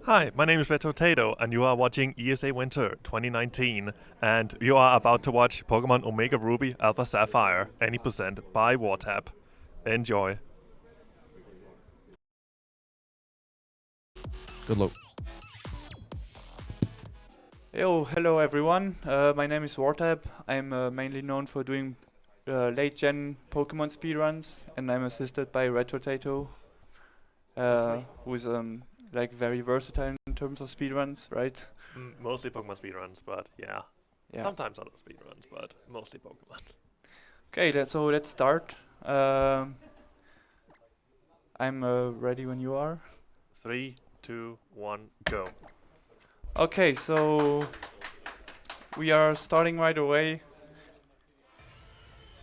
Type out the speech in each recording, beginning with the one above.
Hi, my name is Potato, and you are watching ESA Winter 2019, and you are about to watch Pokemon Omega Ruby Alpha Sapphire, any percent by wartab. Enjoy. Good luck. Hello everyone. My name is Wartab. I'm mainly known for doing late-gen Pokemon speedruns, and I'm assisted by Potato, who's like very versatile in terms of speedruns, right? Mostly Pokemon speedruns, but yeah. Yeah. Sometimes other speedruns, but mostly Pokemon. Okay, so let's start. I'm ready when you are. 3, 2, 1, go. Okay, so we are starting right away.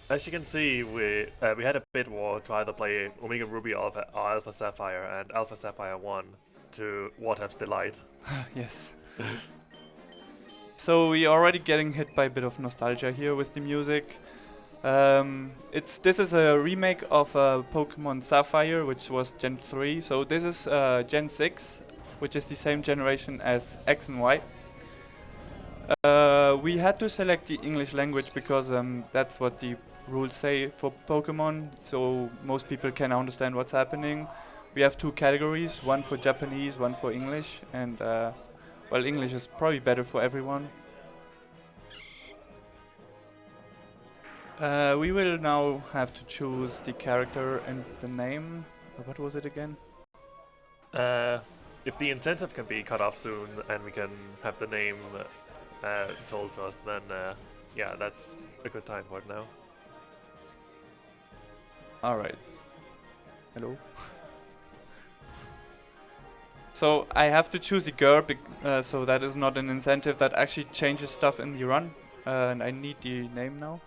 As you can see, we had a bid war to either play Omega Ruby Alpha, or Alpha Sapphire, and Alpha Sapphire won, to wartab's delight. Yes. So we are already getting hit by a bit of nostalgia here with the music. This is a remake of Pokemon Sapphire, which was Gen 3. So this is Gen 6, which is the same generation as X and Y. We had to select the English language because that's what the rules say for Pokemon, so most people can understand what's happening. We have two categories, one for Japanese, one for English, and well, English is probably better for everyone. We will now have to choose the character and the name. What was it again? If the incentive can be cut off soon and we can have the name told to us, then yeah, that's a good time for it now. Alright. Hello? So I have to choose the girl, so that is not an incentive that actually changes stuff in the run. And I need the name now.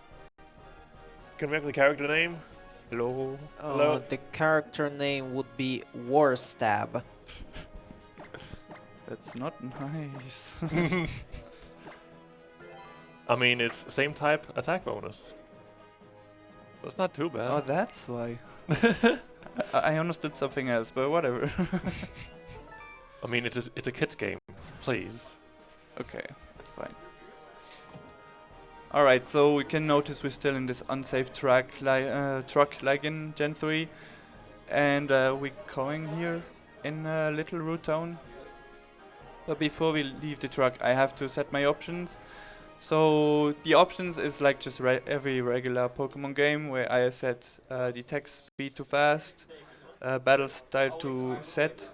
Can we have the character name? Hello? Hello? The character name would be Warstab. That's not nice. I mean, it's same type attack bonus. So it's not too bad. Oh, that's why. I understood something else, but whatever. I mean, it's a kid's game. Please. Okay, that's fine. Alright, so we can notice we're still in this unsafe truck like in Gen 3. And we're going here in Little Root Town. But before we leave the truck, I have to set my options. So the options is like just every regular Pokemon game, where I set the attack speed to fast, battle style to set.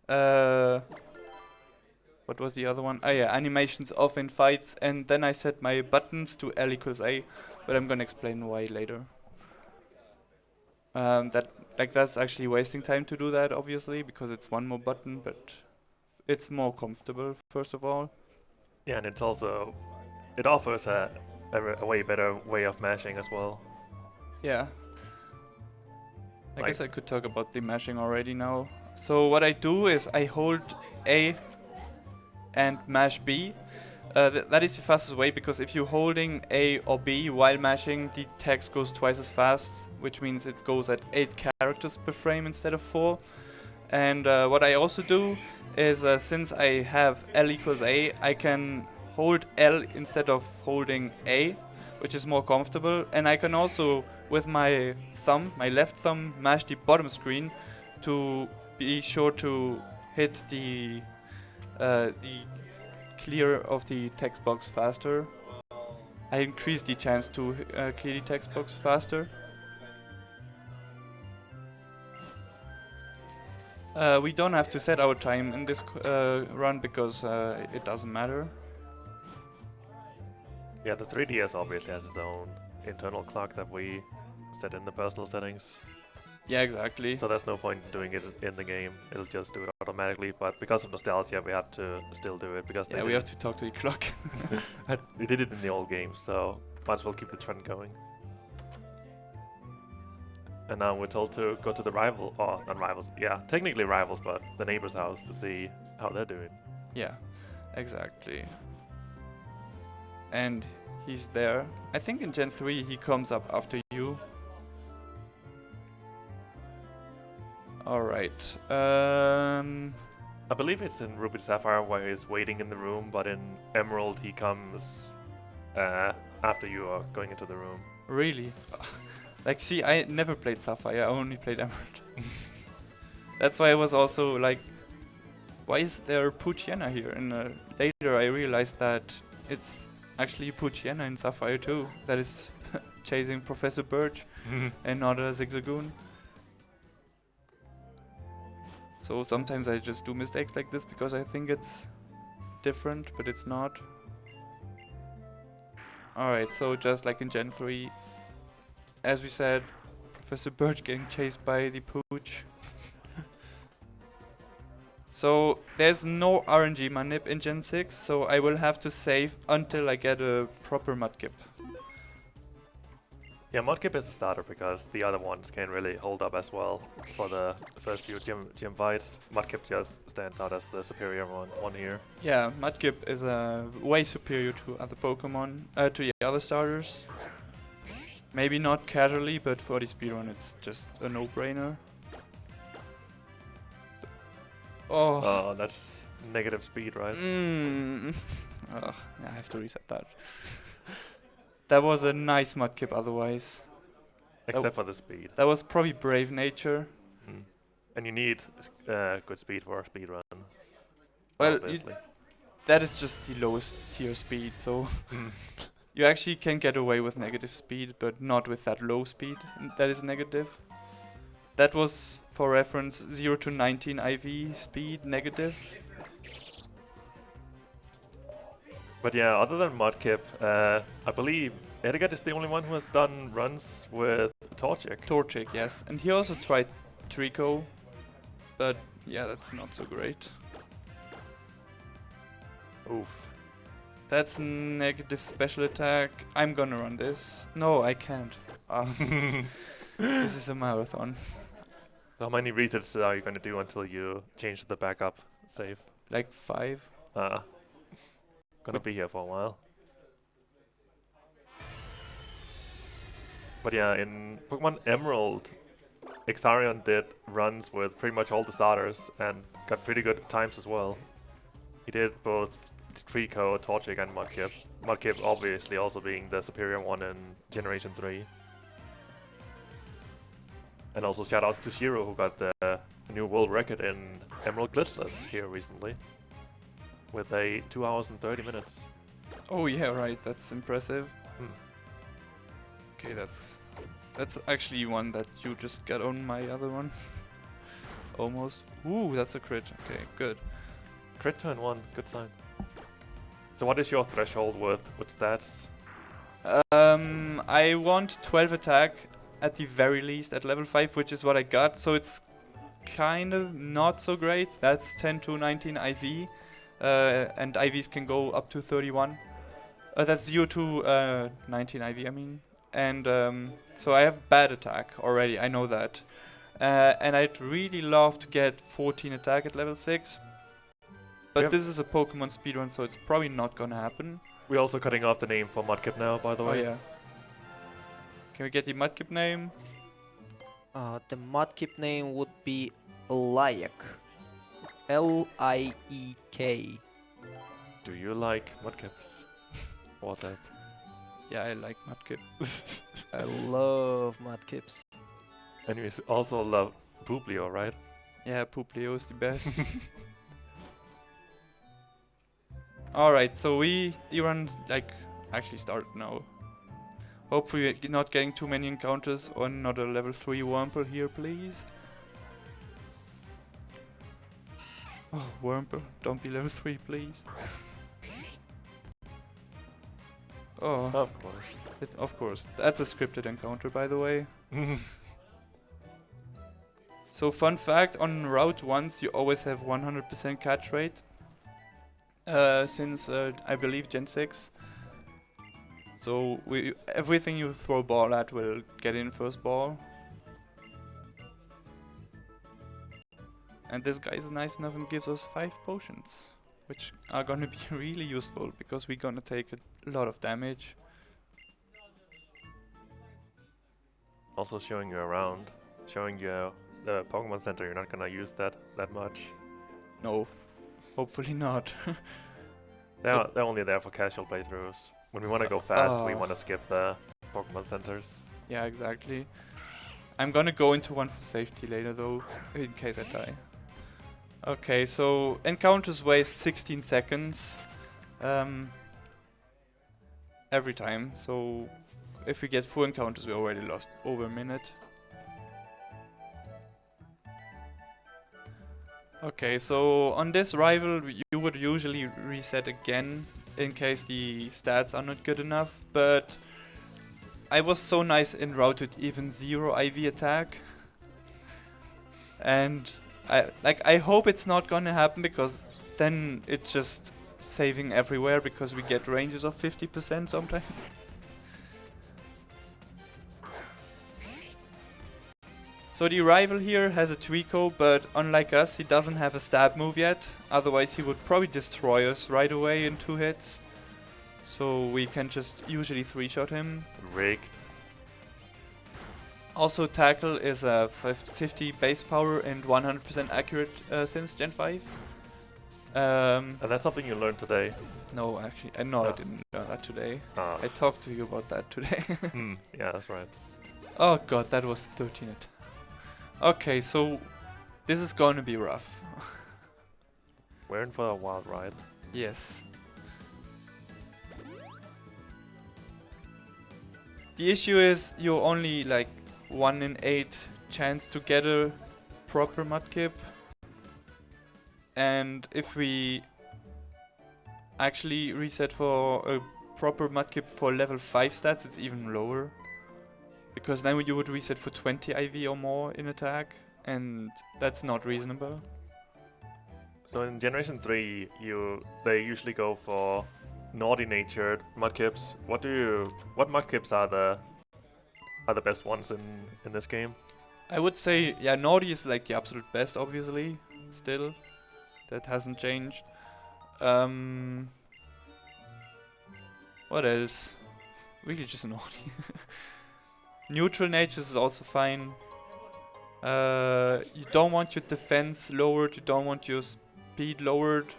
What was the other one? Oh yeah, animations off in fights, and then I set my buttons to L equals A, but I'm gonna explain why later. That's actually wasting time to do that, obviously, because it's one more button, but it's more comfortable, first of all. Yeah, and it offers a way better way of mashing as well. Yeah. I guess I could talk about the mashing already now. So what I do is I hold A and mash B. That is the fastest way, because if you're holding A or B while mashing, the text goes twice as fast, which means it goes at 8 characters per frame instead of 4. And what I also do is, since I have L equals A, I can hold L instead of holding A, which is more comfortable. And I can also, with my thumb, my left thumb, mash the bottom screen to be sure to hit the clear of the text box faster. I increase the chance to clear the text box faster. We don't have to set our time in this run because it doesn't matter. Yeah, the 3DS obviously has its own internal clock that we set in the personal settings. Yeah, exactly. So there's no point in doing it in the game. It'll just do it automatically. But because of nostalgia, we have to still do it because Yeah, we have to talk to the clock. we did it in the old games, so might as well keep the trend going. And now we're told to go to the rival, or not rivals, yeah, technically rivals, but the neighbor's house to see how they're doing. Yeah, exactly. And he's there. I think in Gen 3 he comes up after you. Alright. I believe it's in Ruby Sapphire where he's waiting in the room, but in Emerald he comes after you are going into the room. Really? Like, see, I never played Sapphire, I only played Emerald. That's why I was also like, why is there Poochyena here? And later I realized that it's actually Poochyena in Sapphire too, that is chasing Professor Birch and not a Zigzagoon. So sometimes I just do mistakes like this because I think it's different, but it's not. Alright, so just like in Gen 3, as we said, Professor Birch getting chased by the Pooch. So there's no RNG manip in Gen 6, so I will have to save until I get a proper Mudkip. Yeah, Mudkip is a starter because the other ones can't really hold up as well for the first few gym fights. Mudkip just stands out as the superior one here. Yeah, Mudkip is way superior to other Pokemon, to the other starters. Maybe not casually, but for the speedrun it's just a no-brainer. Oh, that's negative speed, right? Ugh, I have to reset that. That was a nice Mudkip otherwise. Except for the speed. That was probably Brave Nature. And you need good speed for a speedrun. Well, obviously. That is just the lowest tier speed, so you actually can get away with negative speed, but not with that low speed that is negative. That was, for reference, 0 to 19 IV speed negative. But yeah, other than Mudkip, I believe Edgar is the only one who has done runs with Torchic. Torchic, yes. And he also tried Trico, but yeah, that's not so great. Oof. That's negative special attack. I'm gonna run this. No, I can't. This is a marathon. So how many resets are you going to do until you change the backup save? Like 5. Gonna be here for a while. But yeah, in Pokemon Emerald, Exarion did runs with pretty much all the starters and got pretty good times as well. He did both Trico, Torchic and Mudkip. Mudkip obviously also being the superior one in Generation 3. And also shoutouts to Shiro who got the new world record in Emerald Glitchless here recently. With a 2 hours and 30 minutes. Oh yeah, right, that's impressive. Okay, that's actually one that you just got on my other one. Almost. Ooh, that's a crit. Okay, good. Crit turn 1, good sign. So what is your threshold with stats? I want 12 attack at the very least at level 5, which is what I got, so it's kind of not so great. That's 10 to 19 IV. And IVs can go up to 31. That's 0 to 19 IV, I mean. And so I have bad attack already, I know that. And I'd really love to get 14 attack at level 6. But this is a Pokemon speedrun, so it's probably not gonna happen. We're also cutting off the name for Mudkip now, by the way. Oh yeah. Can we get the Mudkip name? The Mudkip name would be Liek. L-I-E-K. Do you like Mudkips? Wartab. Yeah, I like Mudkip. I love Mudkips. And you also love Bublio, right? Yeah, Puplio is the best. Alright, so the run like actually started now. Hopefully not getting too many encounters or another level 3 Wurmple here, please. Oh, Wurmple, don't be level 3, please. Oh, Of course. of course. That's a scripted encounter, by the way. So, fun fact, on Route 1s you always have 100% catch rate. Since, I believe, Gen 6. So, everything you throw ball at will get in first ball. And this guy is nice enough and gives us 5 potions, which are gonna be really useful because we're gonna take a lot of damage. Also showing you around, showing you the Pokemon Center, you're not gonna use that much. No, hopefully not. They're only there for casual playthroughs. When we want to go fast, we want to skip the Pokemon Centers. Yeah, exactly. I'm gonna go into one for safety later though, in case I die. Okay, so encounters waste 16 seconds every time. So if we get 4 encounters, we already lost over a minute. Okay, so on this rival, you would usually reset again in case the stats are not good enough, but I was so nice in route to even 0 IV attack. And I hope it's not gonna happen, because then it's just saving everywhere, because we get ranges of 50% sometimes. So the rival here has a Trico, but unlike us, he doesn't have a stab move yet. Otherwise he would probably destroy us right away in 2 hits. So we can just usually 3-shot him. Rigged. Also, Tackle is a 50 base power and 100% accurate since Gen 5. And that's something you learned today. No, actually, I didn't learn that today. Ah. I talked to you about that today. Yeah, that's right. Oh god, that was 13. Okay, so this is gonna be rough. We're in for a wild ride. Yes. The issue is you're only like 1 in 8 chance to get a proper Mudkip. And if we actually reset for a proper Mudkip for level 5 stats, it's even lower. Because then you would reset for 20 IV or more in attack, and that's not reasonable. So in Generation 3, they usually go for naughty-natured Mudkips. What Mudkips are the best ones in this game? I would say, yeah, naughty is like the absolute best, obviously. Still, that hasn't changed. What else? Really just naughty. Neutral natures is also fine. You don't want your defense lowered, you don't want your speed lowered,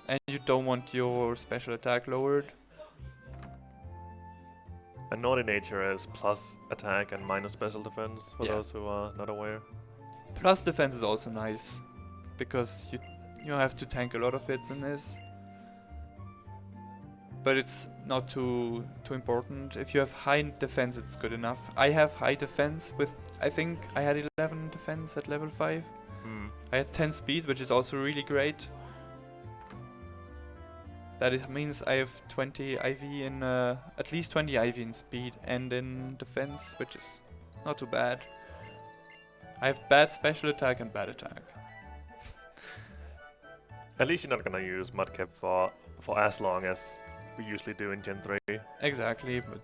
and you don't want your special attack lowered. A naughty nature is plus attack and minus special defense, for those who are not aware. Plus defense is also nice, because you have to tank a lot of hits in this. But it's not too important. If you have high defense, it's good enough. I have high defense with, I think I had 11 defense at level 5. I had 10 speed, which is also really great. That means I have 20 IV in, at least 20 IV in speed and in defense, which is not too bad. I have bad special attack and bad attack. At least you're not gonna use Mudkip for as long as we usually do in Gen 3. Exactly, but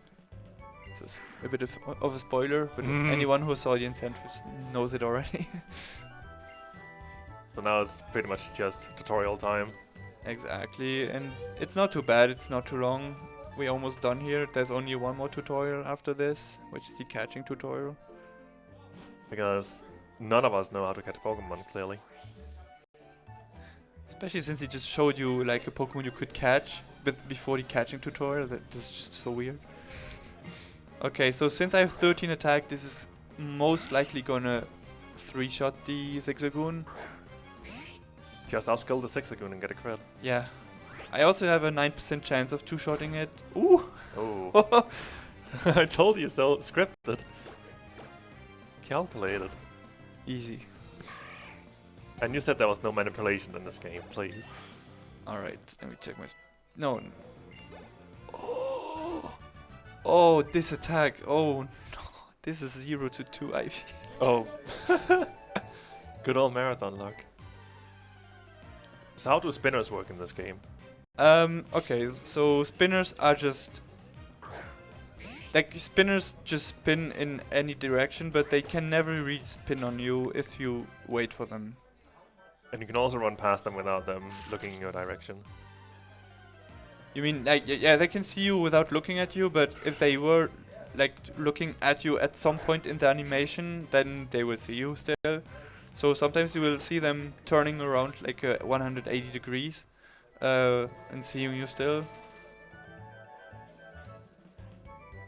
it's a bit of a spoiler, but anyone who saw the incentives knows it already. So now it's pretty much just tutorial time. Exactly, and it's not too bad, it's not too long. We're almost done here. There's only one more tutorial after this, which is the catching tutorial. Because none of us know how to catch Pokemon, clearly. Especially since he just showed you like a Pokemon you could catch before the catching tutorial. That's just so weird. Okay, so since I have 13 attack, this is most likely gonna 3-shot the Zigzagoon. Just outskill the Zigzagoon and get a crit. Yeah. I also have a 9% chance of 2-shotting it. Ooh! Oh. I told you so. Scripted. Calculated. Easy. And you said there was no manipulation in this game, please. Alright, let me check my... No. Oh, this attack. Oh, no. This is 0 to 2 IV. Oh. Good old marathon luck. So how do spinners work in this game? Okay, so spinners are just... Like, spinners just spin in any direction, but they can never really spin on you if you wait for them. And you can also run past them without them looking in your direction. You mean, like, yeah, they can see you without looking at you, but if they were like looking at you at some point in the animation, then they will see you still. So sometimes you will see them turning around like 180 degrees and seeing you still.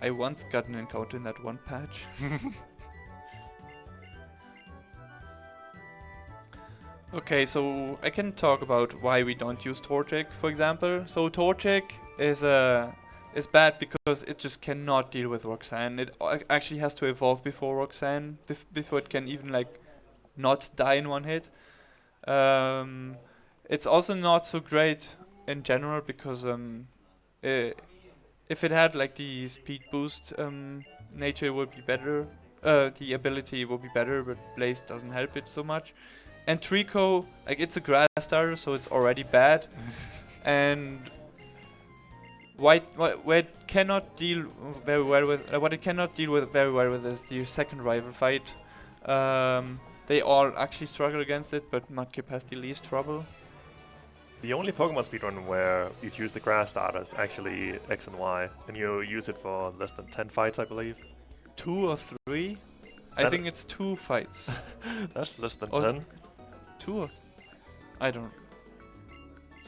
I once got an encounter in that one patch. Okay, so I can talk about why we don't use Torchic, for example. So Torchic is bad because it just cannot deal with Roxanne. It actually has to evolve before Roxanne, before it can even like not die in one hit. It's also not so great in general because if it had like the speed boost nature would be better. The ability would be better, but Blaze doesn't help it so much. And Trico, like it's a grass starter, so it's already bad. And where it cannot deal very well with what it cannot deal with very well with is the second rival fight. They all actually struggle against it, but Mudkip has the least trouble. The only Pokemon speedrun where you choose the grass starter is actually X and Y, and you use it for less than 10 fights, I believe. 2 or 3? I think it's 2 fights. That's less than Or 10. 2 or I don't.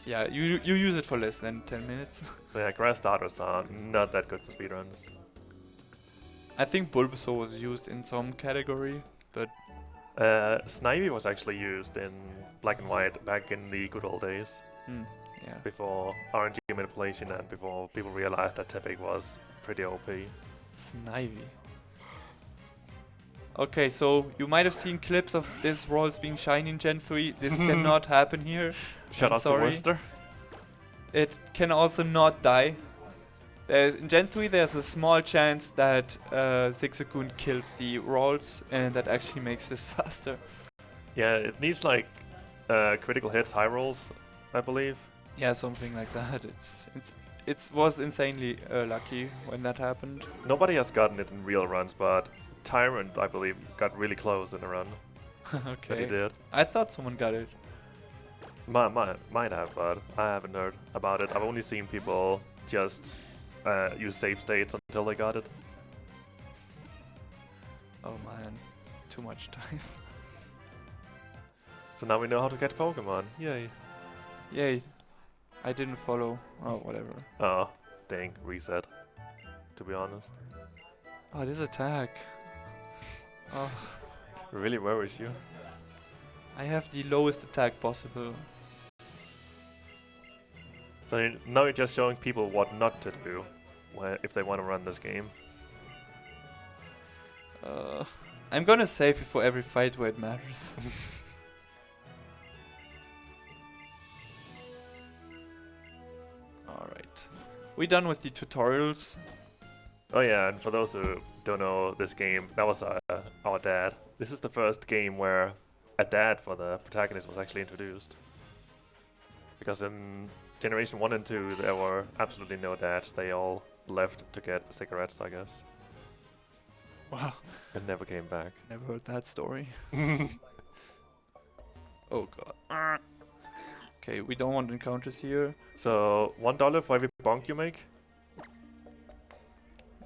Yeah, you use it for less than 10 minutes. So yeah, grass starters are not that good for speedruns. I think Bulbasaur was used in some category, but Snivy was actually used in Black and White back in the good old days. yeah. Before RNG manipulation and before people realized that Tepig was pretty OP. Snivy. Okay, so you might have seen clips of this rolls being shiny in Gen 3. This cannot happen here. Shout out to Worcester. It can also not die. In Gen 3 there's a small chance that Zigzagoon kills the rolls, and that actually makes this faster. Yeah, it needs like critical hits, high rolls, I believe. Yeah, something like that. It was insanely lucky when that happened. Nobody has gotten it in real runs, but Tyrant, I believe, got really close in a run. Okay. But he did. I thought someone got it. Might have, but I haven't heard about it. I've only seen people just use save states until they got it. Oh man, too much time. So now we know how to catch Pokemon. Yay. Yay. I didn't follow. Oh, whatever. Oh, dang, reset. To be honest. Oh, this attack. Oh, Really worries you. I have the lowest attack possible. So now you're just showing people what not to do if they want to run this game. I'm gonna save before every fight where it matters. Alright. We done with the tutorials. Oh yeah, and for those who don't know this game, that was our dad. This is the first game where a dad for the protagonist was actually introduced. Because in Generation 1 and 2 there were absolutely no dads, they all left to get cigarettes, I guess. Wow. And never came back. Never heard that story. Oh god. Okay, we don't want encounters here. So $1 for every bonk you make?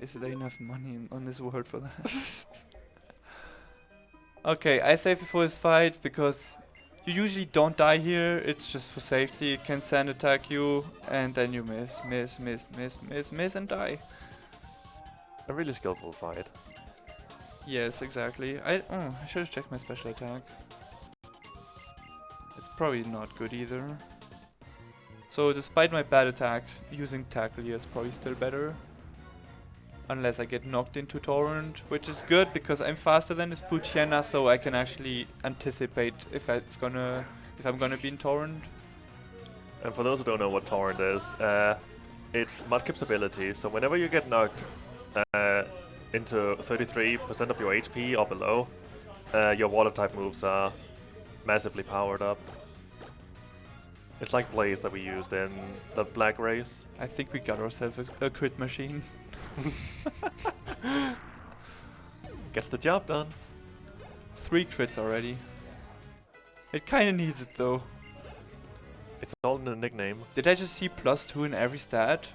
Is there enough money on this world for that? Okay, I save before this fight because you usually don't die here. It's just for safety. It can sand attack you and then you miss, and die. A really skillful fight. Yes, exactly. I should have checked my special attack. It's probably not good either. So despite my bad attack, using tackle here is probably still better. Unless I get knocked into Torrent, which is good because I'm faster than this Poochyena, so I can actually anticipate if I'm gonna be in Torrent. And for those who don't know what Torrent is, it's Mudkip's ability, so whenever you get knocked into 33% of your HP or below, your water type moves are massively powered up. It's like Blaze that we used in the Black race. I think we got ourselves a crit machine. Gets the job done. 3 crits already. It kinda needs it though. It's all in the nickname. Did I just see +2 in every stat?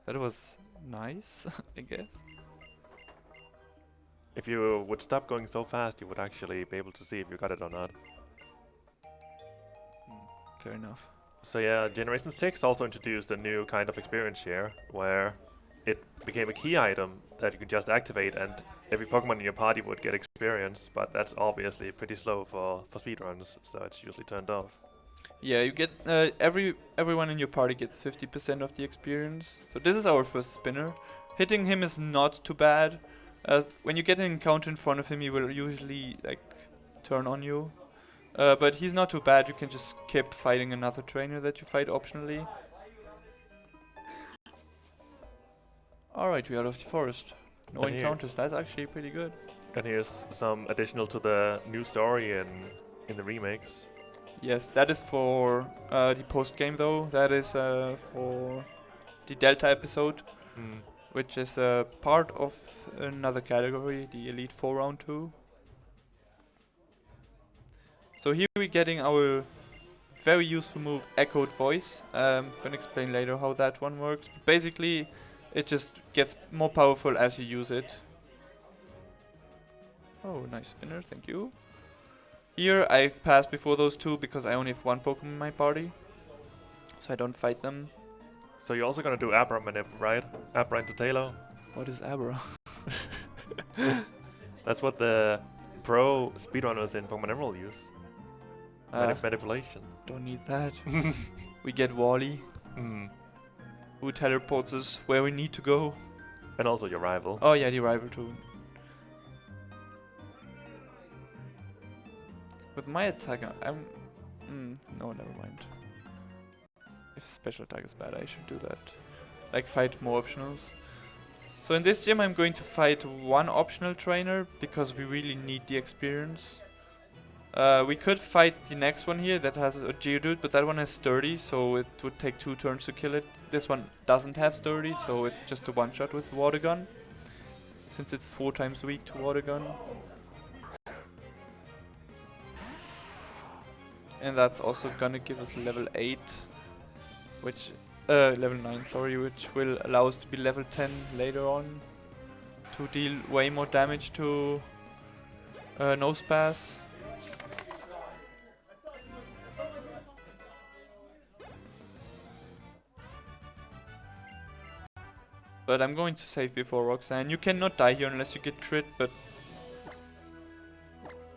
That was nice, I guess. If you would stop going so fast, you would actually be able to see if you got it or not. Fair enough. So yeah, Generation 6 also introduced a new kind of experience share, where it became a key item that you could just activate and every Pokemon in your party would get experience, but that's obviously pretty slow for speedruns, so it's usually turned off. Yeah, you get everyone in your party gets 50% of the experience. So this is our first spinner. Hitting him is not too bad. When you get an encounter in front of him, he will usually like turn on you. But he's not too bad. You can just skip fighting another trainer that you fight optionally. Alright, we're out of the forest. No And encounters. That's actually pretty good. And here's some additional to the new story in the remakes. Yes, that is for the post game though. That is for the Delta episode, which is part of another category, the Elite 4 Round 2. So here we're getting our very useful move, Echoed Voice. Gonna explain later how that one works. But basically, it just gets more powerful as you use it. Oh, nice spinner, thank you. Here I pass before those two because I only have one Pokemon in my party, so I don't fight them. So you're also gonna do Abra manip, right? Abra into Tailo. What is Abra? That's what the pro speedrunners in Pokemon Emerald use. Manipulation. Don't need that. We get Wally, who teleports us where we need to go. And also your rival. Oh yeah, the rival too. With my attack, I'm... no, never mind. If special attack is bad, I should do that. Like fight more optionals. So in this gym I'm going to fight one optional trainer, because we really need the experience. We could fight the next one here that has a Geodude, but that one has sturdy, so it would take 2 turns to kill it. This one doesn't have sturdy, so it's just a one-shot with Water Gun. Since it's 4 times weak to Water Gun. And that's also gonna give us level 8, which level 9, sorry, which will allow us to be level 10 later on to deal way more damage to Nosepass. But I'm going to save before Roxanne. You cannot die here unless you get crit, but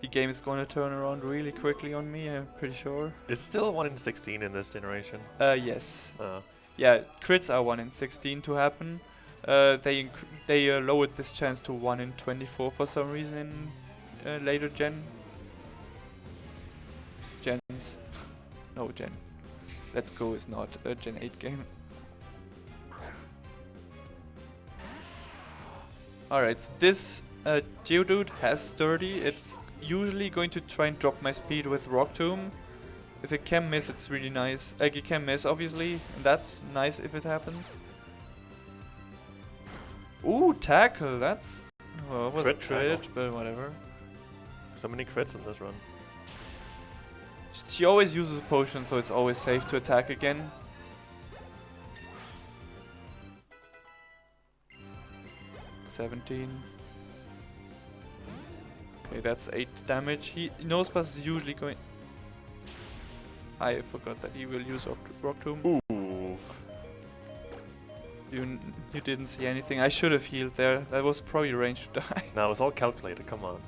the game is going to turn around really quickly on me, I'm pretty sure. It's still 1 in 16 in this generation. Yes. Yeah, crits are 1 in 16 to happen. They lowered this chance to 1 in 24 for some reason in later gens. No, gen. Let's Go is not a Gen 8 game. Alright, so this Geodude has sturdy. It's usually going to try and drop my speed with Rock Tomb. If it can miss, it's really nice. Like, it can miss, obviously, and that's nice if it happens. Ooh, Tackle, that's... Well, it was a crit, but whatever. So many crits in this run. She always uses a potion, so it's always safe to attack again. $17. Okay, that's 8 damage. Nosepass is usually going... I forgot that he will use Rock Tomb. Ooh. You didn't see anything. I should have healed there. That was probably range to die. No, it's all calculated, come on.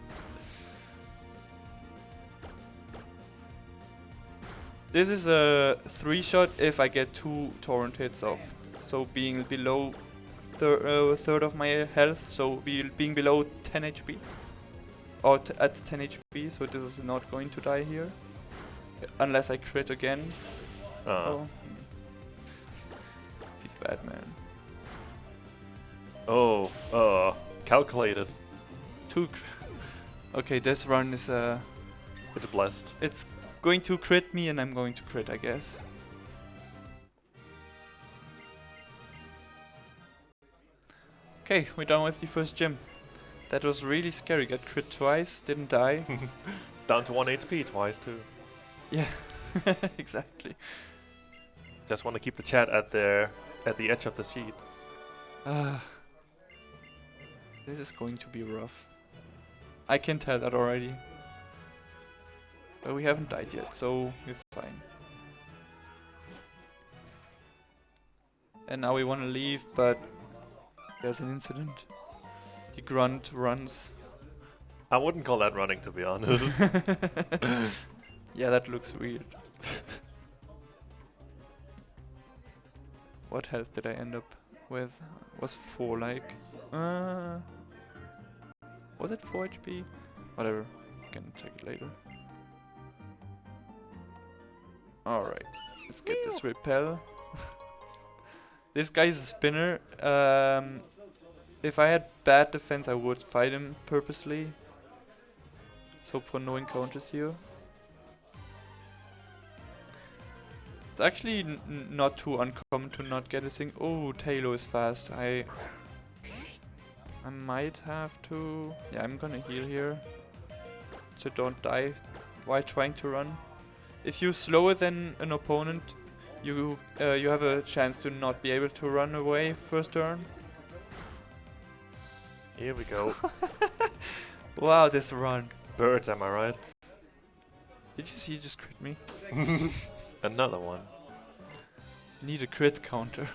This is a 3-shot if I get 2 torrent hits off. So being below a third of my health, so being below 10 HP. Or at 10 HP, so this is not going to die here. Unless I crit again. Oh. He's bad, man. Oh, calculated. Okay, this run is It's blessed. It's going to crit me and I'm going to crit, I guess. Okay, we're done with the first gym. That was really scary. Got crit twice, didn't die. Down to 1 HP twice too. Yeah, exactly. Just want to keep the chat at the edge of the sheet. This is going to be rough. I can tell that already. But we haven't died yet, so we're fine. And now we want to leave, but there's an incident. The grunt runs. I wouldn't call that running, to be honest. Yeah, that looks weird. What health did I end up with? Was 4 like? Was it 4 HP? Whatever, can check it later. Alright, let's get this repel. This guy's a spinner. If I had bad defense, I would fight him purposely. Let's hope for no encounters here. It's actually not too uncommon to not get a thing. Oh, Tailo is fast. I might have to... Yeah, I'm gonna heal here. So don't die while trying to run. If you're slower than an opponent, you have a chance to not be able to run away first turn. Here we go. Wow, this run. Birds, am I right? Did you see you just crit me? Another one. Need a crit counter.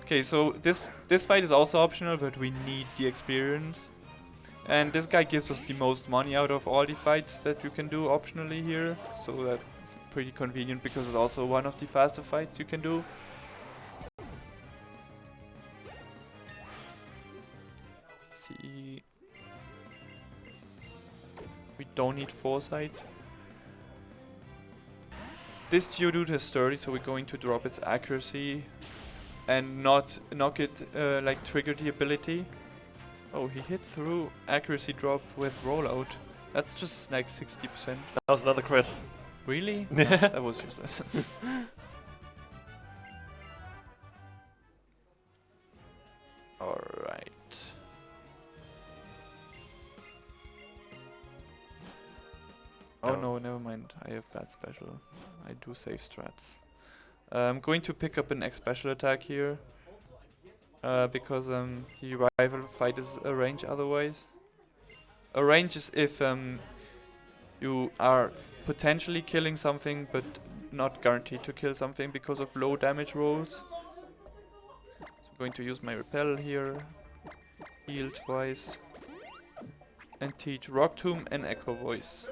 Okay, so this fight is also optional, but we need the experience. And this guy gives us the most money out of all the fights that you can do optionally here. So that's pretty convenient because it's also one of the faster fights you can do. Let's see. We don't need foresight. This Geodude has sturdy, so we're going to drop its accuracy and not knock it, like trigger the ability. Oh, he hit through accuracy drop with rollout. That's just like 60%. That was another crit. Really? No, that was useless. Alright. Oh no, never mind. I have bad special. I do save strats. I'm going to pick up an X special attack here. Because the rival fight is a range otherwise. A range is if you are potentially killing something but not guaranteed to kill something because of low damage rolls. So I'm going to use my repel here, heal twice, and teach Rock Tomb and Echoed Voice.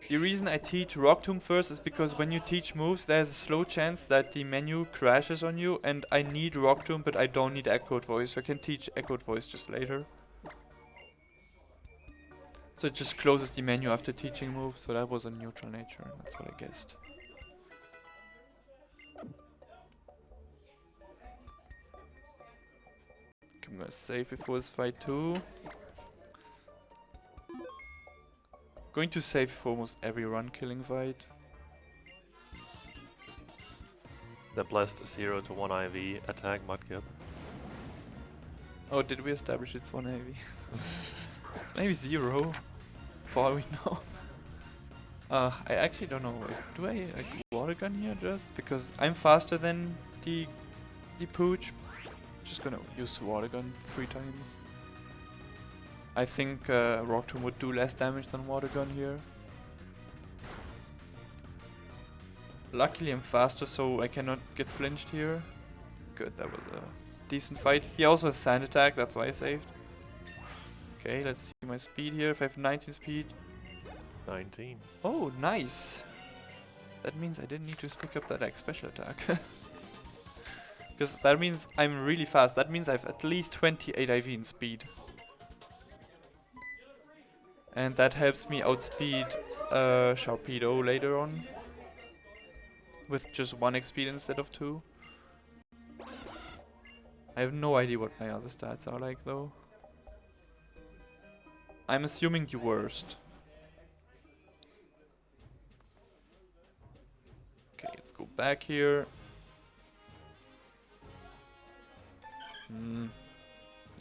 The reason I teach Rock Tomb first is because when you teach moves, there's a slow chance that the menu crashes on you, and I need Rock Tomb, but I don't need Echoed Voice, so I can teach Echoed Voice just later. So it just closes the menu after teaching moves, so that was a neutral nature, that's what I guessed. I'm gonna save before this fight too. Going to save for almost every run killing fight. The blessed 0 to 1 IV attack Mudkip. Oh, did we establish it's 1 AV? It's maybe 0, for all we know. I actually don't know. Do I like water gun here just because I'm faster than the pooch? Just gonna use water gun 3 times. I think Rock Tomb would do less damage than water gun here. Luckily I'm faster, so I cannot get flinched here. Good, that was a decent fight. He also has sand attack, that's why I saved. Okay, let's see my speed here. If I have 19 speed. 19. Oh, nice. That means I didn't need to pick up that X special attack. Because that means I'm really fast. That means I have at least 28 IV in speed. And that helps me outspeed Sharpedo later on. With just 1 X speed instead of 2. I have no idea what my other stats are like though. I'm assuming the worst. Okay, let's go back here.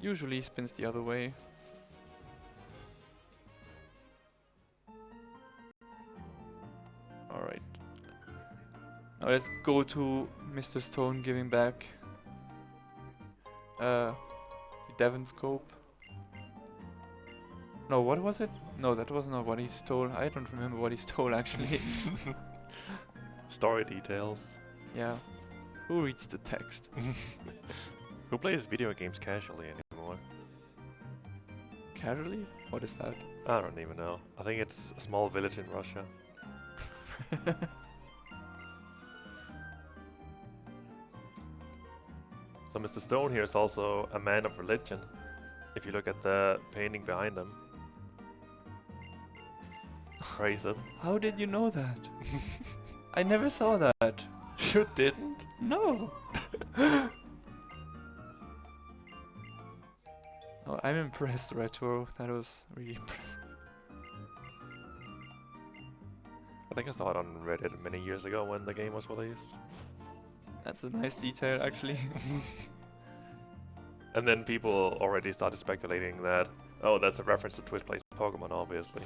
Usually spins the other way. Alright. Now let's go to Mr. Stone giving back the Devon scope. No, what was it? No, that was not what he stole. I don't remember what he stole actually. Story details. Yeah. Who reads the text? Who plays video games casually anymore? Casually? What is that? I don't even know. I think it's a small village in Russia. So Mr. Stone here is also a man of religion. If you look at the painting behind him. Praise it. How did you know that? I never saw that. You didn't? No. Oh, I'm impressed, Retro. That was really impressive. I think I saw it on Reddit many years ago when the game was released. That's a nice detail, actually. And then people already started speculating that, oh, that's a reference to Twitch Plays Pokemon, obviously.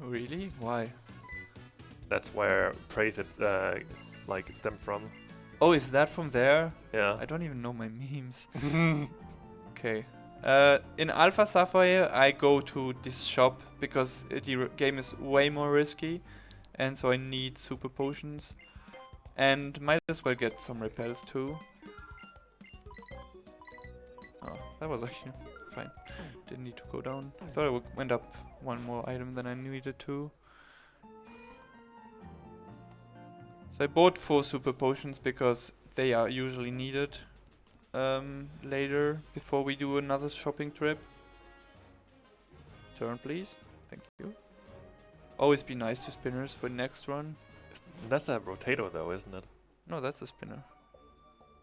Really? Why? That's where Praise It like stemmed from. Oh, is that from there? Yeah. I don't even know my memes. Okay. In Alpha Sapphire, I go to this shop because the game is way more risky, and so I need super potions. And might as well get some repels too. Oh, that was actually fine. Didn't need to go down. I thought I went up one more item than I needed to. So I bought 4 super potions because they are usually needed later before we do another shopping trip. Turn please. Thank you. Always be nice to spinners for next run. That's a Rotato though, isn't it? No, that's a spinner.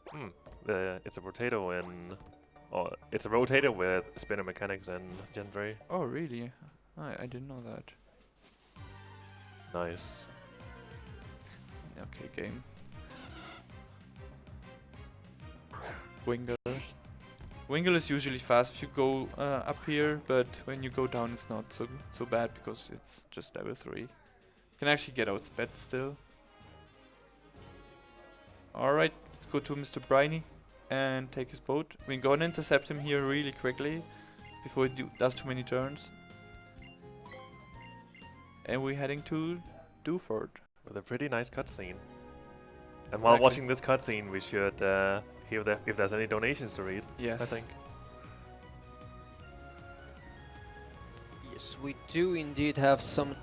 Hmm. It's a Rotato in... Oh, it's a Rotato with spinner mechanics and Gen 3. Oh really? I didn't know that. Nice. Okay, game. Wingle. Wingle is usually fast if you go up here, but when you go down it's not so bad because it's just level 3. You can actually get outsped still. Alright, let's go to Mr. Briny and take his boat. We're gonna intercept him here really quickly before he does too many turns. And we're heading to Dewford. With a pretty nice cutscene. And while Exactly. watching this cutscene, we should hear if there's any donations to read. Yes. I think. Yes, we do indeed have some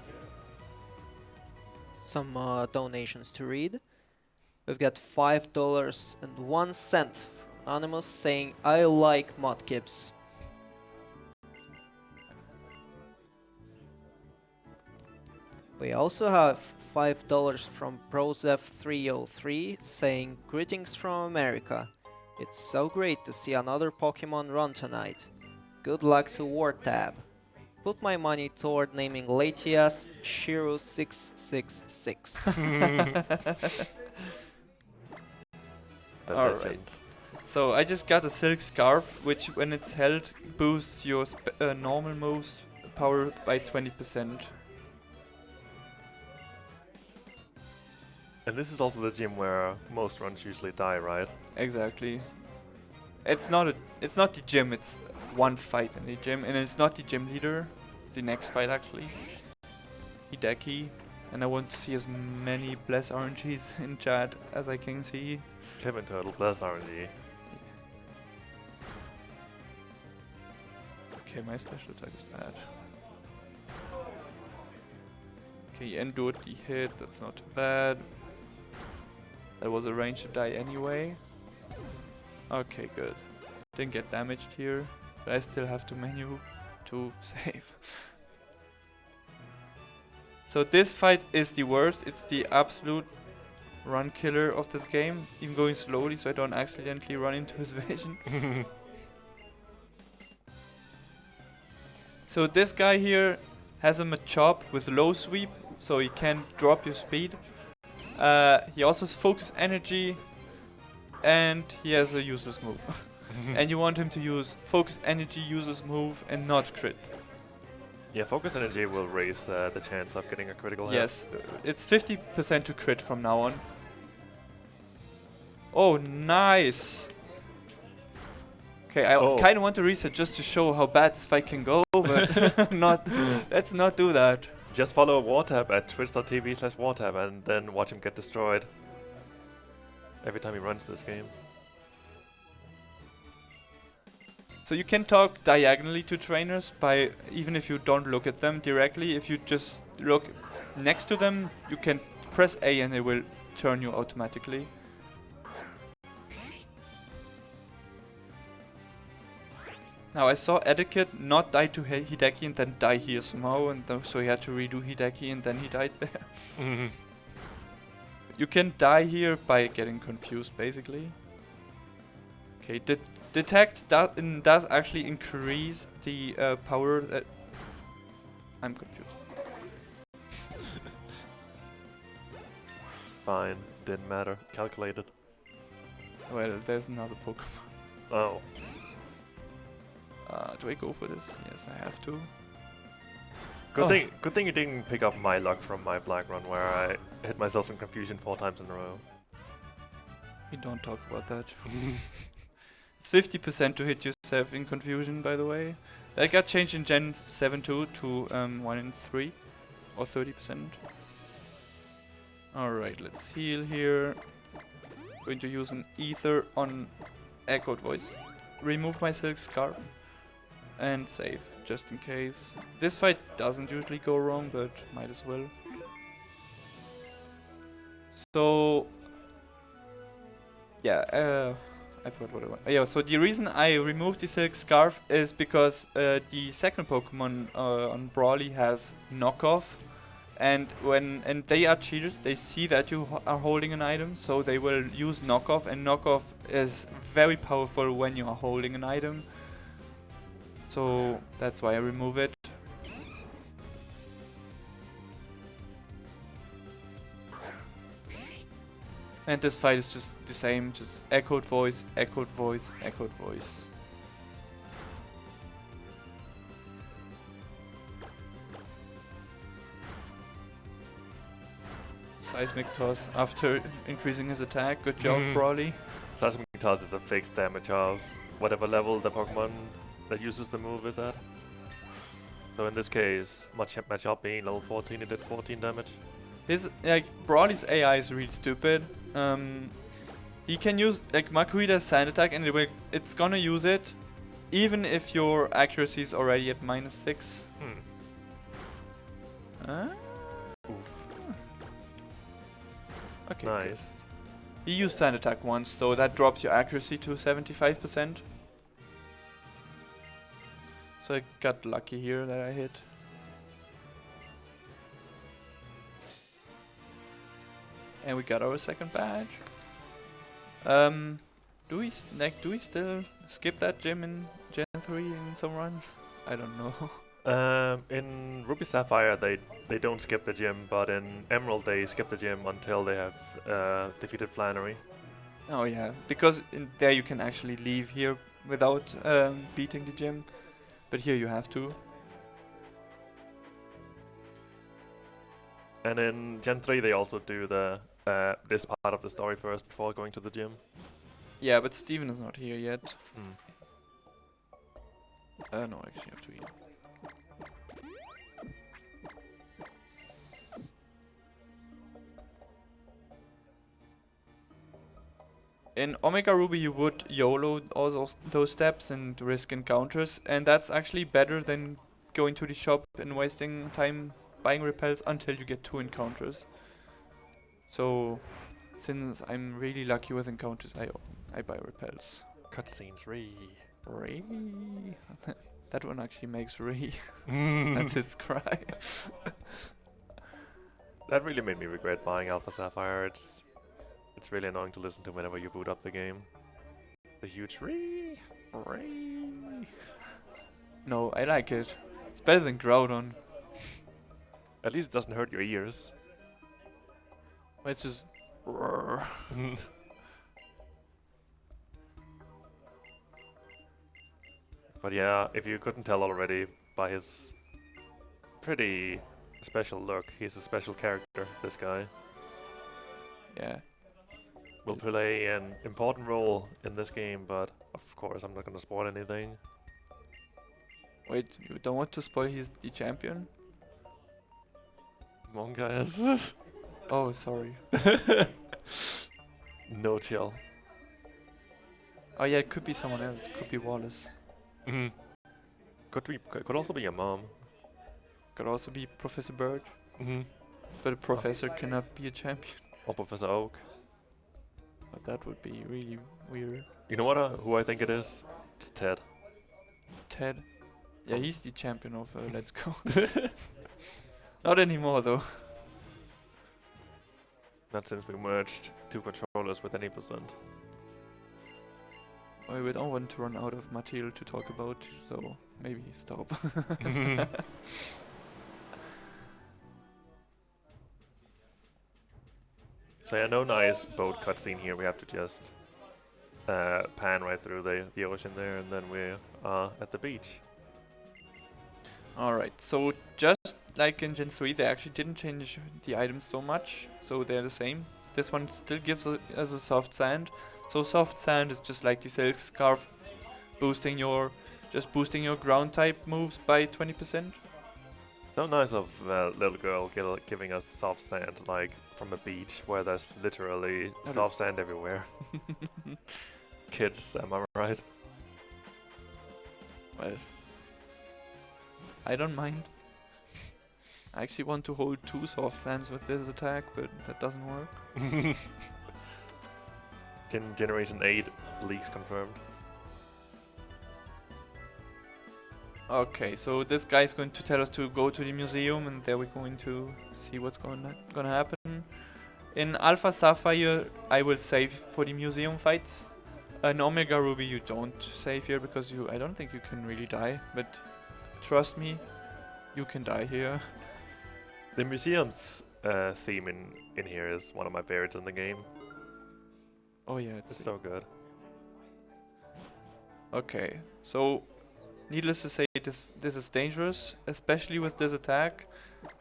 donations to read. We've got $5.01 from Anonymous saying, "I like Mudkips." We also have $5 from Brozef303 saying, "Greetings from America. It's so great to see another Pokemon run tonight. Good luck to wartab. Put my money toward naming Latias Shiro666. Alright. So I just got a silk scarf, which when it's held boosts your normal moves power by 20%. And this is also the gym where most runs usually die, right? Exactly. It's not the gym, it's one fight in the gym, and it's not the gym leader. It's the next fight actually. Hideki, and I want to see as many bless RNGs in chat as I can see. Kevin Turtle plus RNG. Okay, my special attack is bad. Okay, he endured the hit, that's not too bad. That was arranged to die anyway. Okay, good. Didn't get damaged here, but I still have to menu to save. So this fight is the worst. It's the absolute run killer of this game. Even going slowly so I don't accidentally run into his vision. So this guy here has a Machop with low sweep, so he can drop your speed. He also has focus energy, and he has a useless move. And you want him to use focus energy, useless move, and not crit. Yeah, focus energy will raise the chance of getting a critical hit. Yes, it's 50% to crit from now on. Oh, nice! Okay, I kind of want to reset just to show how bad this fight can go, but not. Let's not do that. Just follow wartab at twitch.tv/wartab and then watch him get destroyed every time he runs this game. So you can talk diagonally to trainers by, even if you don't look at them directly, if you just look next to them, you can press A and it will turn you automatically. Now I saw Etiquette not die to Hideki and then die here somehow, and so he had to redo Hideki and then he died there. You can die here by getting confused basically. Okay, Detect does actually increase the power. I'm confused. Fine, didn't matter. Calculated. Well, there's another Pokemon. Oh. Do I go for this? Yes, I have to. Good thing you didn't pick up my luck from my black run where I hit myself in confusion 4 times in a row. We don't talk about that. It's 50% to hit yourself in confusion, by the way. That got changed in Gen 7.2 to 1 in 3, or 30%. Alright, let's heal here. Going to use an Ether on Echoed Voice. Remove my Silk Scarf. And save, just in case. This fight doesn't usually go wrong, but might as well. So... yeah, I forgot what I want. Yeah, so the reason I removed the Silk Scarf is because the second Pokemon on Brawly has knockoff, and they are cheaters. They see that you are holding an item, so they will use knockoff, and knockoff is very powerful when you are holding an item. So that's why I remove it. And this fight is just the same, just echoed voice, echoed voice, echoed voice. Seismic Toss after increasing his attack. Good job, Brawly. Seismic Toss is a fixed damage of whatever level the Pokemon that uses the move is at. So in this case, matchup being level 14, it did 14 damage. His Brawly's AI is really stupid. He can use Makuida's Sand Attack and it's gonna use it even if your accuracy is already at -6. Oof. Okay. Nice. Good. He used Sand Attack once, so that drops your accuracy to 75%. So I got lucky here that I hit. And we got our second badge. Do we still skip that gym in Gen 3 in some runs? I don't know. In Ruby Sapphire they don't skip the gym, but in Emerald they skip the gym until they have defeated Flannery. Oh yeah, because in there you can actually leave here without beating the gym, but here you have to. And in Gen 3 they also do the this part of the story first before going to the gym. Yeah, but Steven is not here yet. No, actually you have to heal. In Omega Ruby you would YOLO all those steps and risk encounters, and that's actually better than going to the shop and wasting time buying repels until you get 2 encounters. So, since I'm really lucky with encounters, I buy repels. Cutscenes, Ree. That one actually makes Ree. That's his cry. That really made me regret buying Alpha Sapphire. It's really annoying to listen to whenever you boot up the game. The huge Ree. No, I like it. It's better than Groudon. At least it doesn't hurt your ears. It's just... But yeah, if you couldn't tell already by his pretty special look. He's a special character, this guy. Yeah. Will play an important role in this game, but of course I'm not gonna spoil anything. Wait, you don't want to spoil he's the champion? Monka is. Oh, sorry. No chill. Oh yeah, it could be someone else. Could be Wallace. Mhm. Could also be your mom. Could also be Professor Birch. Mhm. But a professor cannot be a champion. Or Professor Oak. But that would be really weird. You know what? Who I think it is? It's Ted. Ted. Yeah, he's the champion of Let's Go. Not anymore though. Not since we merged two controllers with any percent. Well, we don't want to run out of material to talk about, so maybe stop. So yeah, no nice boat cutscene here. We have to just pan right through the ocean there, and then we are at the beach. Alright, so just like in Gen 3, they actually didn't change the items so much, so they're the same. This one still gives us a soft sand. So soft sand is just like the silk scarf, boosting your ground type moves by 20%. So nice of the little girl giving us soft sand, like from a beach where there's literally soft sand everywhere. Kids, am I right? Well, I don't mind. I actually want to hold 2 soft sands with this attack, but that doesn't work. Generation 8 leaks confirmed. Okay, so this guy is going to tell us to go to the museum, and there we're going to see what's gonna happen. In Alpha Sapphire, I will save for the museum fights. In Omega Ruby, you don't save here because I don't think you can really die, but trust me, you can die here. The museum's theme in here is one of my favorites in the game. Oh yeah, It's so good. Okay, so needless to say, this is dangerous, especially with this attack.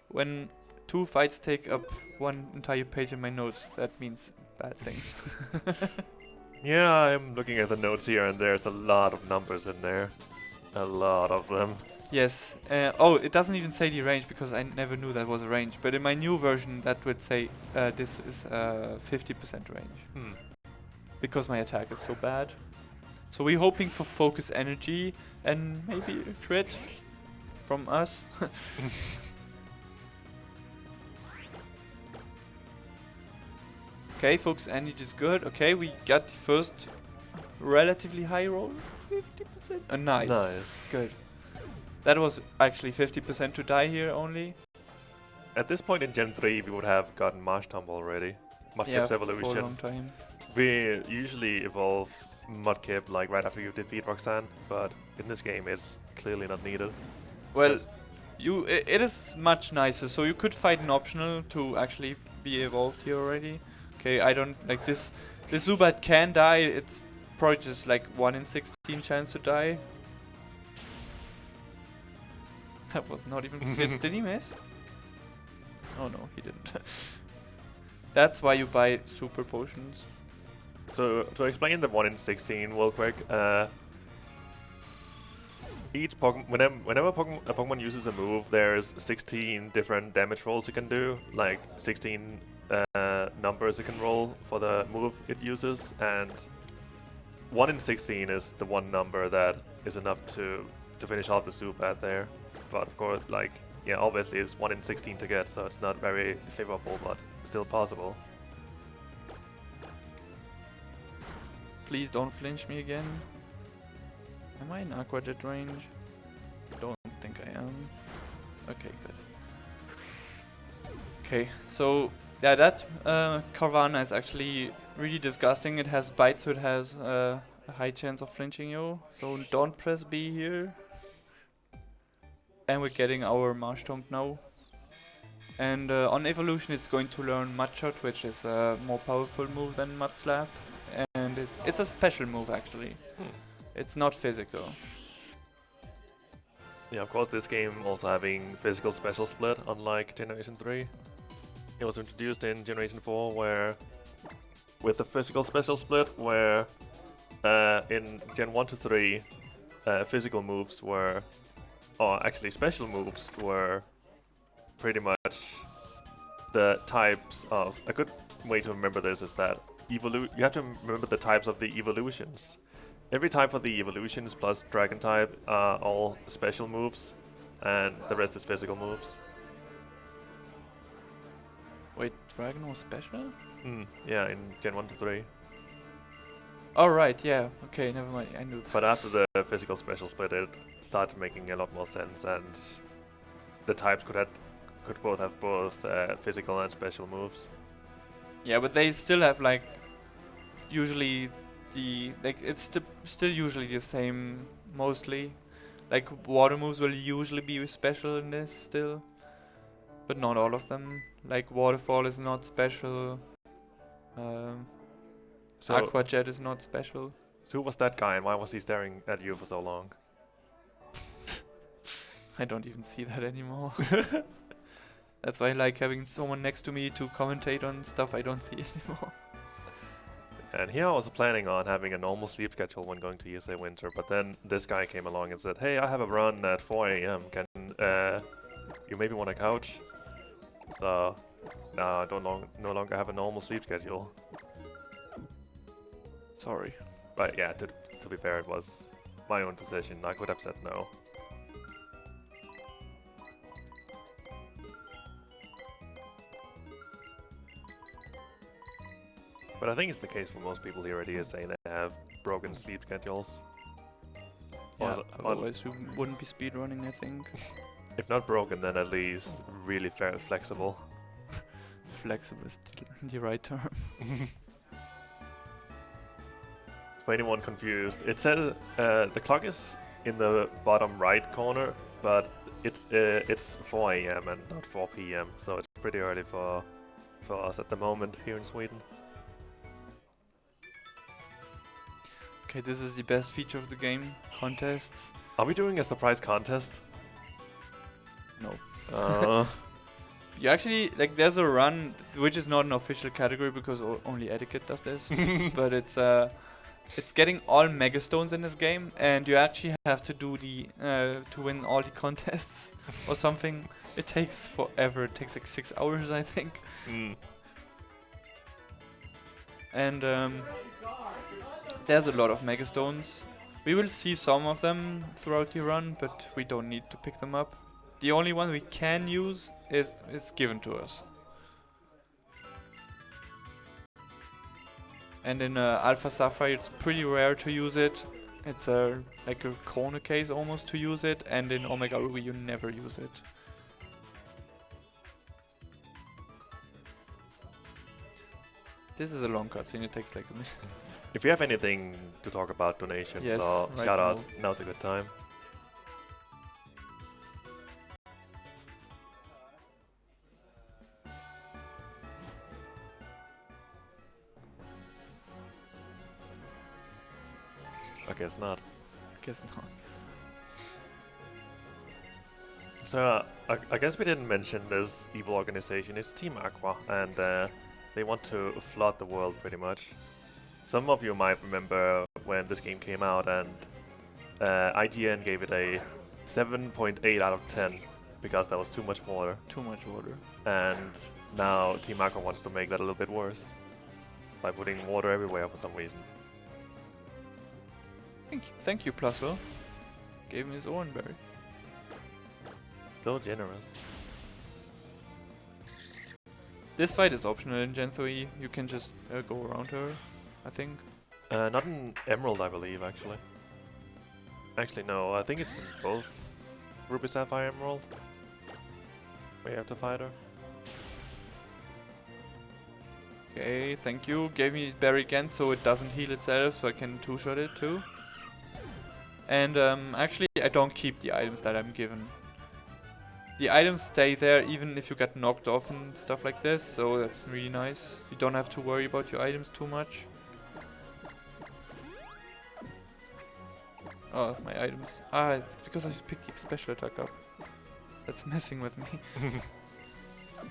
When 2 fights take up 1 entire page in my notes, that means bad things. Yeah, I'm looking at the notes here, and there's a lot of numbers in there. A lot of them. Yes. Oh, it doesn't even say the range because I never knew that was a range. But in my new version, that would say this is 50% range. Because my attack is so bad. So we're hoping for focus energy and maybe a crit from us. Okay, focus energy is good. Okay, we got the first relatively high roll. 50%. Nice. Nice. Good. That was actually 50% to die here only. At this point in Gen 3, we would have gotten Marshtomp already. Mudkip's for a evolution. long time. We usually evolve Mudkip like right after you defeat Roxanne, but in this game it's clearly not needed. Well, it is much nicer. So you could fight an optional to actually be evolved here already. Okay, I don't like this. The Zubat can die. It's probably just like 1 in 16 chance to die. That was not even. Did he miss? Oh no, he didn't. That's why you buy super potions. So to explain the 1 in 16 real quick, each Pokemon, whenever a Pokemon uses a move, there's 16 different damage rolls you can do, like 16 numbers you can roll for the move it uses, and 1 in 16 is the one number that is enough to finish off the Zubat there. But of course, like, yeah, obviously it's 1 in 16 to get, so it's not very favorable, but still possible. Please don't flinch me again. Am I in Aqua Jet range? Don't think I am. Okay, good. Okay, so yeah, that Carvana is actually really disgusting. It has bite, so it has a high chance of flinching you. So don't press B here. And we're getting our Marshtomp now. And on evolution, it's going to learn Mudshot, which is a more powerful move than Mudslap. And it's a special move actually. It's not physical. Yeah, of course, this game also having physical special split, unlike Generation 3. It was introduced in Generation 4, where with the physical special split, where in Gen 1 to 3, physical moves were, or actually special moves were pretty much the types of. A good way to remember this is that you have to remember the types of the evolutions. Every type of the evolutions plus dragon type are all special moves, and the rest is physical moves. Wait, dragon was special? Yeah, in Gen 1 to 3. Oh right, yeah. Okay, never mind. I knew that. But after the physical special split, it started making a lot more sense, and the types could both have both physical and special moves. Yeah, but they still have like usually it's still usually the same mostly. Like water moves will usually be special in this still, but not all of them. Like waterfall is not special. So, Aqua jet is not special. so who was that guy, and why was he staring at you for so long? I don't even see that anymore. That's why I like having someone next to me to commentate on stuff I don't see anymore. And here I was planning on having a normal sleep schedule when going to ESA Winter, but then this guy came along and said, "Hey, I have a run at 4 a.m. Can you maybe want a couch?" So now I no longer have a normal sleep schedule. Sorry. But yeah, to be fair, it was my own decision. I could have said no. But I think it's the case for most people here at ESA. They have broken sleep schedules. Yeah, Or otherwise we wouldn't be speedrunning, I think. if not broken, then at least really flexible. Flexible is the right term. For anyone confused, it said the clock is in the bottom right corner, but it's 4 a.m. and not 4 p.m. So it's pretty early for us at the moment here in Sweden. Okay, this is the best feature of the game. Contests. Are we doing a surprise contest? No. You actually, like, there's a run, which is not an official category because only Etiquette does this. But it's getting all Megastones in this game, and you actually have to do to win all the contests or something. It takes forever. It takes like 6 hours, I think. And there's a lot of Megastones. We will see some of them throughout the run, but we don't need to pick them up. The only one we can use is it's given to us. And in Alpha Sapphire it's pretty rare to use it. It's like a corner case almost to use it, and in Omega Ruby you never use it. This is a long cutscene, it takes like a minute. If you have anything to talk about, donations Yes, or right shoutouts, now's a good time. I guess not. Guess not. So I guess we didn't mention this evil organization. It's Team Aqua, and they want to flood the world pretty much. Some of you might remember when this game came out, and IGN gave it a 7.8 out of 10 because there was too much water. Too much water. And now Team Aqua wants to make that a little bit worse by putting water everywhere for some reason. Thank you, Plusso. Gave me his Oranberry. So generous. This fight is optional in Gen 3. You can just go around her, I think. Not in Emerald, I believe, actually. Actually, no. I think it's in both Ruby, Sapphire, Emerald. We have to fight her. Okay, thank you. Gave me berry again so it doesn't heal itself, so I can two-shot it too. And actually, I don't keep the items that I'm given. The items stay there even if you get knocked off and stuff like this, so that's really nice. You don't have to worry about your items too much. Oh, my items. Ah, it's because I picked the special attack up. That's messing with me.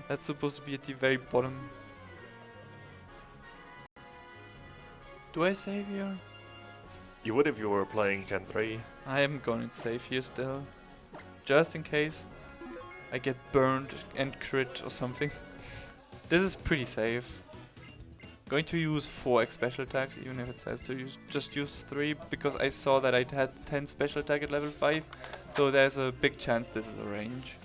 That's supposed to be at the very bottom. Do I save here? You would if you were playing Gen 3. I am going to save here still. Just in case I get burned and crit or something. This is pretty safe. Going to use 4 special attacks, even if it says to just use 3, because I saw that I had 10 special attack at level 5, so there's a big chance this is a range.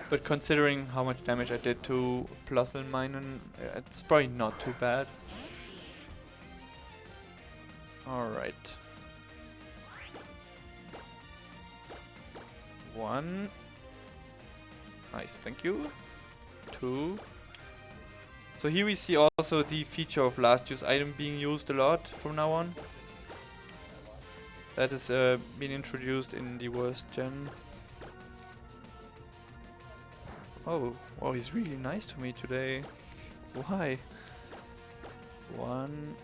But considering how much damage I did to plus and minus, it's probably not too bad. Alright. 1. Nice, thank you. 2. So here we see also the feature of last use item being used a lot from now on. That is being introduced in the worst gen. Oh, wow, he's really nice to me today. Why? 1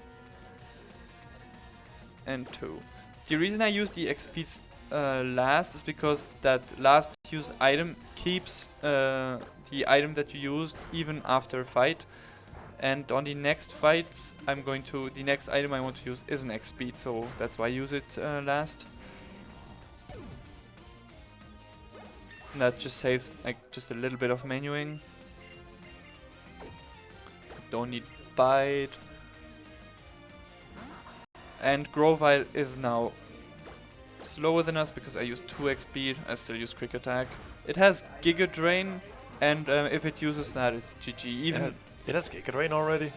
and 2. The reason I use the XPs last is because that last use item keeps the item that you used even after a fight, and on the next fights the next item I want to use is an XP, so that's why I use it last. And that just saves like just a little bit of menuing. Don't need bite. And Grovile is now slower than us because I use 2 XP. I still use Quick Attack. It has Giga Drain, and if it uses that, it's GG. Even it has Giga Drain already?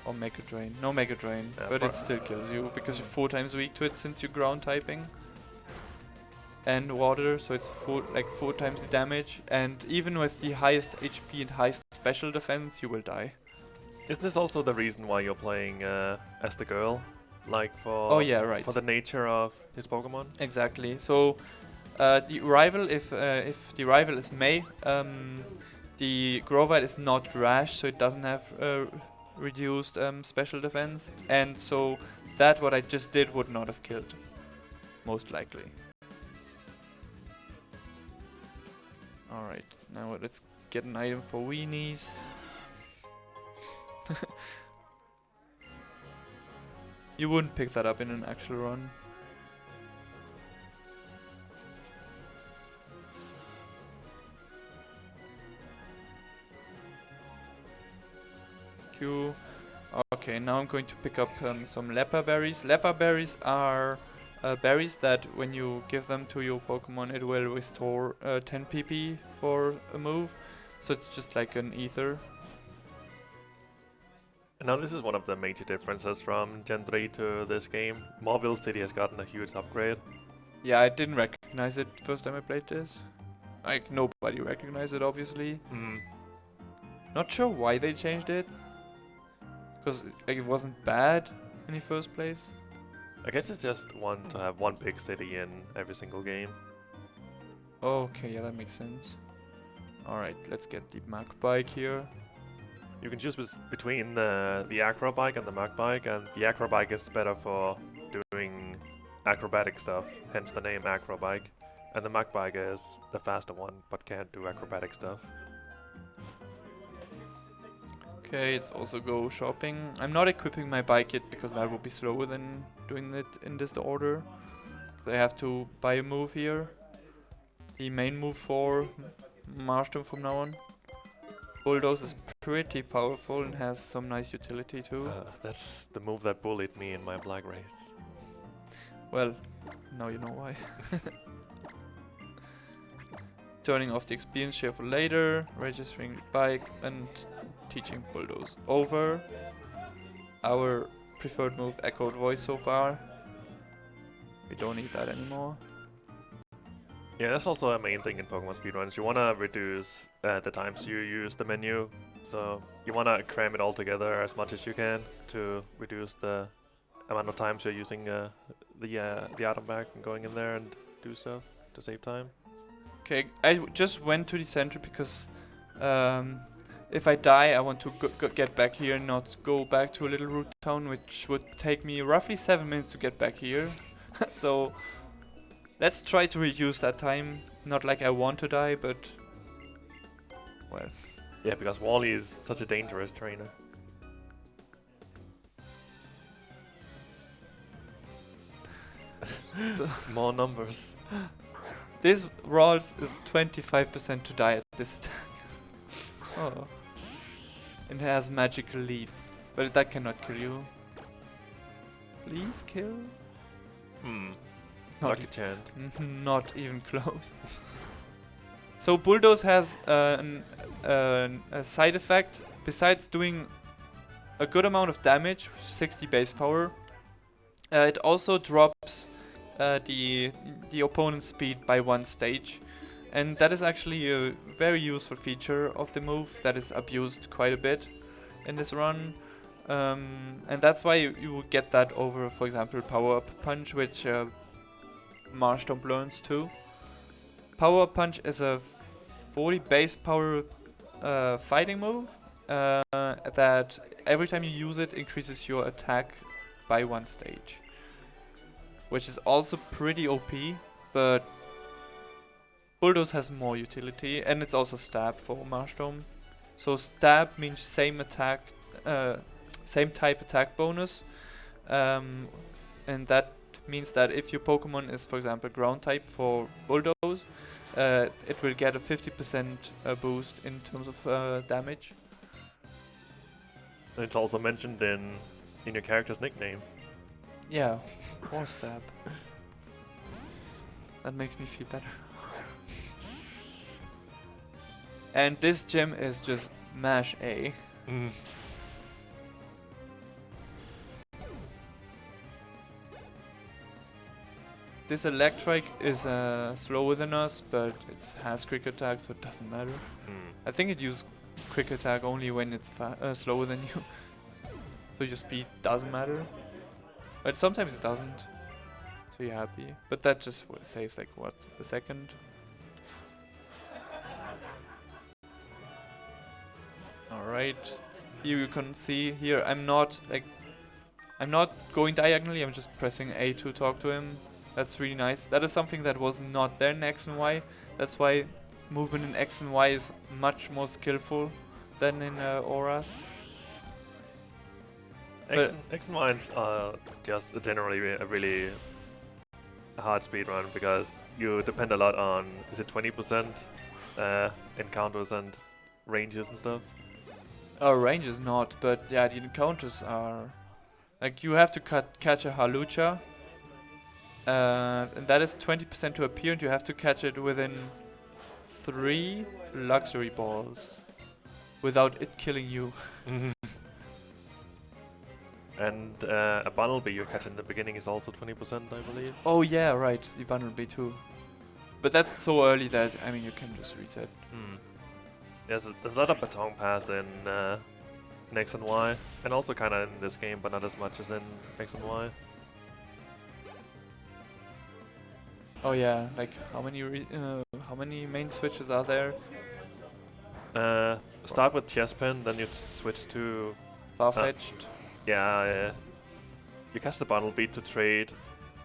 or Mega Drain. No Mega Drain, Yeah, but it still kills you because you're 4 times weak to it since you're ground typing. And water, so it's 4 times the damage. And even with the highest HP and highest special defense, you will die. Isn't this also the reason why you're playing as the girl? Like for Oh yeah, right. for the nature of his Pokemon? Exactly. So the rival, if the rival is May, the Grovite is not rash, so it doesn't have reduced special defense, and so that what I just did would not have killed, most likely. All right, now let's get an item for weenies. You wouldn't pick that up in an actual run. Q. Okay, now I'm going to pick up some Leper berries. Leper berries are berries that when you give them to your Pokemon, it will restore 10 PP for a move. So it's just like an ether. And now this is one of the major differences from Gen 3 to this game. Morville City has gotten a huge upgrade. Yeah, I didn't recognize it first time I played this. Like, nobody recognized it, obviously. Not sure why they changed it. Because like, it wasn't bad in the first place. I guess it's just to have one big city in every single game. Okay, yeah, that makes sense. Alright, let's get the Mach Bike here. You can choose between the Acro Bike and the Mach Bike, and the Acro Bike is better for doing acrobatic stuff, hence the name Acro Bike. And the Mach Bike is the faster one, but can't do acrobatic stuff. Okay, let's also go shopping. I'm not equipping my bike yet because that would be slower than doing it in this order. I have to buy a move here. The main move for Marston from now on. Bulldoze is pretty powerful and has some nice utility too. That's the move that bullied me in my Black Race. Well, now you know why. Turning off the experience share for later, registering the bike, and teaching Bulldoze over. Our preferred move, Echoed Voice so far. We don't need that anymore. Yeah, that's also a main thing in Pokemon Speedruns. You want to reduce the times you use the menu. So you want to cram it all together as much as you can to reduce the amount of times you're using the item bag and going in there and do stuff to save time. Okay, I just went to the center because if I die, I want to get back here and not go back to a little root town, which would take me roughly 7 minutes to get back here. So let's try to reduce that time. Not like I want to die, but well. Yeah, because Wally is such a dangerous trainer. So more numbers. This rolls is 25% to die at this attack. Oh. And it has magical leaf, but that cannot kill you. Please kill. Lucky chant. Not even close. So Bulldoze has a side effect. Besides doing a good amount of damage, 60 base power, it also drops the opponent's speed by 1 stage, and that is actually a very useful feature of the move that is abused quite a bit in this run, and that's why you would get that over, for example, Power Up Punch, which Marshtomp learns too. Power Up Punch is a 40 base power fighting move that every time you use it increases your attack by 1 stage, which is also pretty OP, but Bulldoze has more utility, and it's also stab for Marshtomp. So stab means same attack, same type attack bonus, and that means that if your Pokemon is, for example, ground type for Bulldoze, it will get a 50% boost in terms of damage. And it's also mentioned in your character's nickname. Yeah, or stab. That makes me feel better. And this gym is just mash A. This Electrike is slower than us, but it has quick attack, so it doesn't matter. I think it uses quick attack only when it's slower than you. So your speed doesn't matter. But sometimes it doesn't. So you're happy. But that just saves like, what, a second? Alright. Here you can see, here I'm not going diagonally, I'm just pressing A to talk to him. That's really nice. That is something that was not there in X and Y. That's why movement in X and Y is much more skillful than in Auras. X and Y are just generally a really hard speedrun because you depend a lot on, is it 20% encounters and ranges and stuff? Ranges not, but yeah, the encounters are... Like, you have to catch a Halucha, and that is 20% to appear, and you have to catch it within 3 luxury balls without it killing you. And a Bunnelby you catch in the beginning is also 20%, I believe. Oh yeah, right, the Bunnelby too. But that's so early that, I mean, you can just reset. There's a lot of baton pass in X and Y, and also kind of in this game, but not as much as in X and Y. Oh yeah, like how many main switches are there? Start with Chespin, then you switch to Farfetch'd. Yeah, you cast the Bunnelby to trade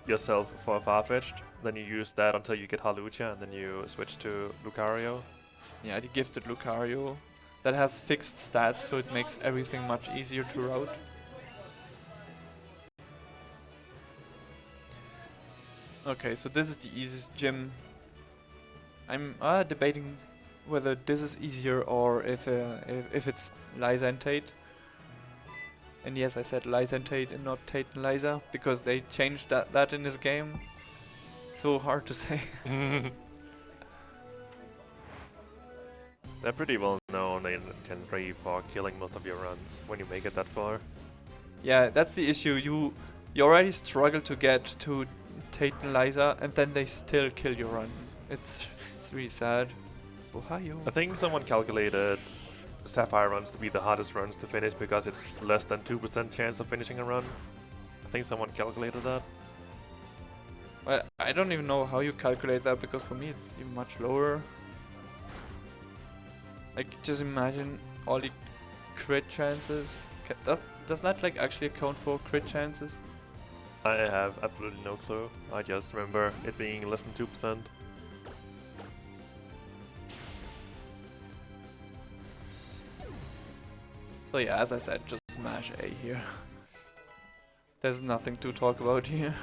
yourself for a Farfetch'd, then you use that until you get Halucha, and then you switch to Lucario. Yeah, the gifted Lucario. That has fixed stats, so it makes everything much easier to route. Okay, so this is the easiest gym. I'm debating whether this is easier or if it's Liza and Tate. And yes, I said Liza and Tate and not Tate and Liza, because they changed that in this game. It's so hard to say. They're pretty well known in Gen 3 for killing most of your runs when you make it that far. Yeah, that's the issue. You already struggle to get to Tate and Liza, and then they still kill your run. It's really sad. Ohio. I think someone calculated Sapphire runs to be the hardest runs to finish because it's less than 2% chance of finishing a run. I think someone calculated that. Well, I don't even know how you calculate that, because for me it's even much lower. Like, just imagine all the crit chances. Does that like actually account for crit chances? I have absolutely no clue. I just remember it being less than 2%. So yeah, as I said, just smash A here. There's nothing to talk about here.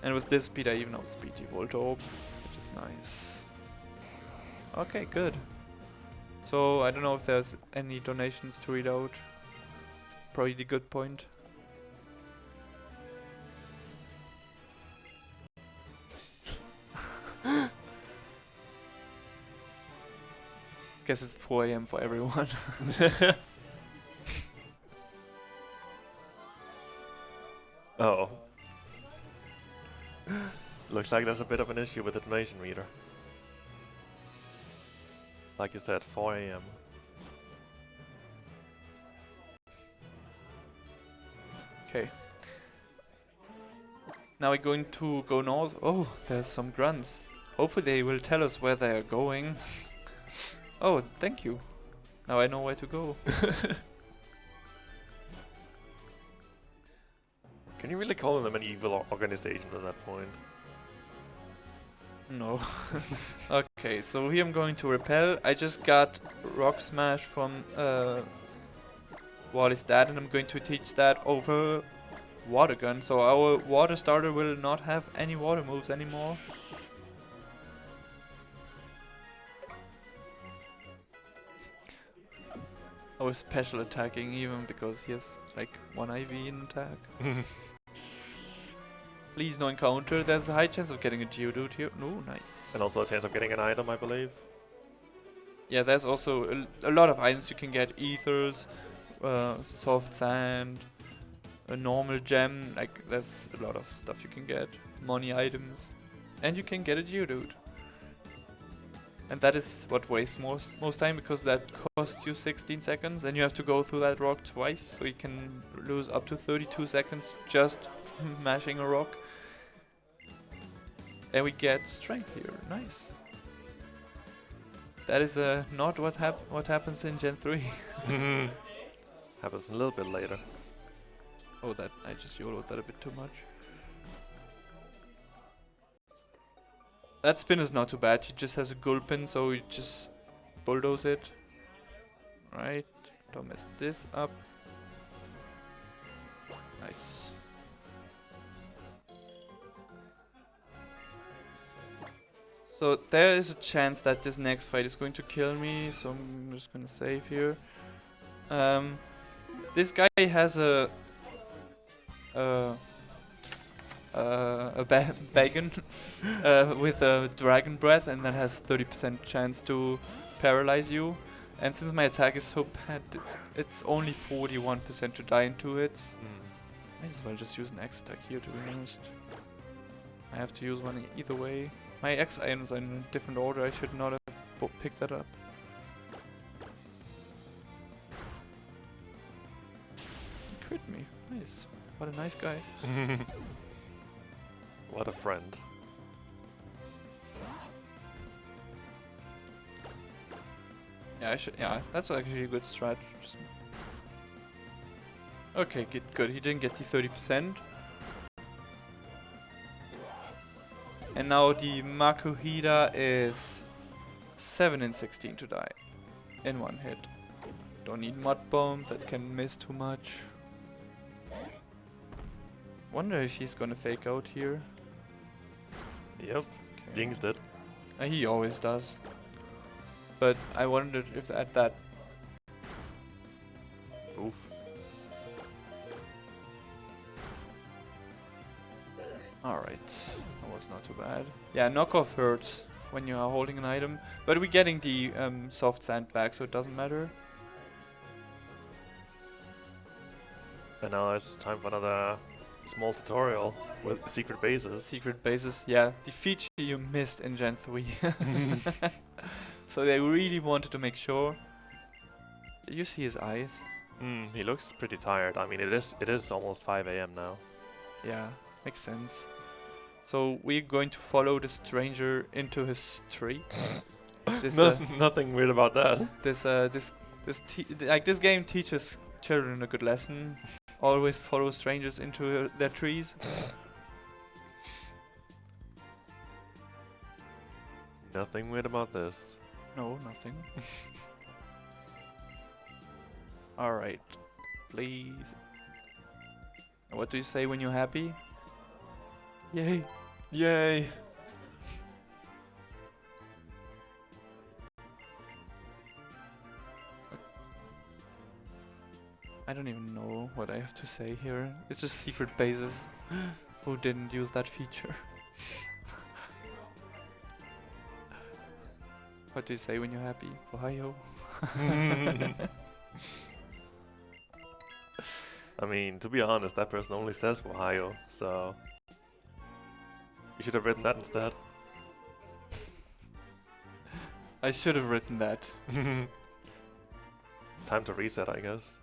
And with this speed I even outspeed the Volt Orb, which is nice. Okay, good. So I don't know if there's any donations to read out. It's probably the good point. Guess it's 4 AM for everyone. Oh. Looks like there's a bit of an issue with the donation meter. Like you said, 4 AM. Okay. Now we're going to go north. Oh, there's some grunts. Hopefully they will tell us where they are going. Oh, thank you. Now I know where to go. Can you really call them an evil organization at that point? No. Okay, so here I'm going to repel. I just got Rock Smash from Wally's dad, and I'm going to teach that over Water Gun. So our water starter will not have any water moves anymore. Our special attacking even, because he has like 1 IV in attack. Please no encounter. There's a high chance of getting a Geodude here. No, nice. And also a chance of getting an item, I believe. Yeah, there's also a lot of items you can get. Ethers, soft sand, a normal gem. Like, there's a lot of stuff you can get. Money items. And you can get a Geodude. And that is what wastes most time, because that costs you 16 seconds and you have to go through that rock twice, so you can lose up to 32 seconds just from mashing a rock. And we get strength here, nice. That is not what happens in Gen 3. Happens a little bit later. Oh, that I just YOLO'd that a bit too much. That spin is not too bad. She just has a gulpin, so you just bulldoze it. Right, don't mess this up. Nice. So there is a chance that this next fight is going to kill me, so I'm just gonna save here. This guy has a bagon with a dragon breath, and that has 30% chance to paralyze you. And since my attack is so bad, it's only 41% to die into it. Might as well just use an X attack here, to be honest. I have to use one either way. My X items are in a different order. I should not have picked that up. He crit me. Nice. What a nice guy. What a friend. Yeah, yeah, that's actually a good strat. Okay, good. He didn't get the 30%. And now the Makuhita is 7 in 16 to die in 1 hit. Don't need Mud Bomb, that can miss too much. Wonder if he's gonna fake out here. Yep, Okay. jinxed it. He always does. But I wondered if at that. Oof. Alright, that was not too bad. Yeah, knockoff hurts when you are holding an item, but we're getting the soft sand back, so it doesn't matter. And now it's time for another small tutorial with secret bases. Secret bases, yeah, the feature you missed in Gen 3. So they really wanted to make sure. You see his eyes? He looks pretty tired. I mean, it is almost 5 AM now. Yeah, makes sense. So we're going to follow the stranger into his tree. This, Nothing weird about that. This game teaches children a good lesson. Always follow strangers into their trees. Nothing weird about this. No, nothing. Alright. Please. What do you say when you're happy? Yay. Yay! I don't even know what I have to say here. It's just secret bases. Who didn't use that feature? What do you say when you're happy? Ohio. I mean, to be honest, that person only says Ohio, so you should have written that instead. I should have written that. Time to reset, I guess.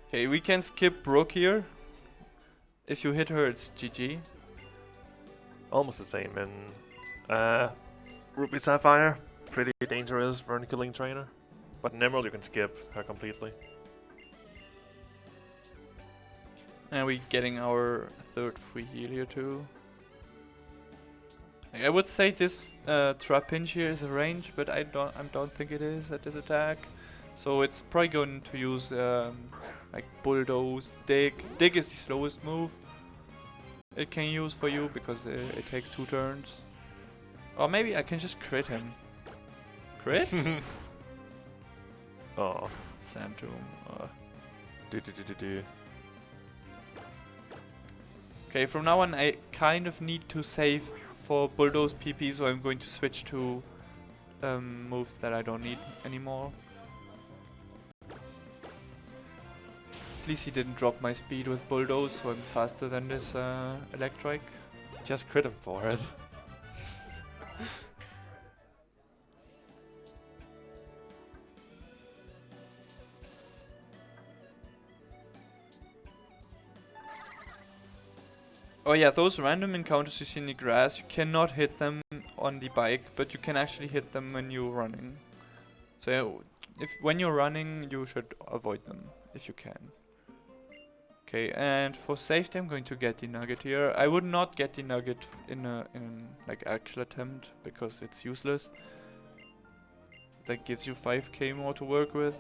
Okay, we can skip Brooke here. If you hit her, it's GG. Almost the same in Ruby Sapphire. Pretty dangerous burn killing trainer. But in Emerald you can skip her completely. And we're getting our third free heal here too. Like, I would say this trap pinch here is a range, but I don't think it is at this attack. So it's probably going to use like bulldoze, dig. Dig is the slowest move it can use for you because it takes 2 turns. Or maybe I can just crit him. Crit? Oh. Sand Tomb. Do. Okay, from now on I kind of need to save for bulldoze PP, so I'm going to switch to moves that I don't need anymore. At least he didn't drop my speed with bulldoze, so I'm faster than this electric. Just crit him for it. Oh yeah, those random encounters you see in the grass, you cannot hit them on the bike, but you can actually hit them when you're running. So when you're running, you should avoid them if you can. Okay, and for safety I'm going to get the nugget here. I would not get the nugget in like actual attempt because it's useless. That gives you 5k more to work with.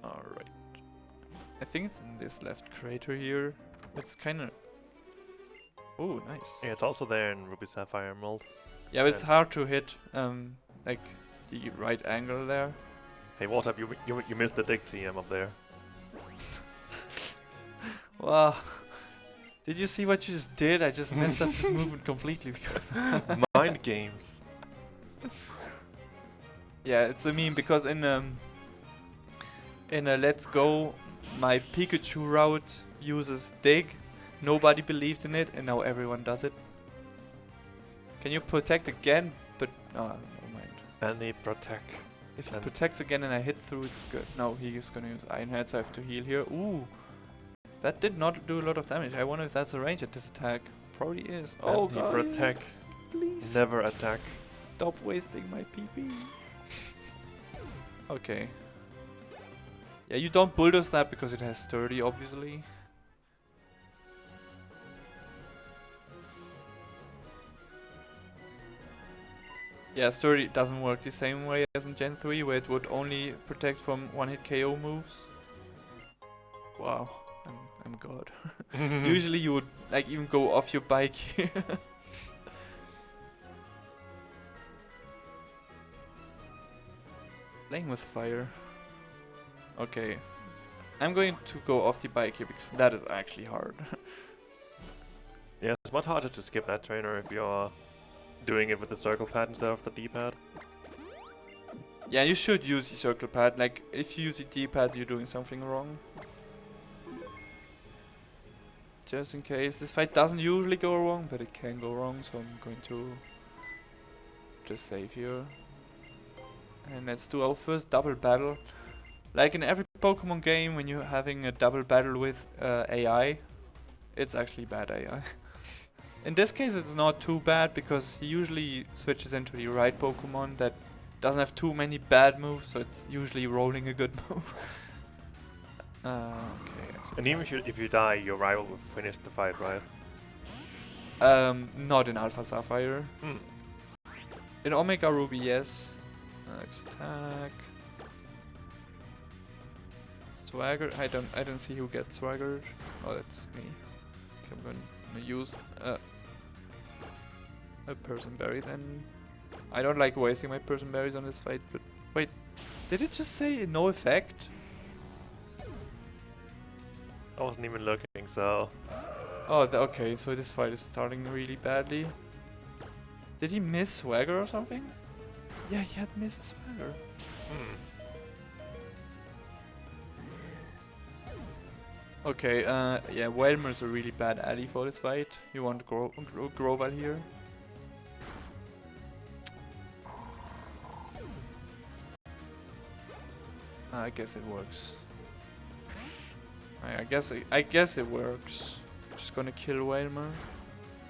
Alright. I think it's in this left crater here. It's kinda... Oh, nice. Yeah, it's also there in Ruby Sapphire Emerald. Yeah, but it's hard to hit like the right angle there. Hey, wartab, you missed the dig TM up there. Wow. Did you see what you just did? I just messed up this movement completely because... Mind games. Yeah, it's a meme because in a Let's Go, my Pikachu route uses dig. Nobody believed in it and now everyone does it. Can you protect again? But... oh, never mind. Any protect. If he protects again and I hit through, it's good. No, he's gonna use Iron Head, so I have to heal here. Ooh! That did not do a lot of damage. I wonder if that's a range at this attack. Probably is. Oh god! Protect. Please! Never attack. Stop wasting my PP. Okay. Yeah, you don't bulldoze that because it has sturdy, obviously. Yeah, sturdy doesn't work the same way as in Gen 3, where it would only protect from one-hit KO moves. Wow, I'm god. Usually you would like even go off your bike here. Playing with fire. Okay. I'm going to go off the bike here because that is actually hard. Yeah, it's much harder to skip that trainer if you're doing it with the circle pad instead of the D-pad. Yeah, you should use the circle pad. Like, if you use the D-pad, you're doing something wrong. Just in case. This fight doesn't usually go wrong, but it can go wrong, so I'm going to just save here. And let's do our first double battle. Like in every Pokemon game, when you're having a double battle with AI, it's actually bad AI. In this case, it's not too bad because he usually switches into the right Pokemon that doesn't have too many bad moves, so it's usually rolling a good move. Okay. And even if you die, your rival will finish the fight, right? Not in Alpha Sapphire. Hmm. In Omega Ruby, yes. Next attack. Swagger. I don't see who gets swaggered. Oh, that's me. Okay, I'm gonna use a person berry then. I don't like wasting my person berries on this fight, but wait, did it just say no effect? I wasn't even looking, so... Oh, okay, so this fight is starting really badly. Did he miss swagger or something? Yeah, he had missed swagger. Hmm. Okay, yeah, Whalmer's a really bad ally for this fight. You want Groval here. I guess it works. I guess it works. Just gonna kill Whalmer.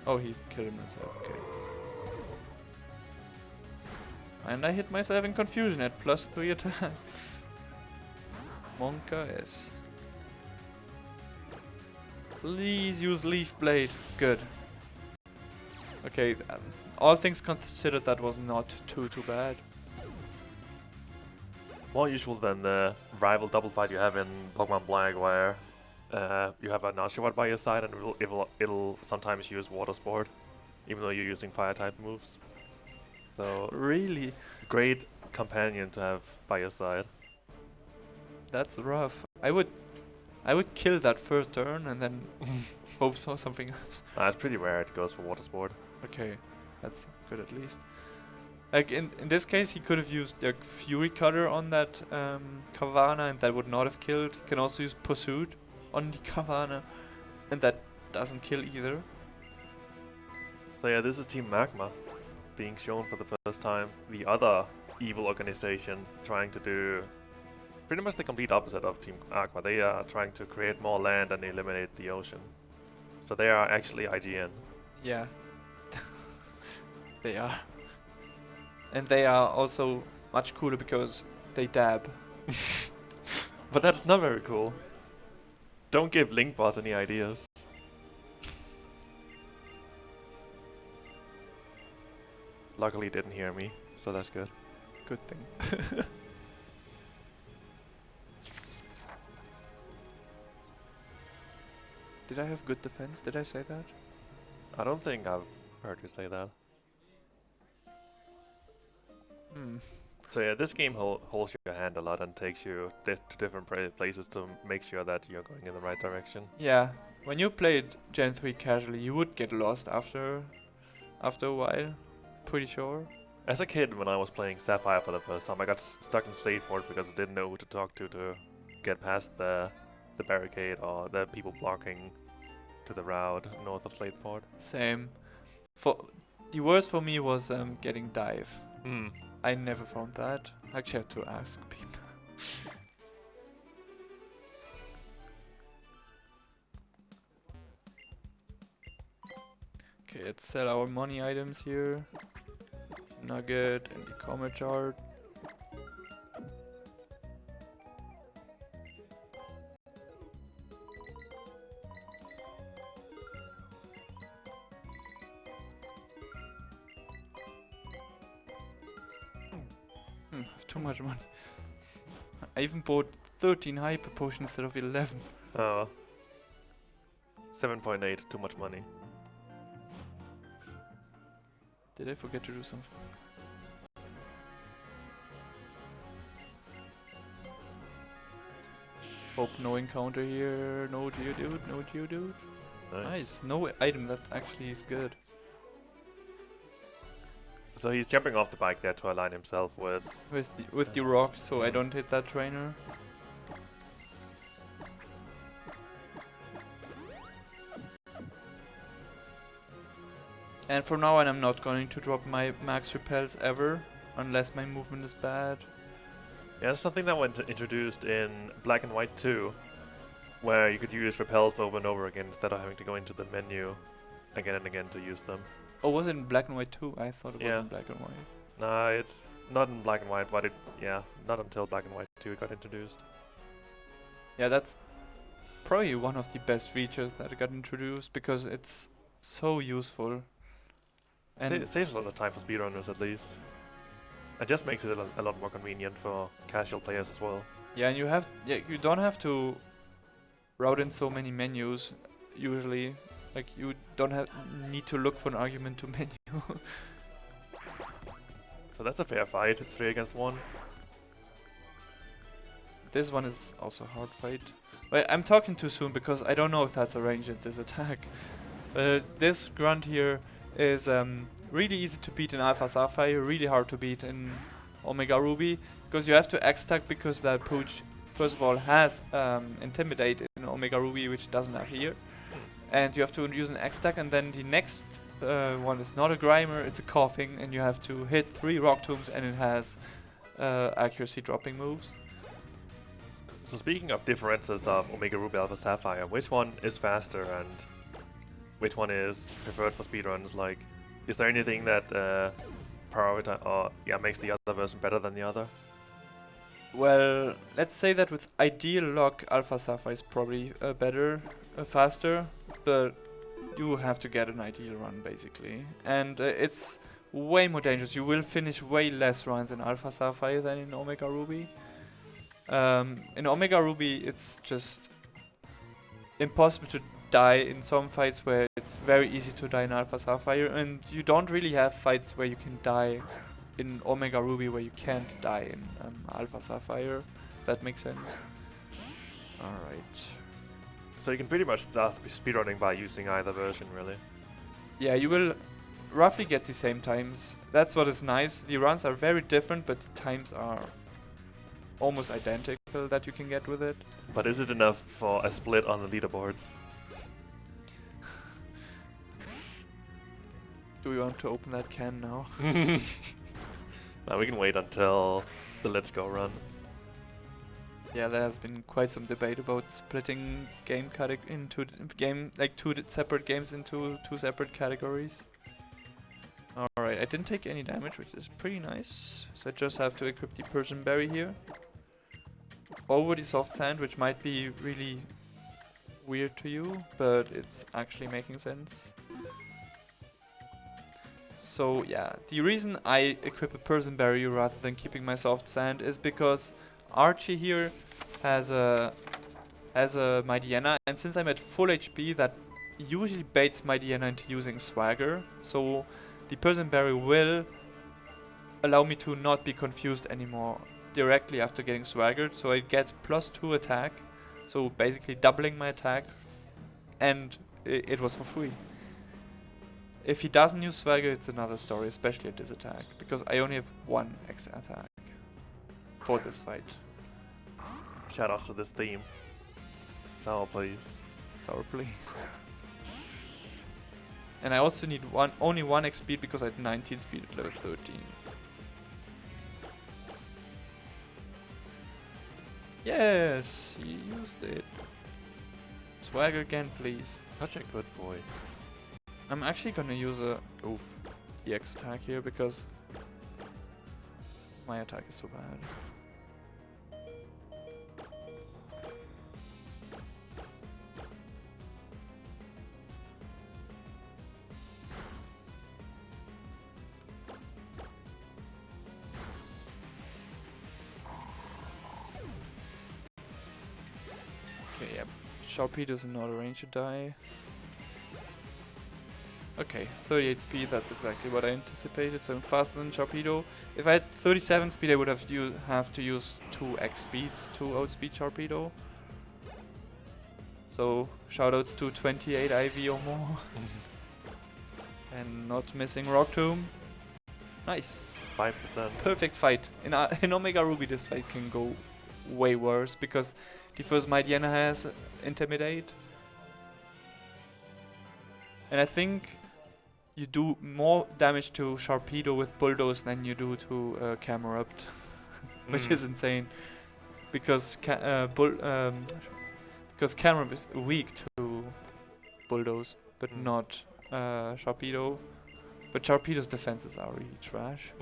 Oh, he killed himself. Okay. And I hit myself in confusion at +3 attack. Monka is. Please use Leaf Blade. Good. Okay, all things considered, that was not too bad. More usual than the rival double fight you have in Pokemon Black, where you have a Nashawat by your side and it'll sometimes use Water Sport, even though you're using Fire type moves. So Really? great companion to have by your side. That's rough. I would kill that first turn and then hope for something else. It's pretty rare it goes for Water Sport. Okay, that's good at least. Like in this case, he could have used the Fury Cutter on that Kavana and that would not have killed. He can also use Pursuit on the Kavana and that doesn't kill either. So yeah, this is Team Magma being shown for the first time. The other evil organization trying to do pretty much the complete opposite of Team Aqua. They are trying to create more land and eliminate the ocean. So they are actually IGN. Yeah. They are. And they are also much cooler because they dab. But that's not very cool. Don't give Link Boss any ideas. Luckily he didn't hear me, so that's good. Good thing. Did I have good defense? Did I say that? I don't think I've heard you say that. So yeah, this game holds your hand a lot and takes you to different places to make sure that you're going in the right direction. Yeah, when you played Gen 3 casually, you would get lost after a while. Pretty sure. As a kid, when I was playing Sapphire for the first time, I got stuck in Slateport because I didn't know who to talk to get past the barricade or the people blocking to the route north of Slateport. Same. The worst for me was getting dive. I never found that. I actually had to ask people. Okay, let's sell our money items here. Nugget and the comet chart. I have too much money. I even bought 13 hyper potions instead of 11. Oh. 7.8, too much money. Did I forget to do something? Hope no encounter here. No Geodude, no Geodude. Nice. No item that actually is good. So he's jumping off the bike there to align himself with the rock, so I don't hit that trainer. And from now on, I'm not going to drop my max repels ever, unless my movement is bad. Yeah, that's something that was introduced in Black and White 2, where you could use repels over and over again instead of having to go into the menu again and again to use them. Oh, was it in black and white too? I thought it was Yeah. in black and white. Nah, it's not in black and white, but not until black and white 2 got introduced. Yeah, that's probably one of the best features that got introduced because it's so useful. And Saves a lot of time for speedrunners at least. It just makes it a lot more convenient for casual players as well. yeah, and you don't have to route in so many menus usually. Like you don't need to look for an argument to menu. So that's a fair fight, 3 against 1. This one is also a hard fight. Wait, I'm talking too soon because I don't know if that's a range in this attack. This grunt here is really easy to beat in Alpha Sapphire, really hard to beat in Omega Ruby, because you have to X-Tack because that pooch, first of all, has Intimidate in Omega Ruby, which it doesn't have here. And you have to use an X-Tack, and then the next one is not a Grimer, it's a Coughing, and you have to hit 3 Rock Tombs, and it has accuracy dropping moves. So speaking of differences of Omega Ruby Alpha Sapphire, which one is faster and which one is preferred for speedruns? Like, is there anything that makes the other version better than the other? Well, let's say that with ideal luck, Alpha Sapphire is probably faster, but you have to get an ideal run basically. And it's way more dangerous. You will finish way less runs in Alpha Sapphire than in Omega Ruby. In Omega Ruby, it's just impossible to die in some fights where it's very easy to die in Alpha Sapphire, and you don't really have fights where you can die in Omega Ruby where you can't die in Alpha Sapphire. If that makes sense. Alright. So you can pretty much start speedrunning by using either version, really. Yeah, you will roughly get the same times. That's what is nice. The runs are very different, but the times are almost identical that you can get with it. But is it enough for a split on the leaderboards? Do we want to open that can now? Now we can wait until the Let's Go run. Yeah, there has been quite some debate about splitting two separate games into 2 separate categories. Alright, I didn't take any damage, which is pretty nice. So I just have to equip the Persian Berry here. Over the soft sand, which might be really weird to you, but it's actually making sense. So yeah, the reason I equip a Persian Berry rather than keeping my soft sand is because Archie here has a my Diana, and since I'm at full HP, that usually baits my Diana into using Swagger. So the Persian Berry will allow me to not be confused anymore directly after getting Swaggered. So I get +2 attack, so basically doubling my attack, and it was for free. If he doesn't use Swagger, it's another story, especially at this attack, because I only have 1 extra attack for this fight. Shout out to this theme. Sour, please. Sour, please. And I also need only 1 X speed because I had 19 speed at level 13. Yes, he used it. Swagger again, please. Such a good boy. I'm actually gonna use a EX attack here because my attack is so bad. Okay, yeah. Sharpedo is not a ranger die. Okay, 38 speed, that's exactly what I anticipated, so I'm faster than Sharpedo. If I had 37 speed, I would have to use 2 X speeds to outspeed Sharpedo. So, shoutouts to 28 IV or more. And not missing Rock Tomb. Nice. 5%. Perfect fight. In Omega Ruby, this fight can go way worse because the first my Diana has Intimidate. And I think you do more damage to Sharpedo with Bulldoze than you do to Camerupt, which is insane. Because Because Cameron is weak to Bulldoze, but not Sharpedo. But Sharpedo's defenses are really trash.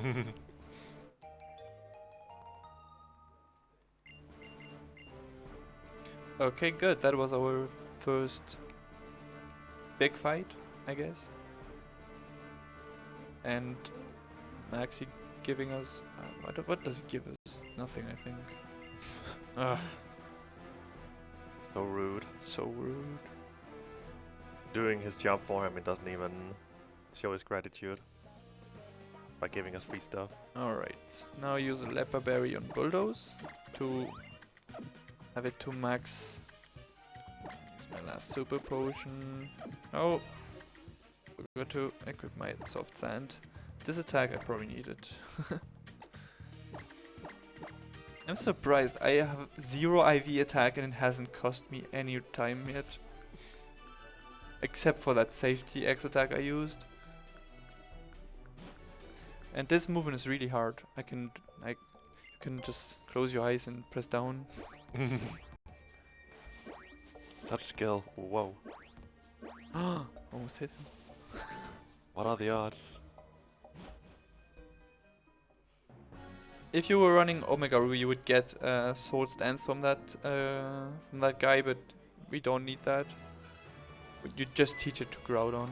Okay, good. That was our first big fight, I guess. And Maxi giving us... what does he give us? Nothing, I think. Ugh. So rude. So rude. Doing his job for him, he doesn't even show his gratitude by giving us free stuff. Alright, now use a Leper Berry on Bulldoze to have it to max. Use my last super potion. Oh, forgot to equip my soft sand. This attack I probably needed. I'm surprised. I have 0 IV attack and it hasn't cost me any time yet. Except for that safety X attack I used. And this movement is really hard. You can just close your eyes and press down. Such skill. Whoa. Almost hit him. What are the odds? If you were running Omega Ruby, you would get sword stance from that guy, but we don't need that. You just teach it to Groudon.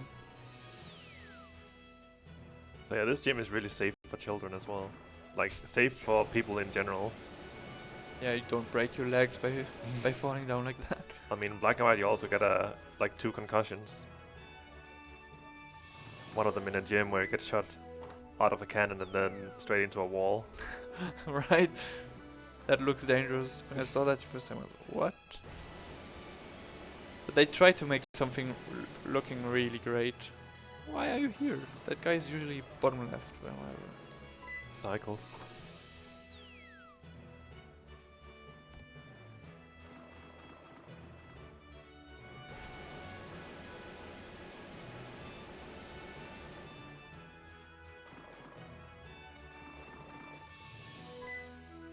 So yeah, this gym is really safe for children as well. Like, safe for people in general. Yeah, you don't break your legs by falling down like that. I mean, in Black and White you also get like 2 concussions. One of them in a gym where you get shot out of a cannon and then straight into a wall. Right? That looks dangerous. When I saw that the first time I was like, what? But they try to make something looking really great. Why are you here? That guy is usually bottom left, but whatever. Cycles.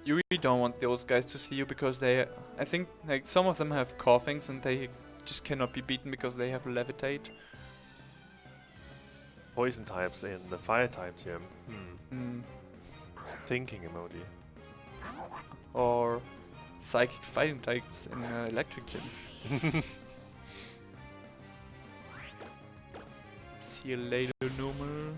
You really don't want those guys to see you because I think like some of them have coughings and they just cannot be beaten because they have levitate. Poison types in the fire type gym. Thinking emoji. Or psychic fighting types in electric gyms. See you later, normal.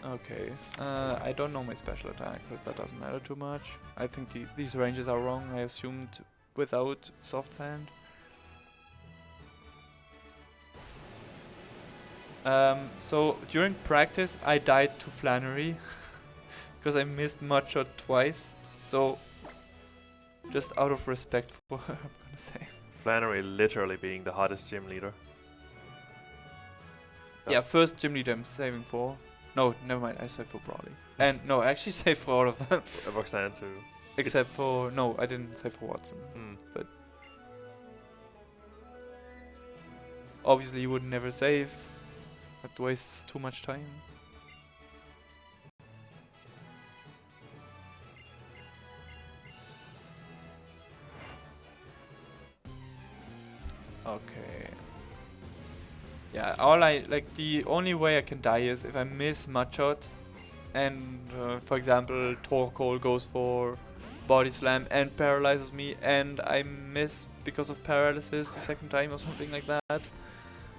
Okay, I don't know my special attack, but that doesn't matter too much. I think these ranges are wrong. I assumed without soft sand. So during practice I died to Flannery because I missed Mudshot twice. So just out of respect for her, I'm gonna say. Flannery literally being the hottest gym leader. Yeah, first gym leader I'm saving for. No, never mind, I saved for Brawley. And no, I actually saved for all of them. Roxanne too. Except for, no, I didn't save for Watson. But obviously you would never save. That wastes too much time. Okay. Yeah, the only way I can die is if I miss Mudshot and for example Torkoal goes for Body Slam and paralyzes me and I miss because of paralysis the second time or something like that.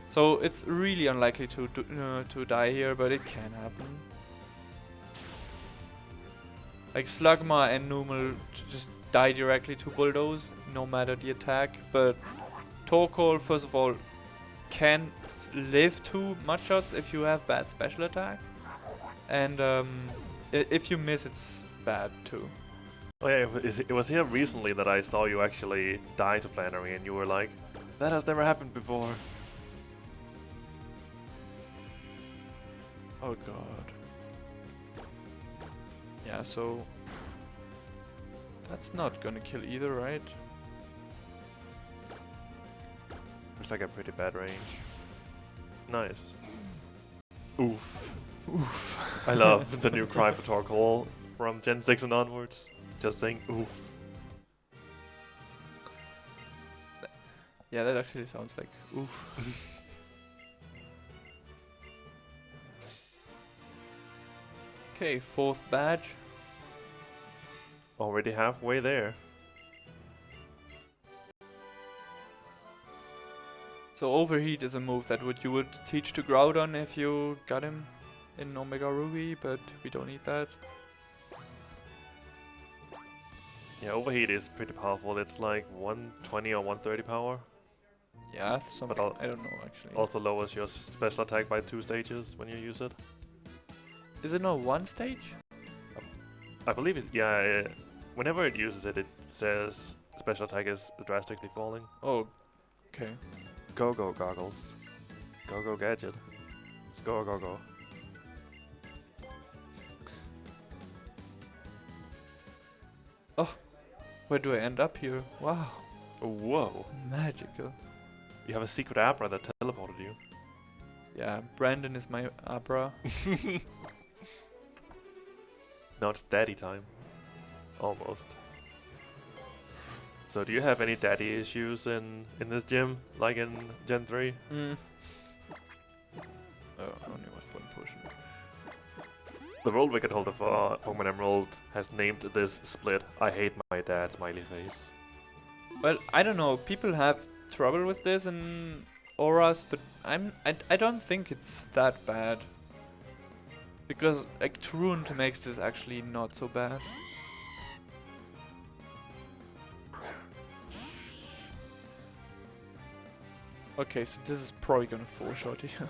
So it's really unlikely to die here, but it can happen. Like Slugma and Numel just die directly to Bulldoze, no matter the attack. But Torkoal, first of all, can live to Mudshots if you have bad special attack. And if you miss, it's bad too. Oh yeah, it was here recently that I saw you actually die to Flannery and you were like, that has never happened before. Oh god. Yeah, so that's not gonna kill either, right? Looks like a pretty bad range. Nice. Oof. Oof. I love the new cry for Torkoal from Gen 6 and onwards. Just saying oof. Yeah, that actually sounds like oof. Okay, 4th badge. Already halfway there. So overheat is a move that you would teach to Groudon if you got him in Omega Ruby, but we don't need that. Yeah, overheat is pretty powerful. It's like 120 or 130 power. Yeah, something. I don't know actually. Also lowers your special attack by 2 stages when you use it. Is it not 1 stage? I believe it. Yeah, whenever it uses it, it says special attack is drastically falling. Oh, okay. Go go goggles. Go go gadget. Let's go go go. Oh, where do I end up here? Wow, Whoa. magical. You have a secret Abra that teleported you. Yeah, Brandon is my Abra. Now it's daddy time. Almost. So do you have any daddy issues in this gym, like in Gen 3? Mm. Oh, only with 1 potion. The world record holder for Pokemon Emerald has named this split "I hate my dad" smiley face. Well, I don't know. People have trouble with this in auras, but I don't think it's that bad. Because like Truant makes this actually not so bad. Okay, so this is probably gonna 4-shot here.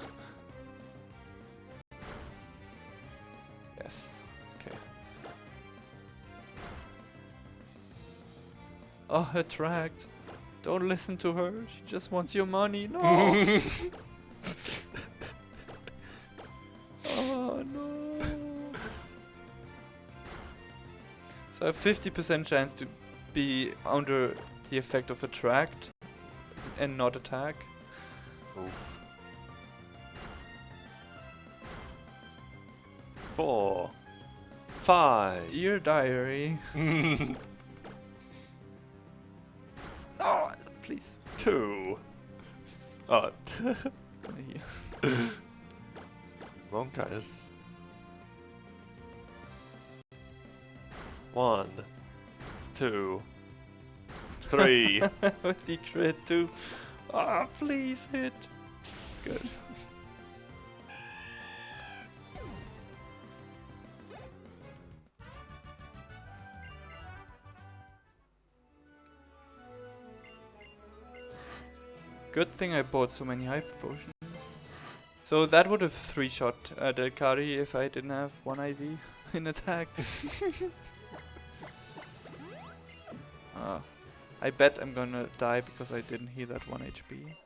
Yes. Okay. Oh, attract. Don't listen to her. She just wants your money. No. Oh no. So I have 50% chance to be under the effect of attract and not attack. Oof. 4, 5. Dear diary. No, please. 2. Wrong guys. 1, 2, 3. With the crit too. Ah, please hit. Good. Good thing I bought so many hyper potions. So that would have 3-shot Delcari if I didn't have 1 IV in attack. I bet I'm gonna die because I didn't heal that 1 HP.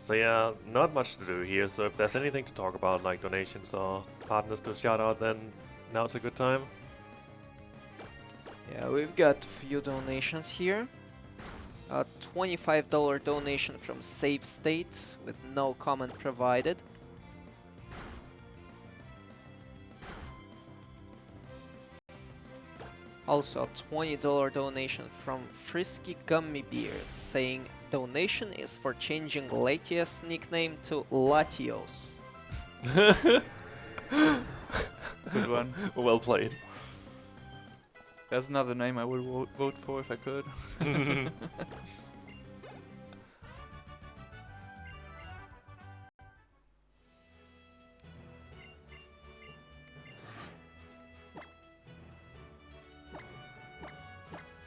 So yeah, not much to do here, so if there's anything to talk about, like donations or partners to shout out, then now's a good time. Yeah, we've got a few donations here. A $25 donation from Save State with no comment provided. Also a $20 donation from Frisky Gummy Beer saying donation is for changing Latias nickname to Latios. Good one. Well played. That's another name I would vote for if I could.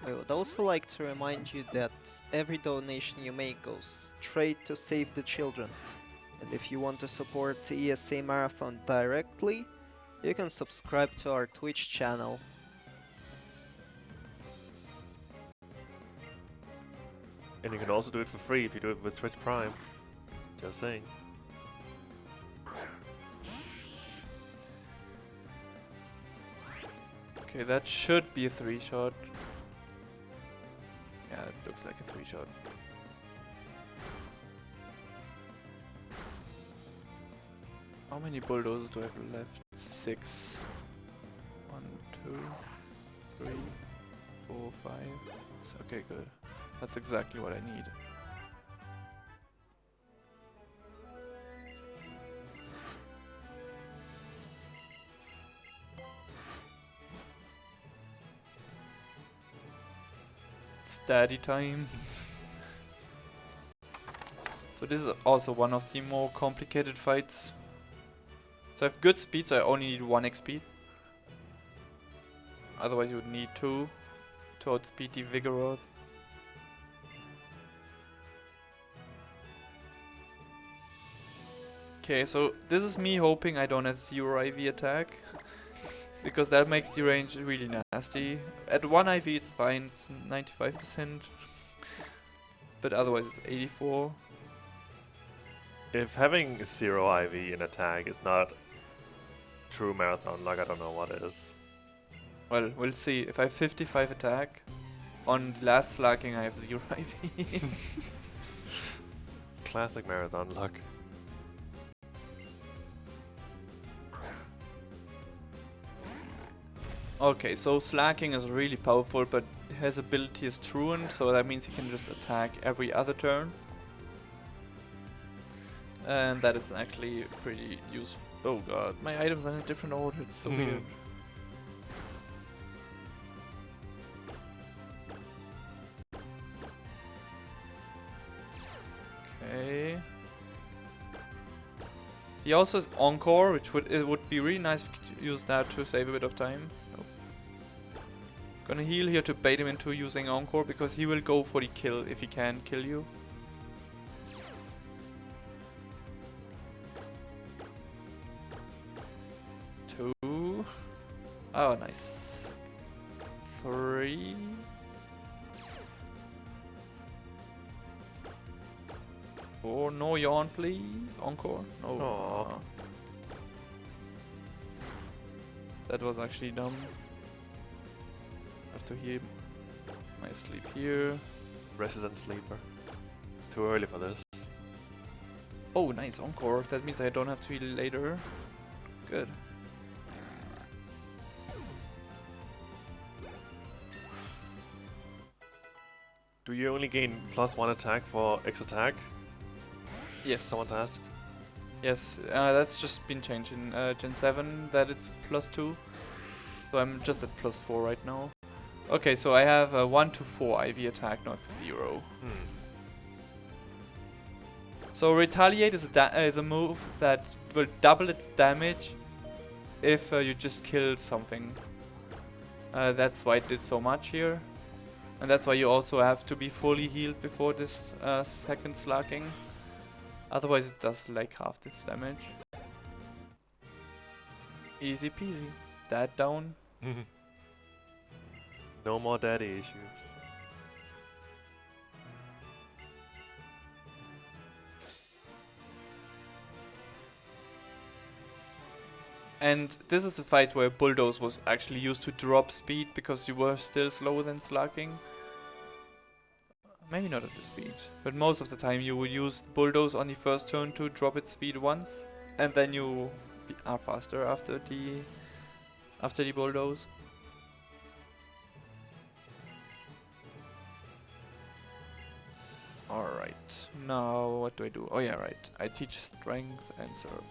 I would also like to remind you that every donation you make goes straight to Save the Children. And if you want to support the ESA Marathon directly, you can subscribe to our Twitch channel. And you can also do it for free if you do it with Twitch Prime. Just saying. Okay, that should be a 3-shot. Yeah, it looks like a 3-shot. How many bulldozers do I have left? 6. 1, 2, 3, 4, 5. Okay, good. That's exactly what I need. It's daddy time. So this is also one of the more complicated fights. So I have good speed, so I only need 1 XP. Otherwise you would need 2 to outspeed the Vigoroth. Okay, so this is me hoping I don't have 0 IV attack. Because that makes the range really nasty. At 1 IV it's fine, it's 95%. But otherwise it's 84. If having 0 IV in attack is not true marathon luck, I don't know what is. Well, we'll see. If I have 55 attack, on the last slugging I have 0 IV. Classic marathon luck. Okay, so slacking is really powerful, but his ability is truant, so that means he can just attack every other turn. And that is actually pretty useful. Oh god, my items are in a different order, it's so weird. Okay. He also has Encore, which would be really nice if you could use that to save a bit of time. Nope. Gonna heal here to bait him into using Encore, because he will go for the kill if he can kill you. Two. Oh, nice. 3. 4. No yawn, please. Encore. No. Aww. That was actually dumb. Have to heal my sleep here. Resident sleeper. It's too early for this. Oh, nice Encore. That means I don't have to heal later. Good. Do you only gain +1 attack for X attack? Yes. Someone asked. Yes, that's just been changed in Gen 7, that it's +2. So I'm just at +4 right now. Okay, so I have a 1 to 4 IV attack, not 0. So Retaliate is a move that will double its damage if you just killed something. That's why it did so much here. And that's why you also have to be fully healed before this second slugging. Otherwise it does like half this damage. Easy peasy. That down. No more daddy issues. And this is a fight where Bulldoze was actually used to drop speed because you were still slower than slugging. Maybe not at the speed, but most of the time you would use Bulldoze on the first turn to drop its speed once, and then you are faster after the Bulldoze. Alright, now what do I do? Oh yeah, right. I teach Strength and Surf.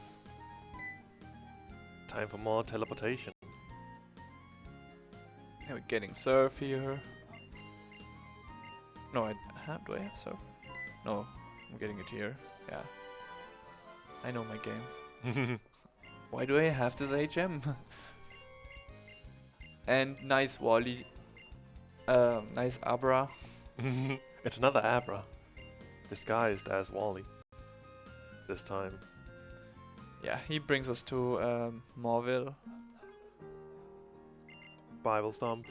Time for more teleportation. Yeah, we're getting Surf here. No, do I have Surf? No, I'm getting it here. Yeah. I know my game. Why do I have this HM? And nice Wally. Nice Abra. It's another Abra. Disguised as Wally. This time. Yeah, he brings us to Morville. Bible Thump.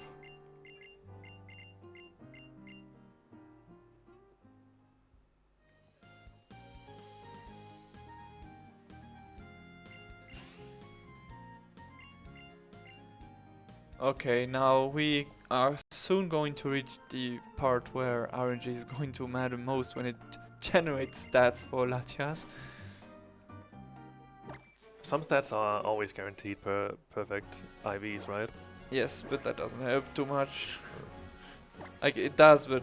Okay, now we are soon going to reach the part where RNG is going to matter most when it generates stats for Latias. Some stats are always guaranteed per perfect IVs, right? Yes, but that doesn't help too much. Like, it does, but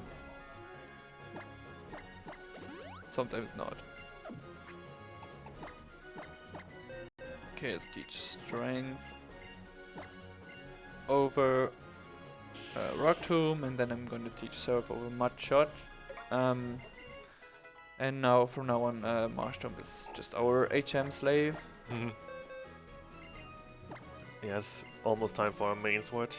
sometimes not. Okay, let's teach strength over rock tomb, and then I'm going to teach surf over mud shot. And now from now on, Marshtomp is just our HM slave. Yes, almost time for a main switch.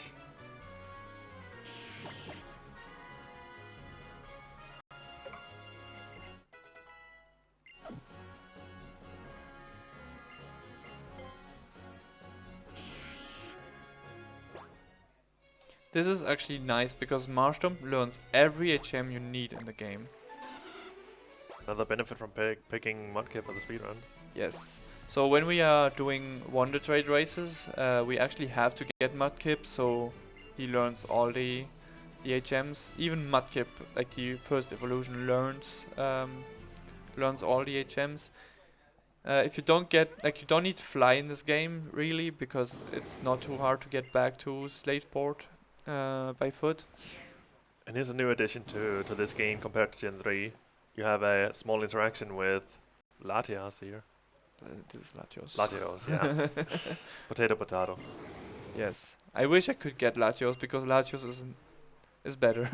This is actually nice because Marshtomp learns every HM you need in the game. Another benefit from picking Mudkip for the speedrun. Yes. So when we are doing Wonder Trade races, we actually have to get Mudkip, so he learns all the HMs. Even Mudkip, like the first evolution, learns all the HMs. If you don't get, like, you don't need Fly in this game really, because it's not too hard to get back to Slateport by foot. And here's a new addition to this game compared to Gen 3. You have a small interaction with Latias here. This is Latios. Latios, yeah. Potato, potato. Yes. I wish I could get Latios because Latios is better.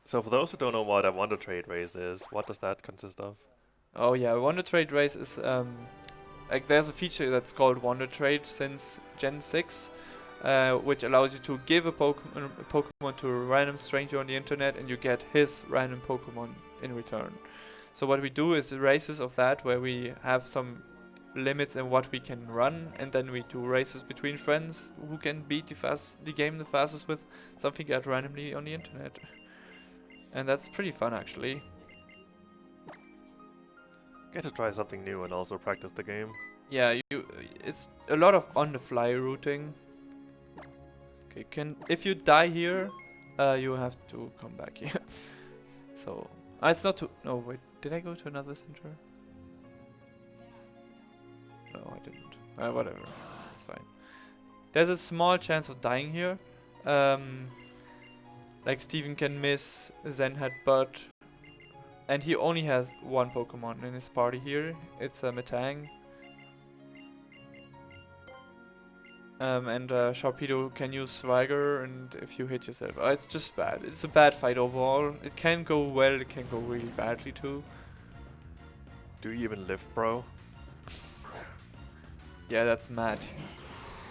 So for those who don't know what a Wonder Trade race is, what does that consist of? Oh yeah, Wonder Trade race is like, there's a feature that's called Wonder Trade since Gen 6, which allows you to give a Pokemon to a random stranger on the internet, and you get his random Pokemon in return. So what we do is races of that, where we have some limits in what we can run, and then we do races between friends who can beat the game the fastest with something get randomly on the internet. And that's pretty fun actually. Get to try something new and also practice the game. Yeah, it's a lot of on the fly routing. Okay, if you die here, you have to come back here. So it's not too. No, wait. Did I go to another center? No, I didn't. Whatever. It's fine. There's a small chance of dying here. Like, Steven can miss Zen Headbutt. And he only has one Pokemon in his party here. It's a Metang. And Sharpedo can use Swagger, and if you hit yourself, it's just bad. It's a bad fight overall. It can go well, it can go really badly too. Do you even live, bro? Yeah, that's mad.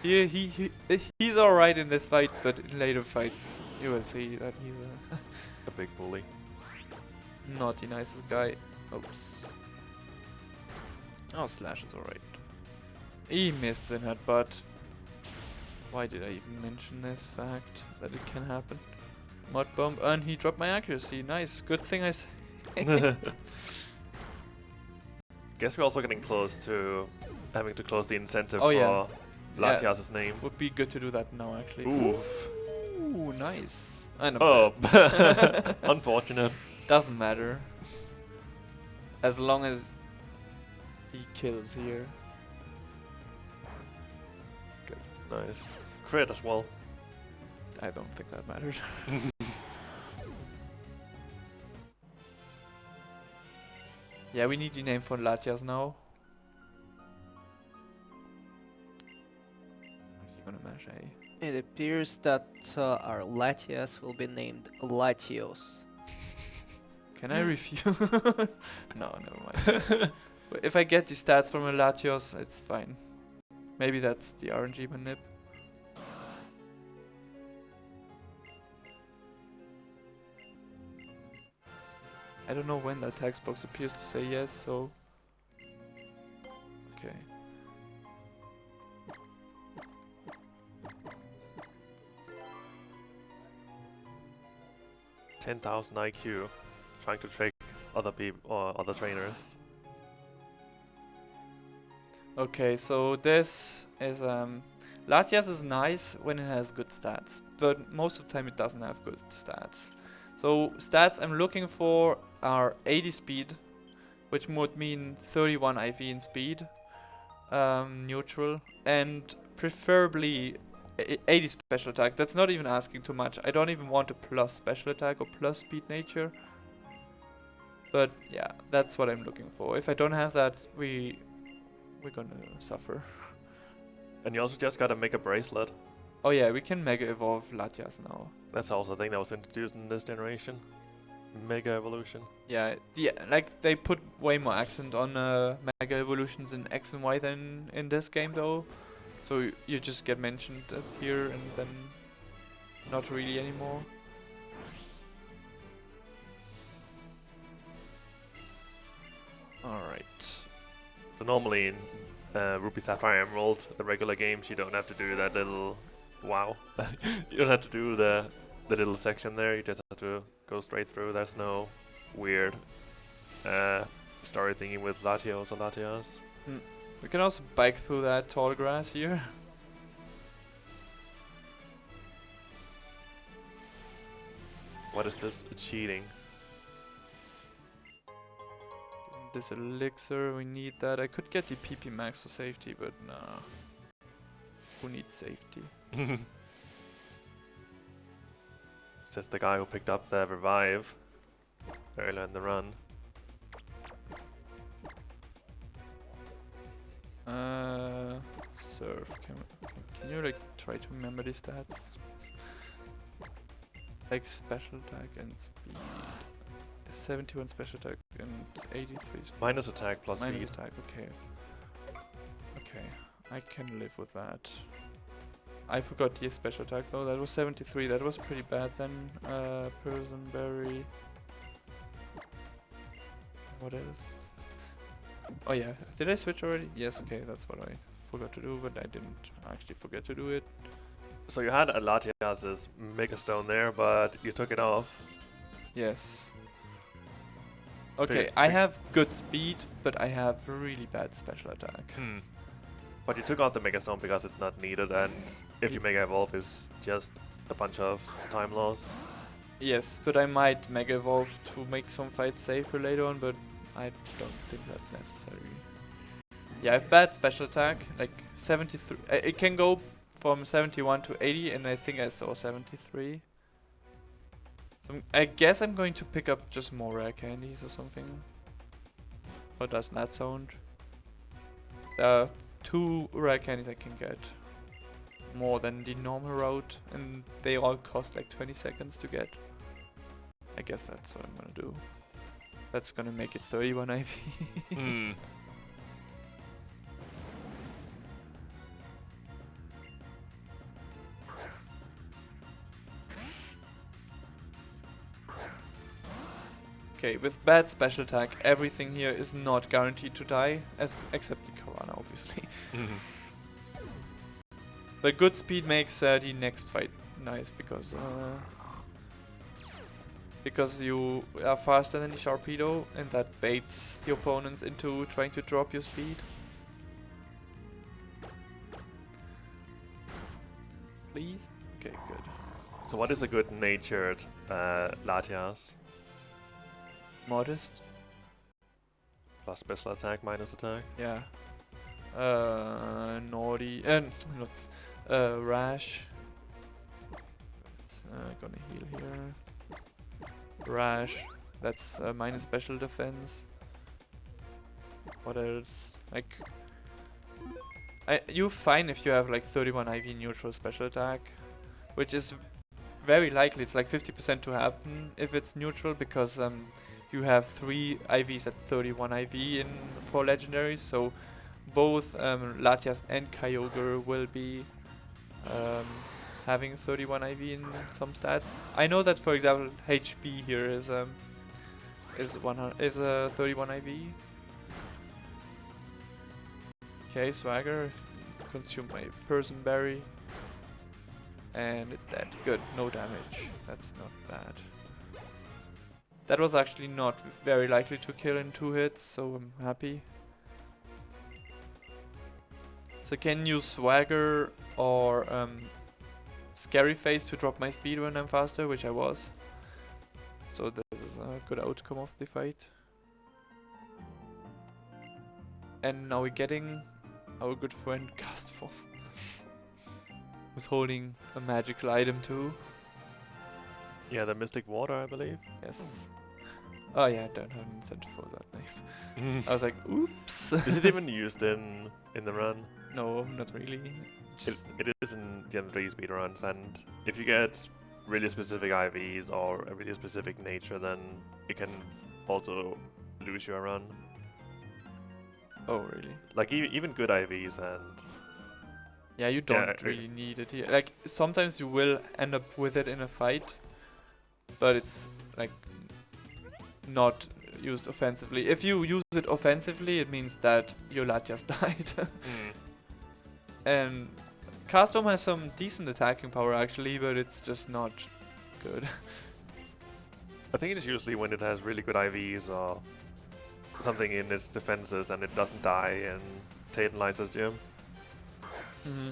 He's alright in this fight, but in later fights you will see that he's A big bully. not the nicest guy. Oops. Oh, Slash is alright. He missed in Headbutt. Why did I even mention this fact that it can happen? Mud Bomb, and he dropped my accuracy. Nice, good thing I said. Guess we're also getting close to having to close the incentive Oh, for yeah. Latias' name. Would be good to do that now, actually. Oof. Ooh, nice. And Oh, unfortunate. doesn't matter. As long as he kills here. Nice. Crit as well. I don't think that matters. Yeah, we need the name for Latias now. Actually gonna mash A. It appears that our Latias will be named Latios. Can I refuse? No, never mind. But if I get the stats from a Latios, it's fine. Maybe that's the RNG manip. I don't know when that text box appears to say yes, so... Okay. $10,000 IQ. Trying to trick other people or other trainers. Okay, so this is Latias is nice when it has good stats, but most of the time it doesn't have good stats. So stats I'm looking for are 80 speed, which would mean 31 IV in speed, neutral, and preferably 80 special attack. That's not even asking too much. I don't even want a plus special attack or plus speed nature. But yeah, that's what I'm looking for. If I don't have that, we're gonna suffer. And you also just gotta make a bracelet. Oh yeah, we can Mega Evolve Latias now. That's also a thing that was introduced in this generation. Mega Evolution. Yeah, like they put way more accent on Mega Evolutions in X and Y than in this game though. So you just get mentioned here and then not really anymore. Alright. So normally in Ruby Sapphire Emerald, the regular games, you don't have to do that little... Wow. You don't have to do the little section there, you just have to go straight through. There's no weird story thingy with Latios or Latias. We can also bike through that tall grass here. What is this? Cheating. This elixir, we need that. I could get the PP max for safety, but nah. Who needs safety? Says the guy who picked up the revive earlier in the run. Surf. Can you like try to remember the stats? Like special attack and speed. 71 special attack and 83 speed. Minus attack plus Minus speed. attack, okay. Okay, I can live with that. I forgot the special attack though, that was 73, that was pretty bad then. Personberry. What else? Oh yeah, did I switch already? Yes, okay, that's what I forgot to do, but I didn't actually forget to do it. So you had a Latias' Mega Stone there, but you took it off. Yes. Okay, Big- I big- have good speed, but I have really bad special attack. But you took off the Mega Stone because it's not needed, and if you Mega Evolve, it's just a bunch of time loss. Yes, but I might Mega Evolve to make some fights safer later on, but I don't think that's necessary. Yeah, I have bad special attack, like 73. It can go from 71 to 80, and I think I saw 73. So I guess I'm going to pick up just more rare candies or something. How does that sound? There are 2 rare candies I can get. More than the normal route, and they all cost like 20 seconds to get. I guess that's what I'm gonna do. That's gonna make it 31 IV. Okay, with bad special attack, everything here is not guaranteed to die, except the Karana, obviously. But good speed makes the next fight nice because you are faster than the Sharpedo, and that baits the opponents into trying to drop your speed. Please? Okay, good. So what is a good natured Latias? Modest? Plus special attack, minus attack? Yeah. Naughty. Rash. It's gonna heal here. Rash. That's minus special defense. What else? Like, you're fine if you have like 31 IV neutral special attack, which is very likely. It's like 50% to happen if it's neutral, because you have 3 IVs at 31 IV in 4 legendaries, so both Latias and Kyogre will be having 31 IV in some stats. I know that, for example, HB here is 31 IV. Okay, Swagger, consume my Person Berry, and it's dead. Good, no damage. That's not bad. That was actually not very likely to kill in 2 hits, so I'm happy. So can use Swagger or Scary Face to drop my speed when I'm faster, which I was. So this is a good outcome of the fight. And now we're getting our good friend Castform, who's holding a magical item too. Yeah, the Mystic Water, I believe. Yes. Oh yeah, I don't have an incentive for that name. I was like, oops. Is it even used in the run? No, not really. It is in Gen 3 speedruns, and if you get really specific IVs or a really specific nature, then it can also lose your run. Oh really? Like even good IVs and Yeah, you don't really need it here. Like sometimes you will end up with it in a fight, but it's like not used offensively. If you use it offensively, it means that your Latias died. And Castform has some decent attacking power actually, but it's just not good. I think it's usually when it has really good IVs or something in its defenses and it doesn't die and Titanises Gym. Okay.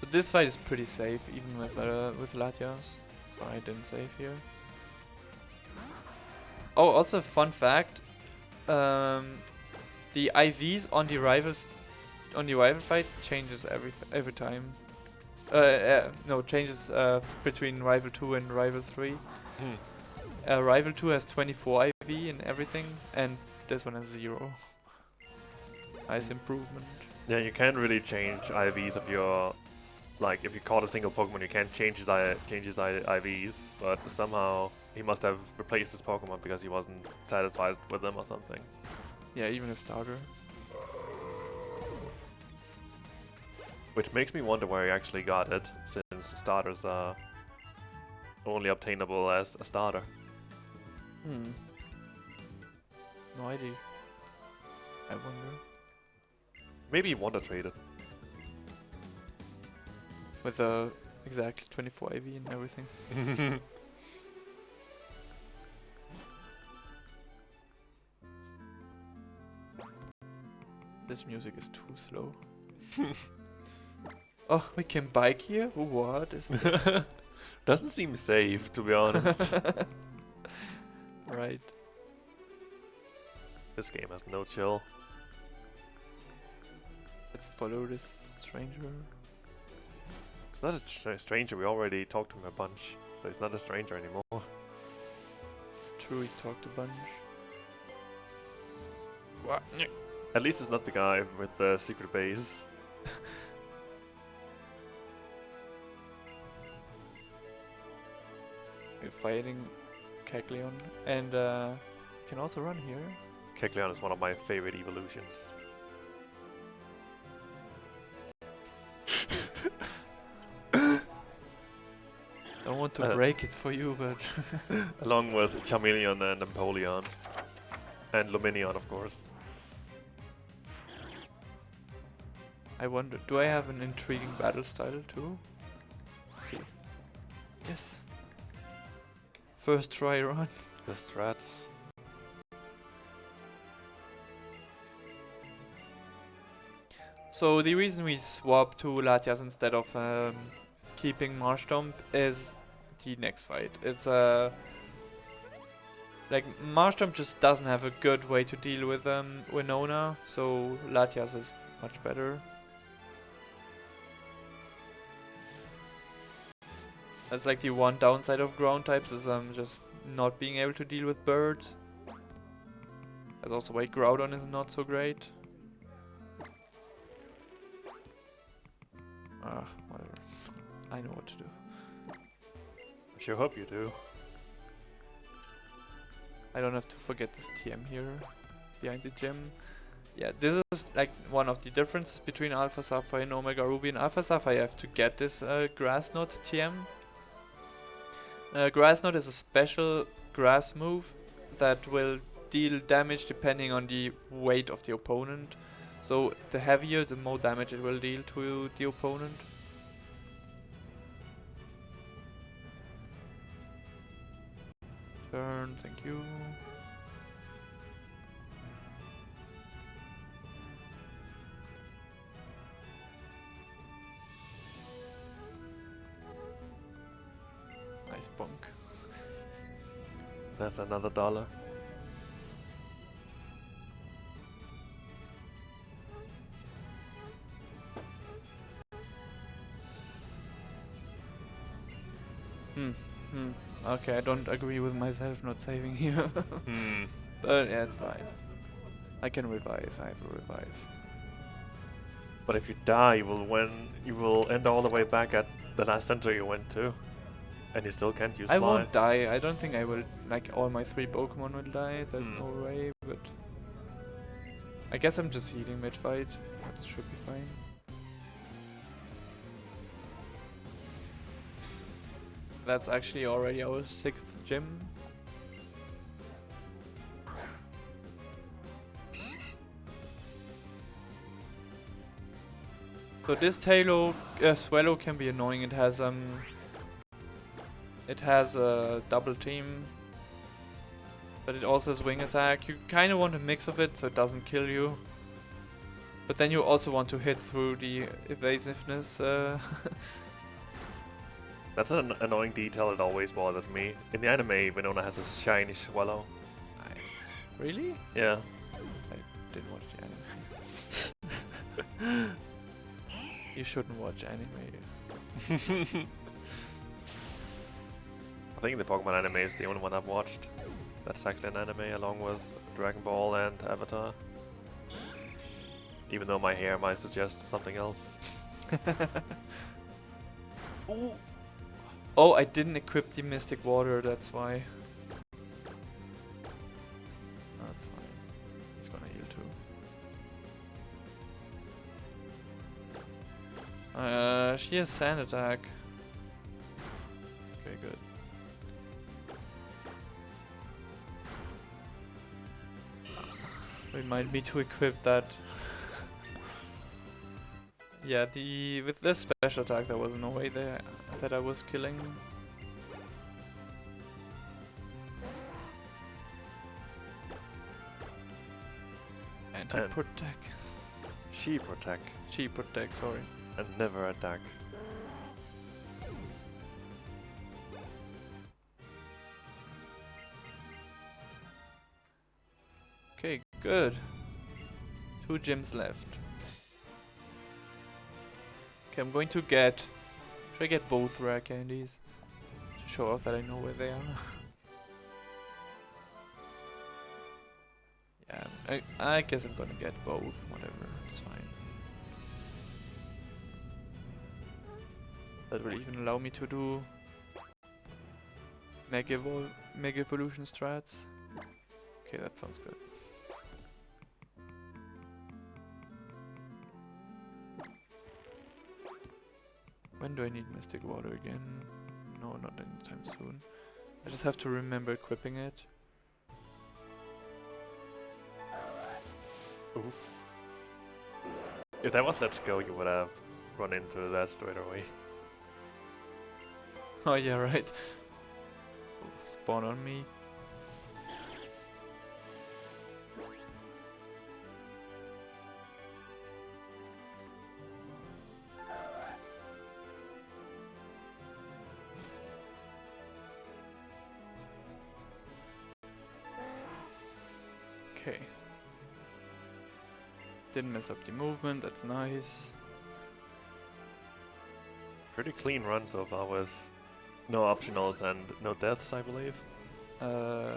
So this fight is pretty safe, even with Latias. So I didn't save here. Oh, also fun fact: the IVs on the rival fight changes every time. No, changes between rival 2 and rival 3. Rival 2 has 24 IV and everything, and this one has 0. Nice improvement. Yeah, you can't really change IVs of your... Like, if you caught a single Pokemon, you can't change his IVs, but somehow he must have replaced his Pokemon because he wasn't satisfied with them or something. Yeah, even a starter. Which makes me wonder where he actually got it, since starters are only obtainable as a starter. No idea. I wonder. Maybe he wonder traded. With exactly 24 IV and everything. This music is too slow. Oh, we can bike here? What is this? Doesn't seem safe, to be honest. Right. This game has no chill. Let's follow this stranger. It's not a stranger, we already talked to him a bunch, so he's not a stranger anymore. True, he talked a bunch. What? At least it's not the guy with the secret base. We're fighting Kecleon, and can also run here. Kecleon is one of my favorite evolutions. Don't want to break it for you, but... Along with Charmeleon and Empoleon. And Luminion, of course. I wonder, do I have an intriguing battle style too? Let's see. Yes. First try run. The strats. So the reason we swap to Latias instead of keeping Marshtomp is the next fight. It's like Marshtomp just doesn't have a good way to deal with Winona, so Latias is much better. That's like the one downside of ground types is just not being able to deal with birds. That's also why Groudon is not so great. Whatever. I know what to do. I sure hope you do. I don't have to forget this TM here behind the gym. Yeah, this is like one of the differences between Alpha Sapphire and Omega Ruby. In Alpha Sapphire you have to get this Grass Knot TM. Grass Knot is a special grass move that will deal damage depending on the weight of the opponent. So the heavier, the more damage it will deal to the opponent. Turn, thank you. Nice bonk. That's another $1. Okay, I don't agree with myself not saving here. Hmm. But yeah, it's fine. I can revive. I have a revive. But if you die, you will end all the way back at the last center you went to, and you still can't use I fly. won't die. I don't think I will. Like all my 3 Pokemon will die. There's no way. But I guess I'm just healing mid-fight. That should be fine. That's actually already our 6th gym. So this Swallow can be annoying. It has a double team, but it also has wing attack. You kind of want a mix of it so it doesn't kill you, but then you also want to hit through the evasiveness. That's an annoying detail that always bothered me. In the anime, Winona has a shiny Swallow. Nice. Really? Yeah. I didn't watch the anime. You shouldn't watch anime. I think the Pokemon anime is the only one I've watched. That's actually an anime along with Dragon Ball and Avatar. Even though my hair might suggest something else. Ooh. Oh, I didn't equip the Mystic Water, that's why. That's fine. It's gonna heal too. She has Sand Attack. Okay, good. Remind me to equip that. Yeah, with this special attack there was no way there that I was killing. Anti-protect. She protect. She protect, sorry. And never attack. Okay, good. 2 gyms left. Okay, I'm going to get... Should I get both rare candies? To show off that I know where they are. Yeah, I guess I'm gonna get both. Whatever, it's fine. That will even allow me to do Mega Evolution strats. Okay, that sounds good. When do I need Mystic Water again? No, not anytime soon. I just have to remember equipping it. Oof. If that was Let's Go, you would have run into that straight away. Oh yeah, right. Spawn on me. Okay. Didn't mess up the movement, that's nice. Pretty clean run so far with no optionals and no deaths, I believe. Yeah,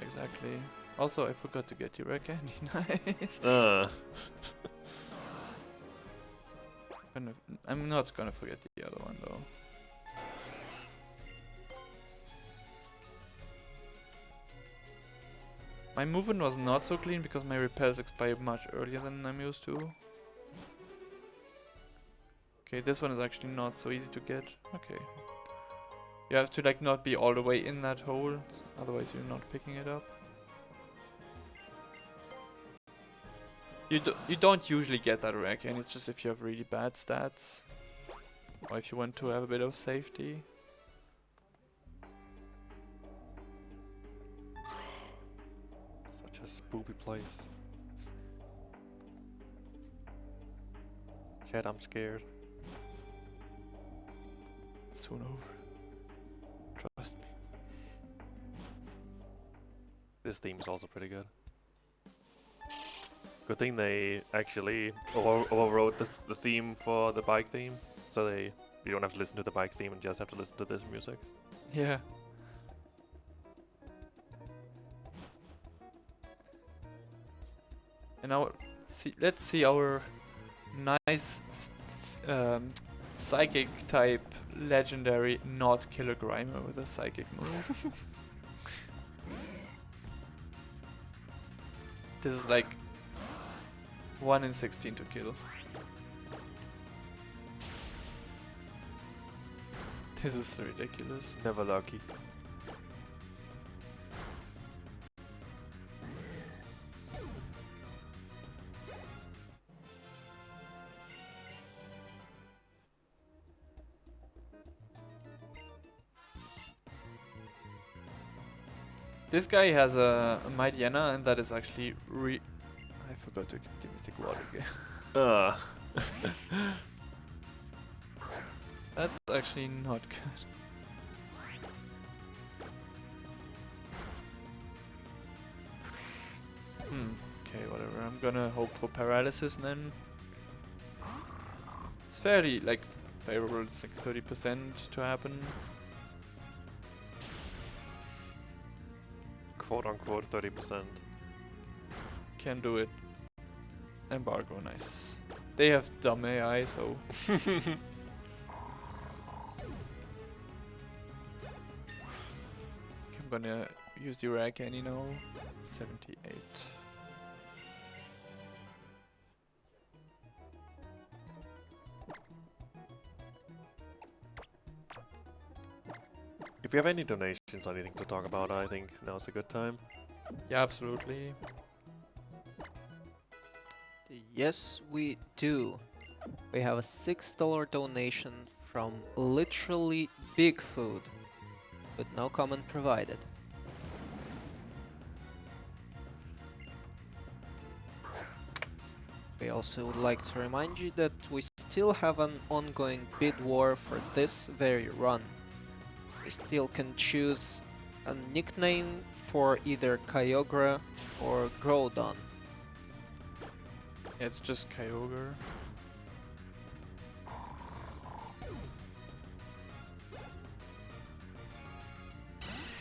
exactly. Also, I forgot to get you rare candy. Nice. I'm not gonna forget the other one though. My movement was not so clean because my repels expired much earlier than I'm used to. Okay, this one is actually not so easy to get. Okay. You have to like not be all the way in that hole, otherwise you're not picking it up. You don't usually get that rare candy, it's just if you have really bad stats. Or if you want to have a bit of safety. Such a spooky place. Chat, I'm scared. Soon over. Trust me. This theme is also pretty good. Good thing they actually overwrote the theme for the bike theme, so you don't have to listen to the bike theme and just have to listen to this music. Yeah. And now, let's see our nice psychic type legendary not killer Grimer with a psychic move. This is like 1 in 16 to kill. This is ridiculous. Never lucky. This guy has a Mightyena, and that is actually I forgot to give the Mystic Water again. That's actually not good. Okay, whatever. I'm gonna hope for paralysis then. It's fairly like favorable. It's like 30% to happen. Quote unquote 30%. Can do it. Embargo, nice. They have dumb AI, so. I'm gonna use the rare candy now. 78. If you have any donations or anything to talk about, I think now's a good time. Yeah, absolutely. Yes, we do. We have a $6 donation from literally Big Food, with no comment provided. We also would like to remind you that we still have an ongoing bid war for this very run. We still can choose a nickname for either Kyogre or Groudon. Yeah, it's just Kyogre.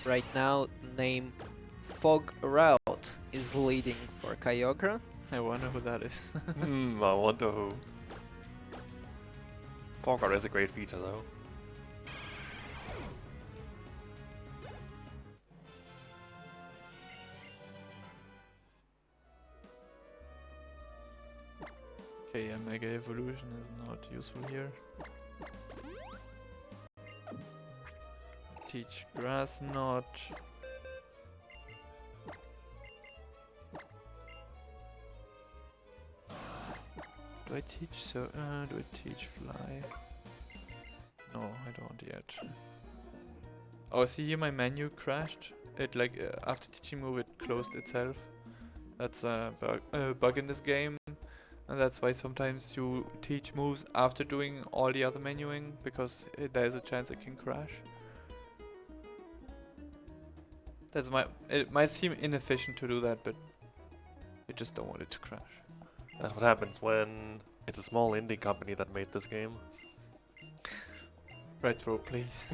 Right now, the name Fog Route is leading for Kyogre. I wonder who that is. I wonder who. Fogart is a great feature though. Okay, a Mega Evolution is not useful here. Teach Grass Knot. Do I teach do I teach Fly? No, I don't yet. Oh, see here my menu crashed. It like after teaching move it closed itself. That's a bug in this game. And that's why sometimes you teach moves after doing all the other menuing, because there's a chance it can crash. It might seem inefficient to do that, but you just don't want it to crash. That's what happens when it's a small indie company that made this game. Retro, please.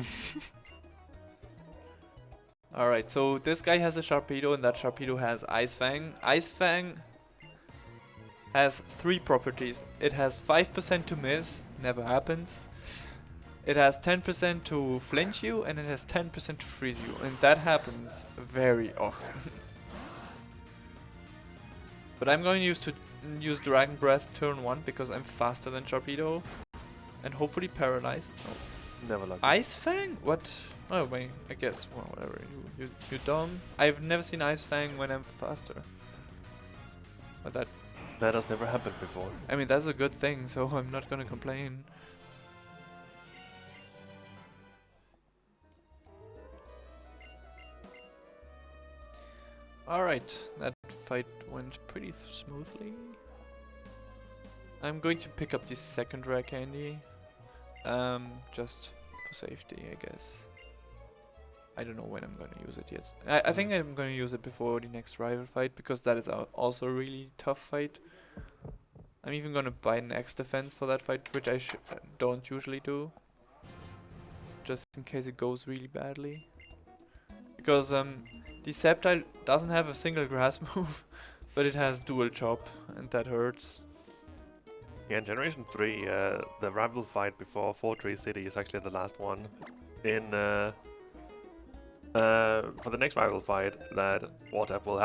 Alright, so this guy has a Sharpedo, and that Sharpedo has Ice Fang. Ice Fang has 3 properties. It has 5% to miss, never happens. It has 10% to flinch you, and it has 10% to freeze you, and that happens very often. But I'm going to use Dragon Breath turn 1 because I'm faster than Sharpedo, and hopefully paralyzed. No. Never lucky. Ice Fang? What? Oh wait, I guess. Well, whatever. You're dumb. I've never seen Ice Fang when I'm faster. But that has never happened before. I mean, that's a good thing, so I'm not gonna complain. Alright, that fight went pretty smoothly. I'm going to pick up this second rare candy. Just for safety, I guess. I don't know when I'm gonna use it yet. I think I'm gonna use it before the next rival fight, because that is also a really tough fight. I'm even gonna buy an X defense for that fight, which I don't usually do. just in case it goes really badly. Because the Sapphire doesn't have a single grass move, but it has dual chop, and that hurts. Yeah, in Generation 3, the rival fight before Fortress City is actually the last one. In for the next rival fight that wartab will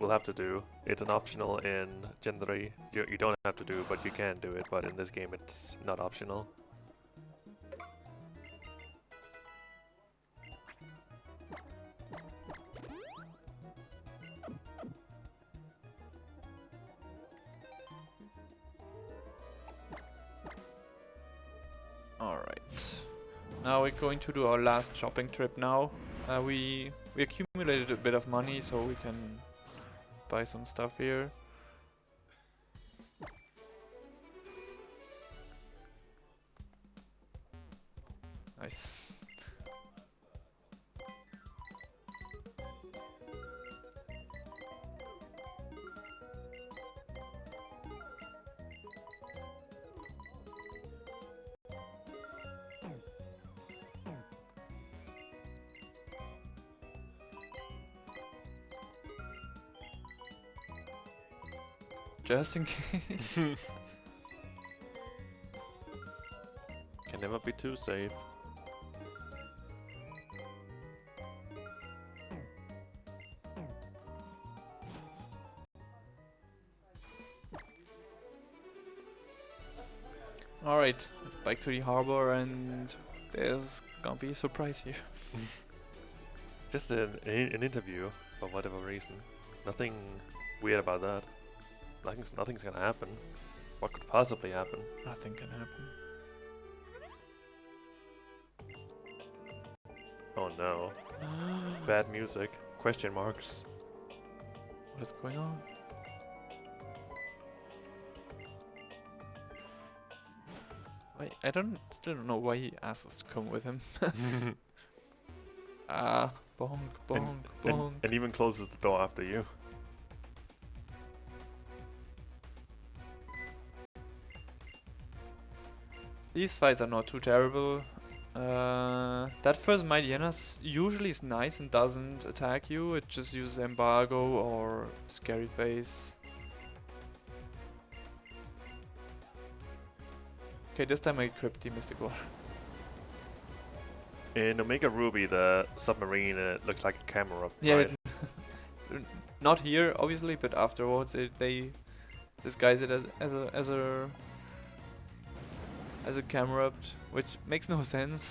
have to do, it's an optional in Gen 3. You don't have to do, but you can do it. But in this game, it's not optional. Alright. Now we're going to do our last shopping trip now. We accumulated a bit of money so we can buy some stuff here. Nice. Just in case. Can never be too safe. Alright, let's back to the harbor and there's gonna be a surprise here. Just an interview for whatever reason. Nothing weird about that. Nothing's gonna happen. What could possibly happen? Nothing can happen. Oh no. Bad music. Question marks. What is going on? I still don't know why he asked us to come with him. Ah, bonk, bonk, bonk. And even closes the door after you. These fights are not too terrible. That first Mighty Hyenas usually is nice and doesn't attack you. It just uses Embargo or Scary Face. Okay, this time I equipped the Mystic Water. In Omega Ruby, the submarine looks like a camera. Yeah, right? not here obviously, but afterwards they disguise it as a camera, which makes no sense.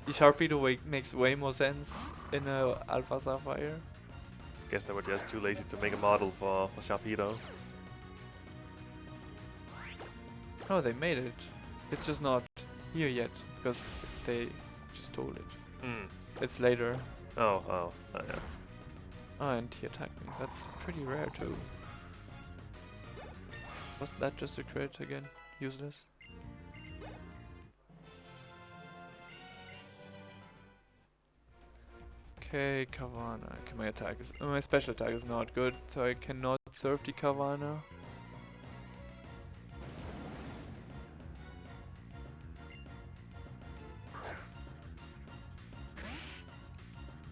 The Sharpedo makes way more sense in Alpha Sapphire. Guess they were just too lazy to make a model for Sharpedo. No, they made it. It's just not here yet because they just stole it. Hmm. It's later. Oh, yeah. Oh, and he attacked me. That's pretty rare too. Wasn't that just a crit again? Useless. Okay, Kavana. Okay, my special attack is not good, so I cannot serve the Kavana.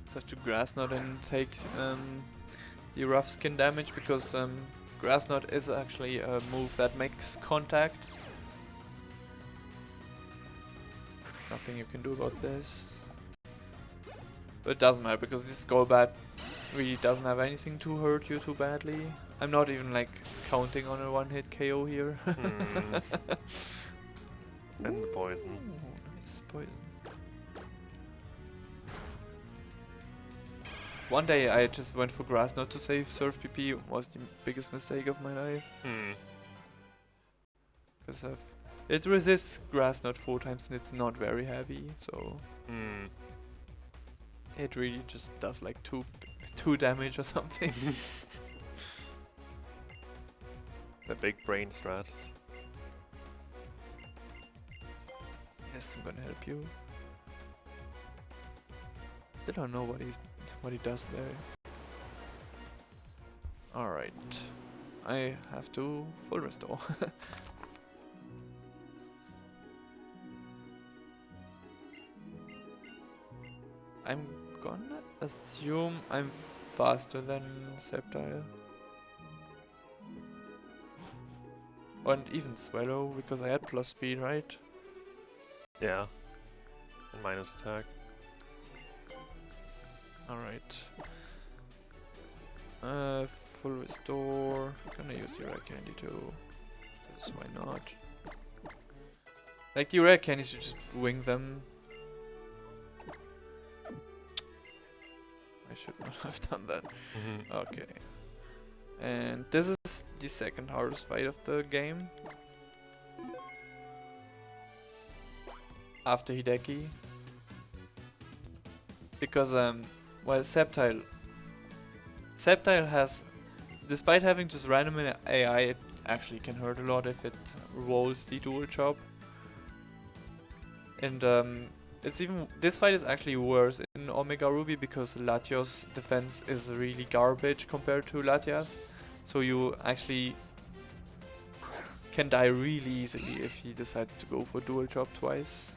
So I have to Grass Knot and take the rough skin damage because Grass Knot is actually a move that makes contact. Nothing you can do about this. But it doesn't matter because this Golbat really doesn't have anything to hurt you too badly. I'm not even like counting on a one-hit KO here. And the poison. Ooh, nice poison. One day I just went for Grass Knot to save Surf PP. Was the biggest mistake of my life. Because it resists Grass Knot 4 times and it's not very heavy, so it really just does like 2 damage or something. The big brain strat. Yes, I'm gonna help you. Still don't know what he does there. Alright. I have to full restore. I'm gonna assume I'm faster than Sapphire. And even Swallow, because I had plus speed, right? Yeah. And minus attack. Alright. Full restore. Gonna use your rare candy too. 'Cause why not? Like, your rare candies, you just wing them. I should not have done that. Okay. And this is the second hardest fight of the game. After Hideki. Because, well, Sapphire has, despite having just random AI, it actually can hurt a lot if it rolls the dual chop. And it's even, this fight is actually worse in Omega Ruby because Latios defense is really garbage compared to Latias. So you actually can die really easily if he decides to go for dual chop twice.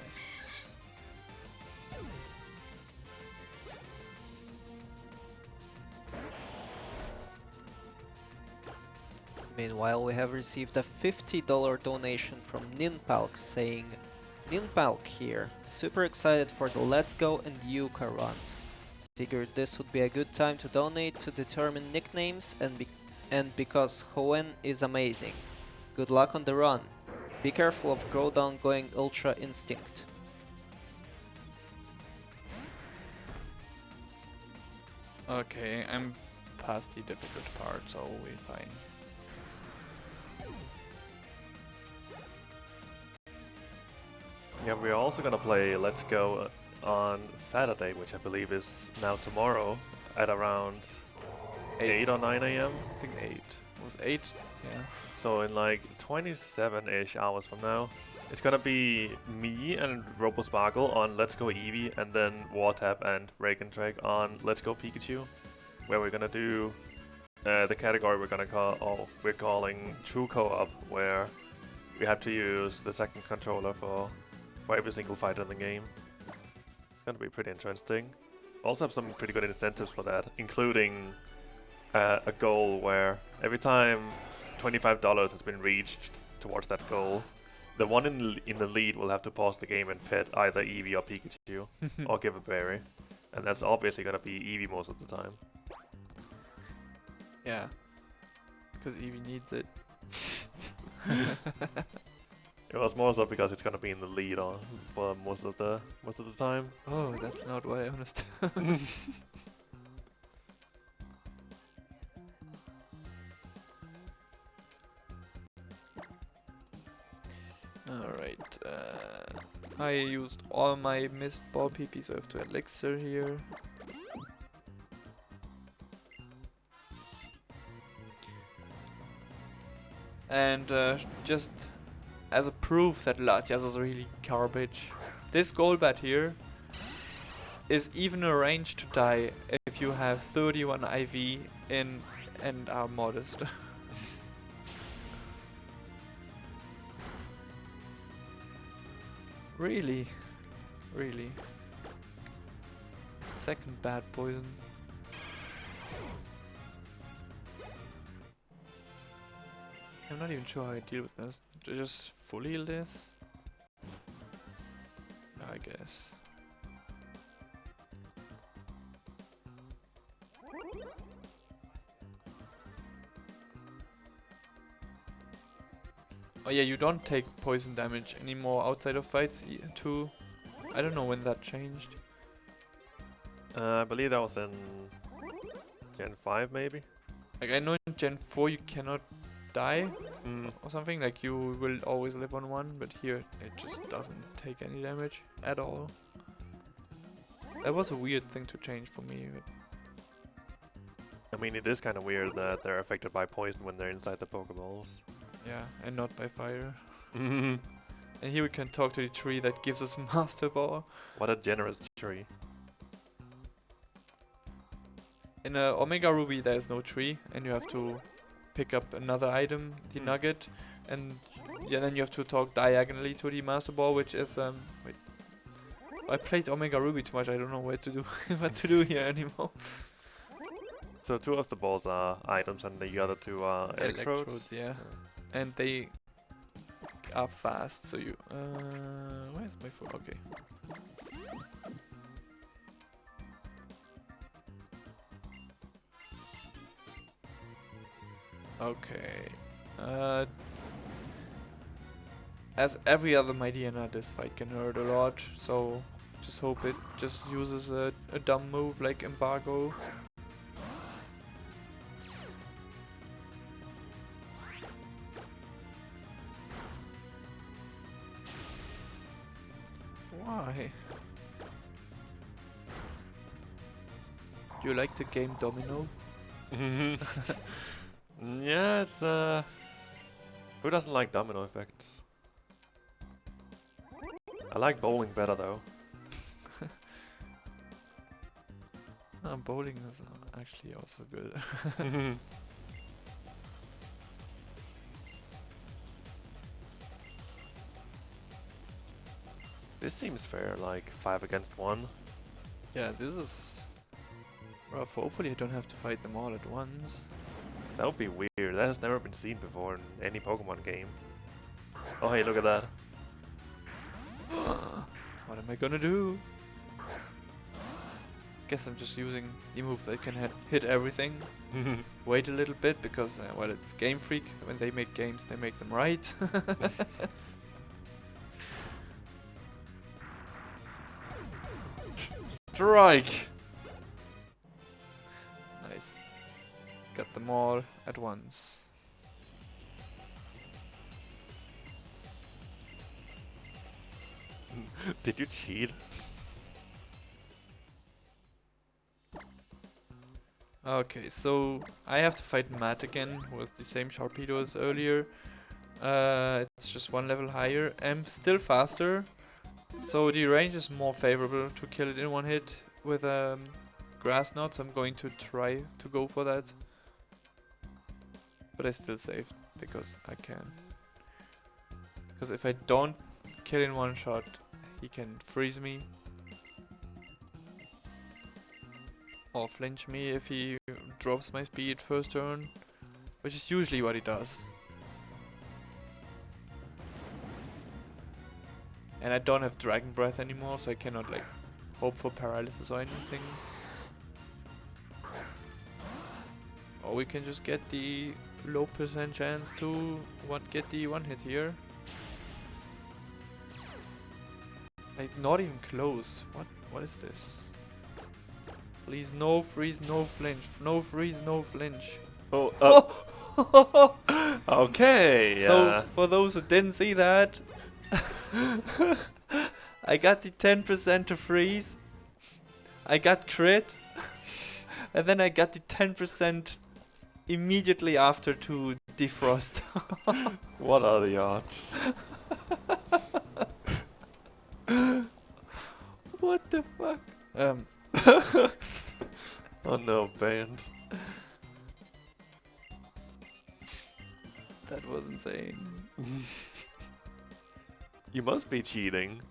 Nice. Meanwhile, we have received a $50 donation from Ninpalk saying, Ninpalk here, super excited for the Let's Go and Yuka runs. Figured this would be a good time to donate to determine nicknames and because Hoenn is amazing. Good luck on the run. Be careful of Groudon going Ultra Instinct. Okay, I'm past the difficult part, so we'll be fine. Yeah, we're also gonna play Let's Go on Saturday, which I believe is now tomorrow at around 8 or 9 a.m. I think 8. It was 8? Yeah. So in like 27-ish hours from now, it's gonna be me and RoboSparkle on Let's Go Eevee, and then wartab and Regentrek on Let's Go Pikachu, where we're gonna do the category we're calling True Co-op, where we have to use the second controller for every single fight in the game. It's gonna be pretty interesting. Also have some pretty good incentives for that, including a goal where every time $25 has been reached towards that goal, the one in the lead will have to pause the game and pet either Eevee or Pikachu, or give a berry. And that's obviously gonna be Eevee most of the time. Yeah. Because Eevee needs it. It was more so because it's gonna be in the lead for most of the time. Oh, that's not what I understood. Alright, I used all my missed ball PP, so I have to elixir here. And just as a proof that Latias is really garbage, this Golbat here is even arranged to die if you have 31 IV in and are modest. Really? Really? Second bad poison. I'm not even sure how I deal with this. Do I just full heal this? I guess. Oh yeah, you don't take poison damage anymore outside of fights too. I don't know when that changed. I believe that was in Gen 5 maybe? Like, I know in Gen 4 you cannot die or something, like you will always live on 1, but here it just doesn't take any damage at all. That was a weird thing to change for me. I mean, it is kind of weird that they're affected by poison when they're inside the Pokeballs. Yeah, and not by fire. Mhm. And here we can talk to the tree that gives us Master Ball. What a generous tree. In Omega Ruby there's no tree, and you have to pick up another item, the nugget, and yeah, then you have to talk diagonally to the Master Ball, which is wait. I played Omega Ruby too much, I don't know what to do what to do here anymore. So 2 of the balls are items and the other 2 are electrodes? Yeah. And they are fast, so you where's my foot? Okay. Okay. As every other Mightyena, this fight can hurt a lot, so just hope it just uses a dumb move like Embargo. Why? Do you like the game Domino? Yeah, it's who doesn't like domino effects? I like bowling better though. Bowling is actually also good. This seems fair, like 5 against 1. Yeah, this is rough. Hopefully I don't have to fight them all at once. That would be weird. That has never been seen before in any Pokemon game. Oh hey, look at that. What am I gonna do? Guess I'm just using the move that can hit everything. Wait a little bit because, well, it's Game Freak. When they make games, they make them right. Strike! Nice. Got them all at once. Did you cheat? Okay, so I have to fight Matt again with the same Sharpedo as earlier. It's just 1 level higher. I'm still faster, so the range is more favorable to kill it in 1 hit with Grass Knot. I'm going to try to go for that. But I still saved because I can. Because if I don't kill in 1 shot, he can freeze me. Or flinch me if he drops my speed first turn, which is usually what he does. And I don't have Dragon Breath anymore, so I cannot like hope for paralysis or anything. Or we can just get the low % chance to get the 1 hit here. Like not even close. What is this? Please, no freeze, no flinch. No freeze, no flinch. Oh, okay. So, for those who didn't see that, I got the 10% to freeze. I got crit. And then I got the 10% immediately after to defrost. What are the odds? What the fuck? Oh no, banned. That was insane. You must be cheating.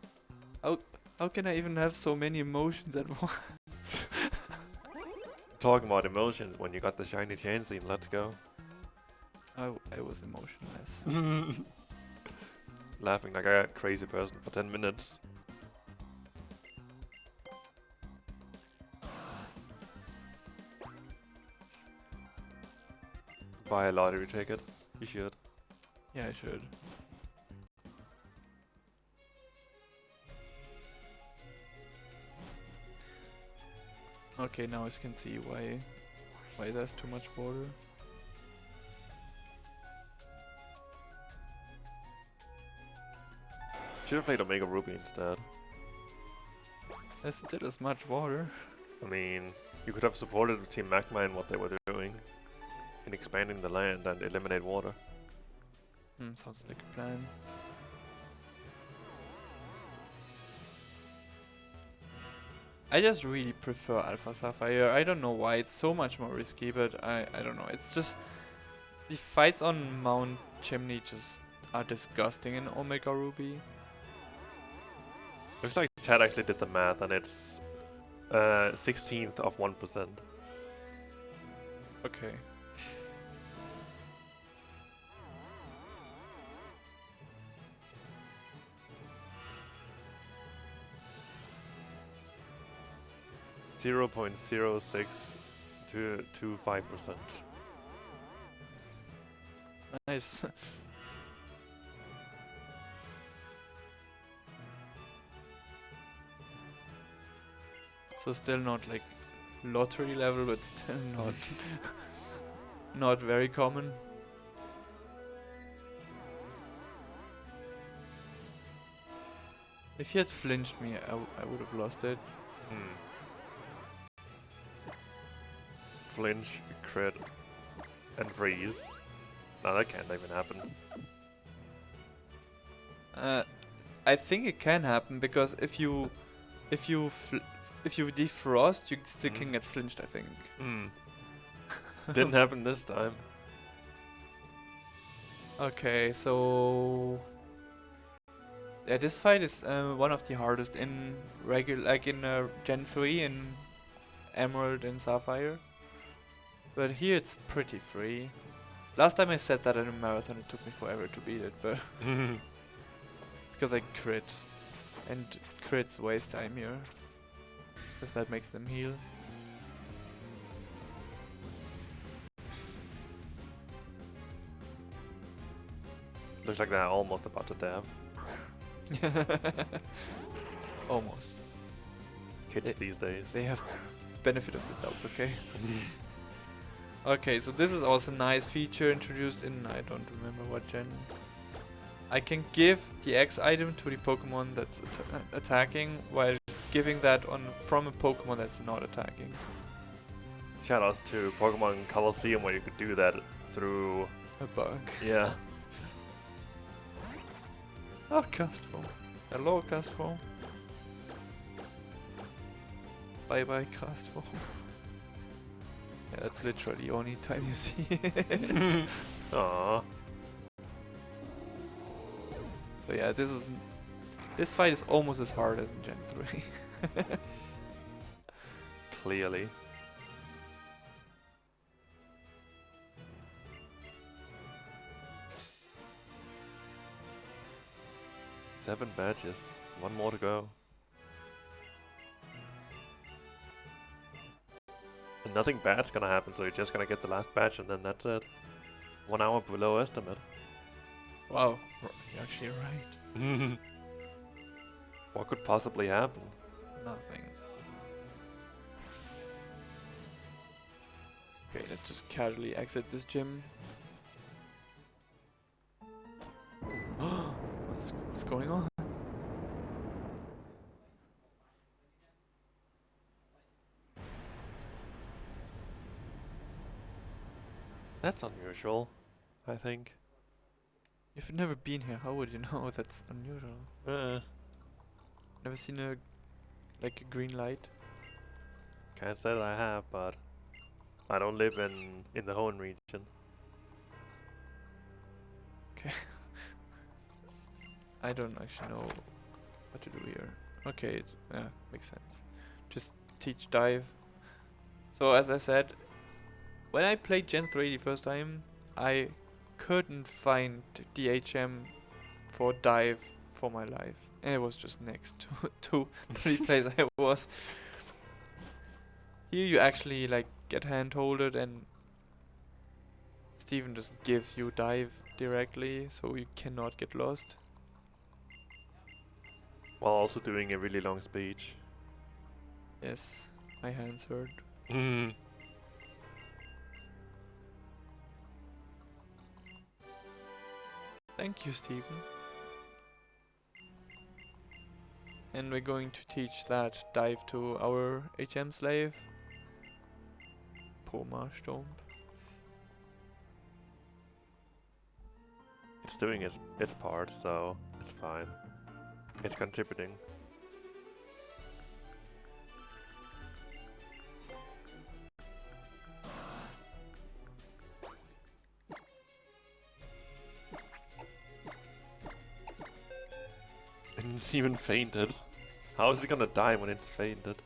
How can I even have so many emotions at once? Talking about emotions, when you got the shiny Chansey, let's go. I was emotionless. Laughing like a crazy person for 10 minutes. Buy a lottery ticket. You should. Yeah, I should. Okay, now I can see why there's too much water. Should have played Omega Ruby instead. There's still as much water. I mean, you could have supported Team Magma in what they were doing. In expanding the land and eliminate water. Sounds like a plan. I just really prefer Alpha Sapphire. I don't know why. It's so much more risky, but I don't know. It's just the fights on Mount Chimney just are disgusting in Omega Ruby. Looks like Chad actually did the math, and it's 16th of 1%. Okay. .06 to 5%. Nice. So still not like lottery level, but still not not very common. If he had flinched me, I would have lost it. Flinch, crit, and freeze. No, that can't even happen. I think it can happen because if you defrost, you still can get flinched. I think. Didn't happen this time. Okay, so yeah, this fight is one of the hardest in Gen 3 in Emerald and Sapphire. But here it's pretty free. Last time I said that in a marathon, it took me forever to beat it, but because I crit, and crits waste time here, because that makes them heal. Looks like they're almost about to dab. Almost. Kids these days. They have benefit of the doubt, okay? Okay, so this is also a nice feature introduced in, I don't remember what gen. I can give the X item to the Pokemon that's attacking, while giving that on from a Pokemon that's not attacking. Shoutouts to Pokemon Colosseum where you could do that through A bug. Yeah. Oh, cast form. Hello, cast form. Bye bye, cast form. Yeah, that's literally the only time you see it. Aww. So yeah, this fight is almost as hard as in Gen 3. Clearly. Seven badges. One more to go. And nothing bad's gonna happen, so you're just gonna get the last badge and then that's it. 1 hour below estimate. Wow, you're actually right. What could possibly happen? Nothing. Okay, let's just casually exit this gym. What's going on? That's unusual, I think. You've never been here, how would you know that's unusual? Never seen a green light? Can't say that I have, but I don't live in the Hoenn region. Okay. I don't actually know what to do here. Okay, yeah, makes sense. Just teach dive. So as I said, when I played Gen 3 the first time, I couldn't find the HM for dive for my life. And it was just next to the place I was. Here you actually get hand-holded and Steven just gives you dive directly, so you cannot get lost. While also doing a really long speech. Yes, my hands hurt. Thank you, Steven. And we're going to teach that dive to our HM slave. Poor Marstomp. It's doing its part, so it's fine. It's contributing. It's even fainted. How is it gonna die when it's fainted?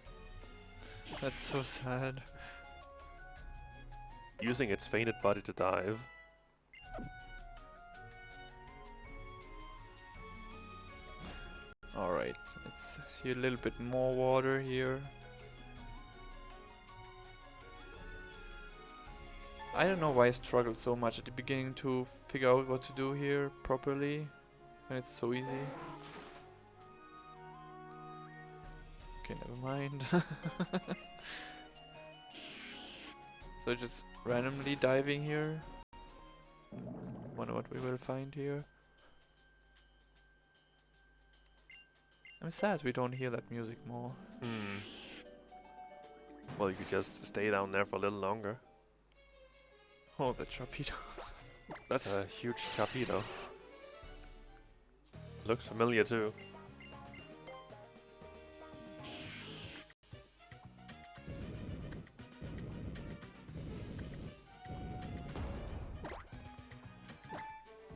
That's so sad. Using its fainted body to dive. Alright, let's see a little bit more water here. I don't know why I struggled so much at the beginning to figure out what to do here properly when it's so easy. Okay, never mind. So just randomly diving here. Wonder what we will find here. I'm sad we don't hear that music more. Well, you could just stay down there for a little longer. Oh, the torpedo. That's a huge torpedo. Looks familiar too.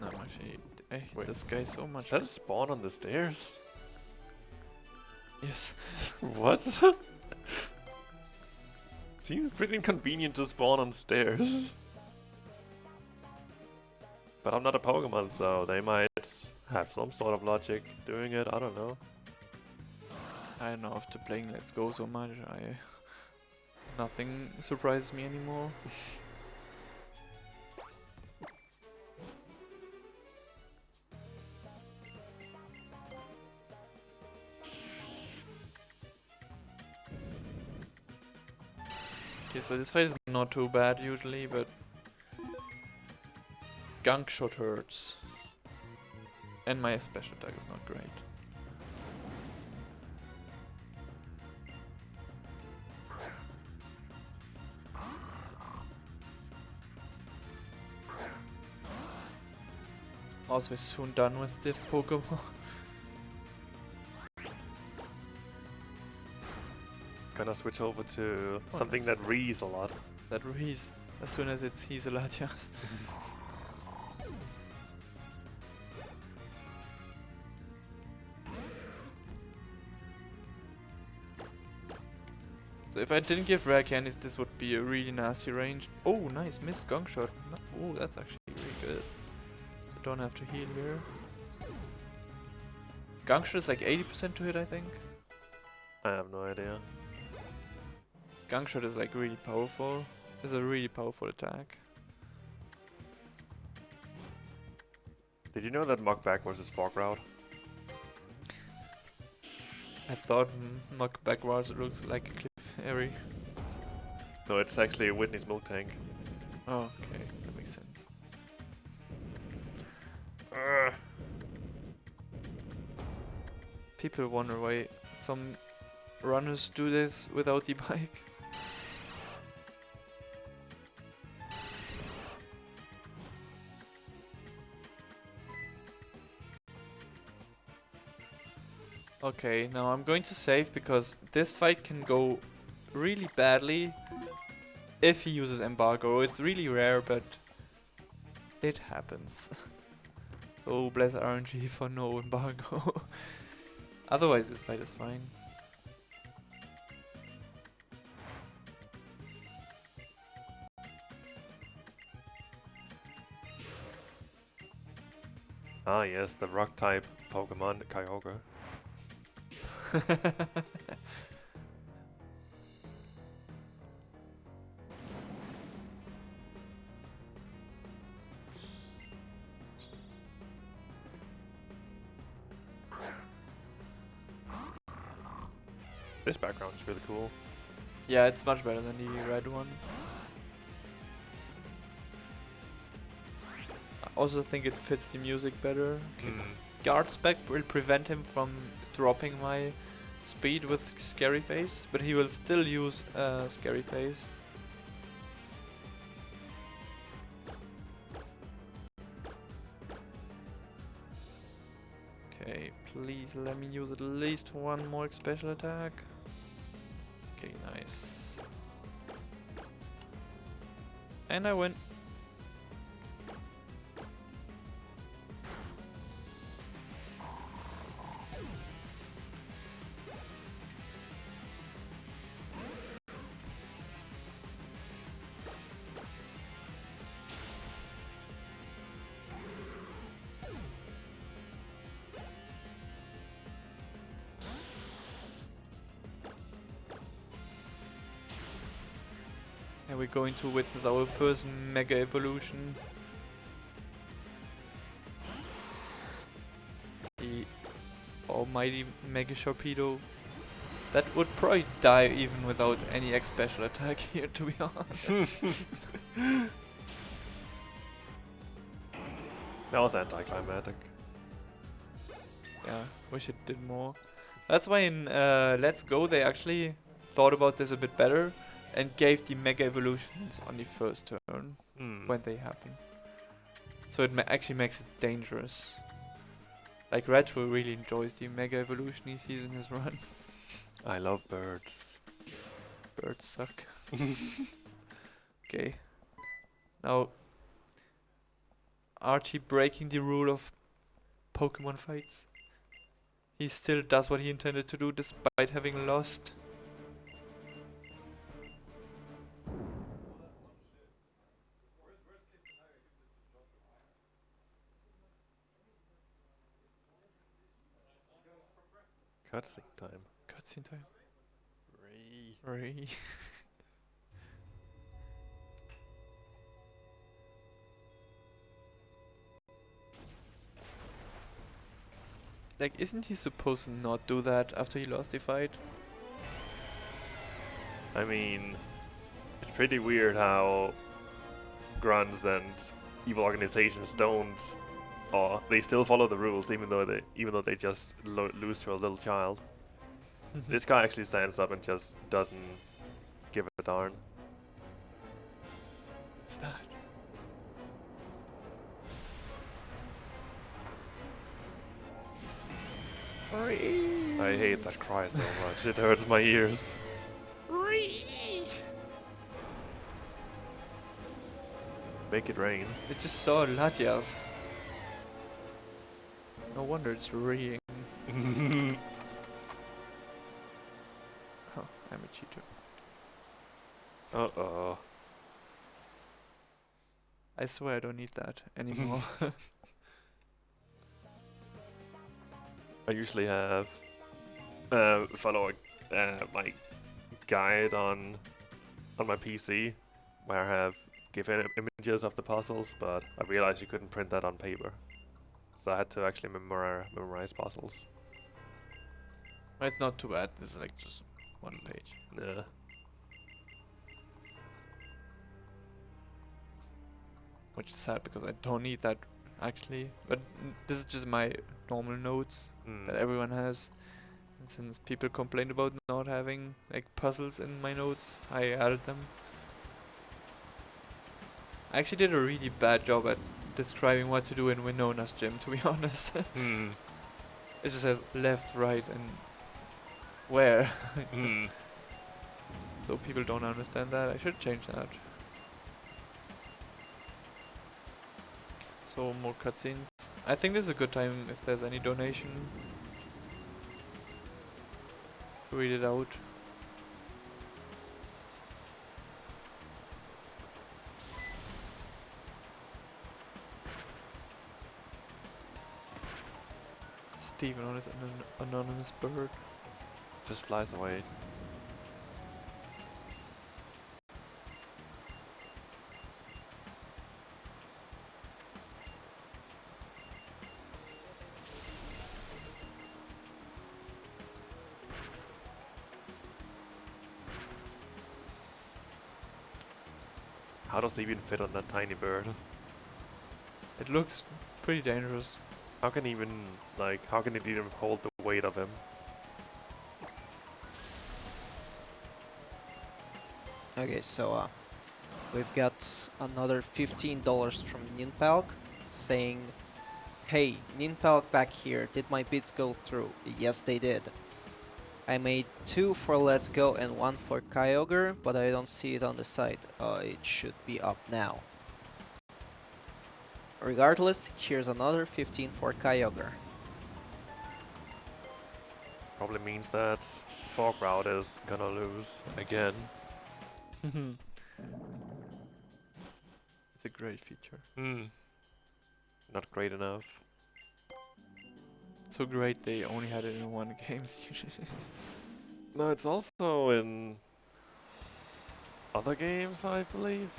No, I'm actually... I hate Wait. this guy so much. Is that a spawn on the stairs? Yes. What? Seems pretty inconvenient to spawn on stairs. But I'm not a Pokemon, so they might have some sort of logic doing it, I don't know. I don't know, after playing Let's Go so much, nothing surprises me anymore. Okay, so this fight is not too bad usually, but Gunk Shot hurts. And my special attack is not great. Also, we're soon done with this Pokemon. Gonna switch over to Oh, something nice. that rees a lot. That Reese, as soon as it sees a Latias. So if I didn't give rare candies, this would be a really nasty range. Oh, nice, missed gunk shot. Oh, that's actually really good. So don't have to heal here. Gunk shot is like 80% to hit, I think. I have no idea. Gunk shot is like really powerful. It's a really powerful attack. Did you know that Mach versus Fog Route? I thought knock backwards it looks like a cliff area. No, it's actually Whitney's milk tank. Oh, okay, that makes sense. People wonder why some runners do this without the bike. Okay, now I'm going to save because this fight can go really badly if he uses embargo. It's really rare, but it happens. So bless RNG for no embargo. Otherwise this fight is fine. Ah yes, the rock type Pokemon, the Kyogre. This background is really cool. Yeah, it's much better than the red one. I also think it fits the music better. Okay. Guard spec will prevent him from dropping my speed with Scary Face, but he will still use Scary Face. Okay, please let me use at least one more special attack. Okay, nice. And I win. we're going to witness our first Mega Evolution. The almighty Mega Sharpedo. That would probably die even without any X special attack here, to be honest. That was anticlimactic. Yeah, wish it did more. That's why in Let's Go they actually thought about this a bit better and gave the Mega Evolutions on the first turn when they happen. So it actually makes it dangerous. Like Retro really enjoys the Mega Evolution he sees in his run. I love birds. Birds suck. Okay. Now Archie breaking the rule of Pokemon fights. He still does what he intended to do despite having lost. Cutscene time. Cutscene time. Ray. Ray. Like, isn't he supposed to not do that after he lost the fight? I mean, it's pretty weird how grunts and evil organizations don't, or they still follow the rules even though they just lose to a little child. This guy actually stands up and just doesn't give a darn. What's that? I hate that cry so much. It hurts my ears. Make it rain. I just saw Latias. No wonder it's reeing. Oh, I'm a cheater. Uh-oh. I swear I don't need that anymore. I usually have follow my guide on my PC where I have given images of the puzzles, but I realized you couldn't print that on paper, so I had to actually memorize puzzles. It's not too bad. This is like just one page. Yeah. Which is sad because I don't need that actually. But this is just my normal notes that everyone has. And since people complained about not having like puzzles in my notes, I added them. I actually did a really bad job at describing what to do in Winona's gym, to be honest. It just says left, right, and where. So people don't understand that. I should change that. So more cutscenes. I think this is a good time if there's any donation to read it out. Steven on his anonymous bird. Just flies away. How does he even fit on that tiny bird? It looks pretty dangerous. How can he even, like, how can it even hold the weight of him? Okay, so we've got another $15 from Ninpalk saying, "Hey, Ninpalk back here, did my bids go through?" Yes, they did. I made 2 for Let's Go and 1 for Kyogre, but I don't see it on the site. It should be up now. Regardless, here's another 15 for Kyogre. Probably means that Fog Route is gonna lose again. It's a great feature. Not great enough. So great they only had it in one game. No, it's also in other games, I believe.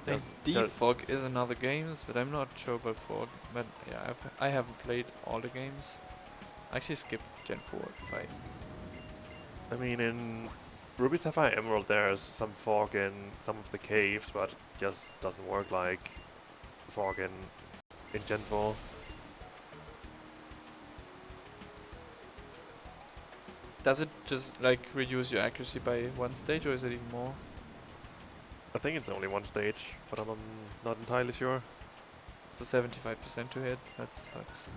I think Dewford is another games, but I'm not sure about Fog. But yeah, I haven't played all the games. I actually skipped Gen 4, 5. I mean, in Ruby Sapphire Emerald, there's some fog in some of the caves, but it just doesn't work like fog in Gen 4. Does it just like reduce your accuracy by one stage, or is it even more? I think it's only one stage, but I'm not entirely sure. So 75% to hit, that sucks.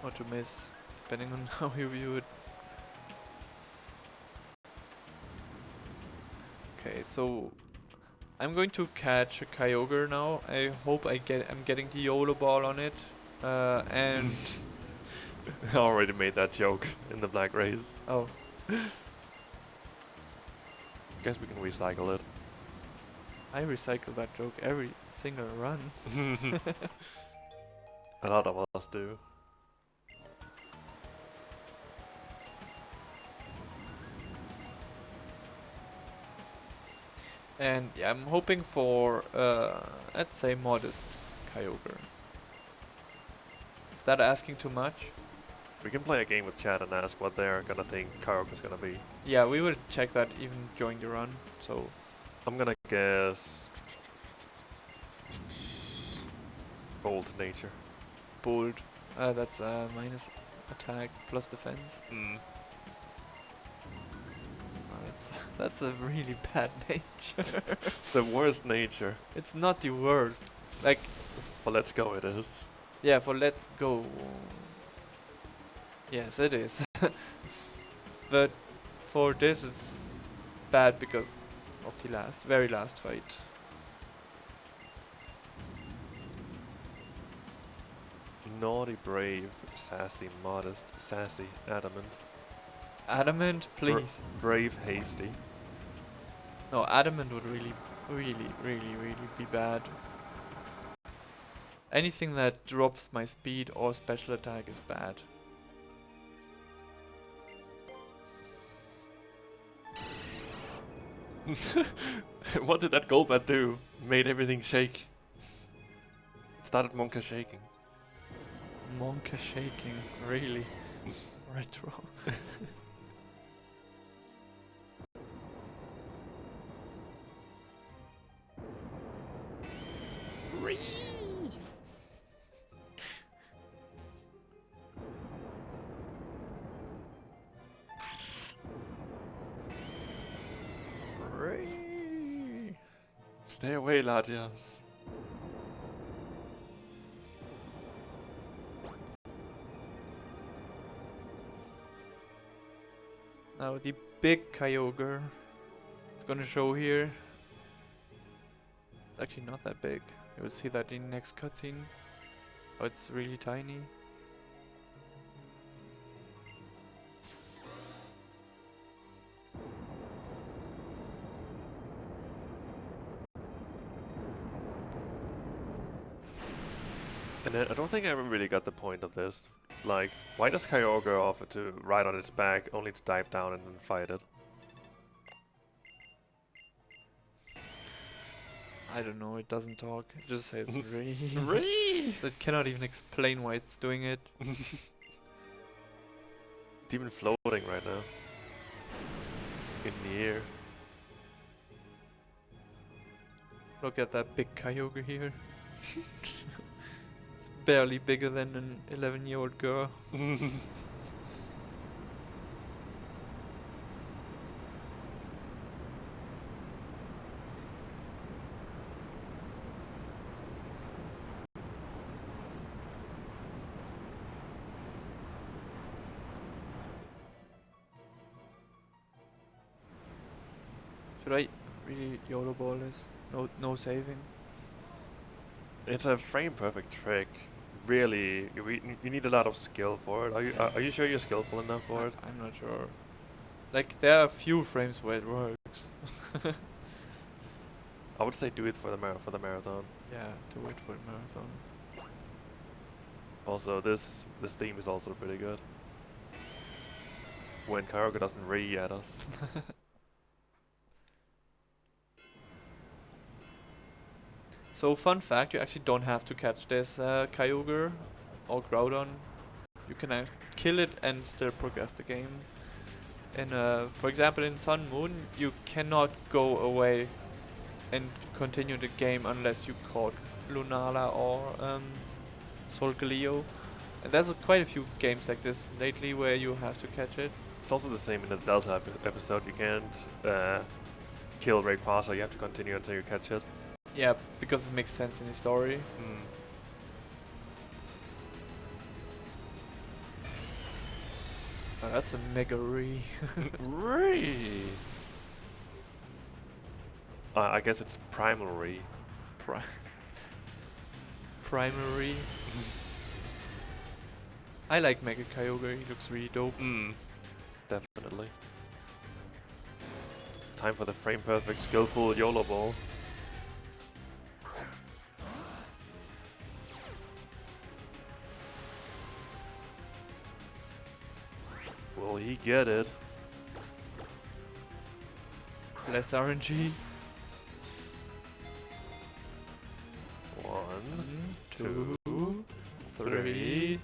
Or to miss, depending on how you view it. Okay, so I'm going to catch a Kyogre now. I hope I'm getting the YOLO ball on it. And I already made that joke in the Black Race. oh, Guess we can recycle it. I recycle that joke every single run. A lot of us do. And yeah, I'm hoping for let's say modest Kyogre. Is that asking too much? We can play a game with chat and ask what they're gonna think Kyogre's gonna be. Yeah, we will check that even during the run. So I'm gonna guess bold nature. bold. That's minus attack plus defense. Mm. That's a really bad nature. The worst nature. It's not the worst. Like For Let's Go it is. yeah, for Let's Go. Yes, it is. But for this, it's bad because of the very last fight. Naughty, brave, sassy, modest, sassy, adamant. Adamant, please. Brave, hasty. No, adamant would really be bad. Anything that drops my speed or special attack is bad. What did that Golbat do? Made everything shake. Started Monka shaking. Monka shaking, really? Retro. Stay away, Latias. Now the big Kyogre. It's gonna show here. It's actually not that big. You will see that in the next cutscene. Oh, it's really tiny. And then I don't think I ever really got the point of this. Like, why does Kyogre offer to ride on its back only to dive down and then fight it? I don't know, it doesn't talk. It just says Ree. Ree! So it cannot even explain why it's doing it. It's even floating right now. In the air. Look at that big Kyogre here. It's barely bigger than an 11-year-old girl. Should I really YOLO ball this? No saving. It's a frame perfect trick. Really, you need a lot of skill for it. Are you sure you're skillful enough for it? I'm not sure. Like there are a few frames where it works. I would say do it for the marathon. Yeah, do it for the marathon. Also, this theme is also pretty good. when Kyoga doesn't re at us. So fun fact, you actually don't have to catch this Kyogre or Groudon. You can kill it and still progress the game. And for example, in Sun Moon, you cannot go away and continue the game unless you caught Lunala or Solgaleo. And there's quite a few games like this lately where you have to catch it. It's also the same in the Delta episode. You can't kill Rayquaza, you have to continue until you catch it. Yeah, because it makes sense in the story. Oh, that's a Mega Re. Re! I guess it's Primary. Primary. I like Mega Kyogre, he looks really dope. Definitely. Time for the frame perfect skillful YOLO ball. Will he get it? Less RNG. 1, 2, 3.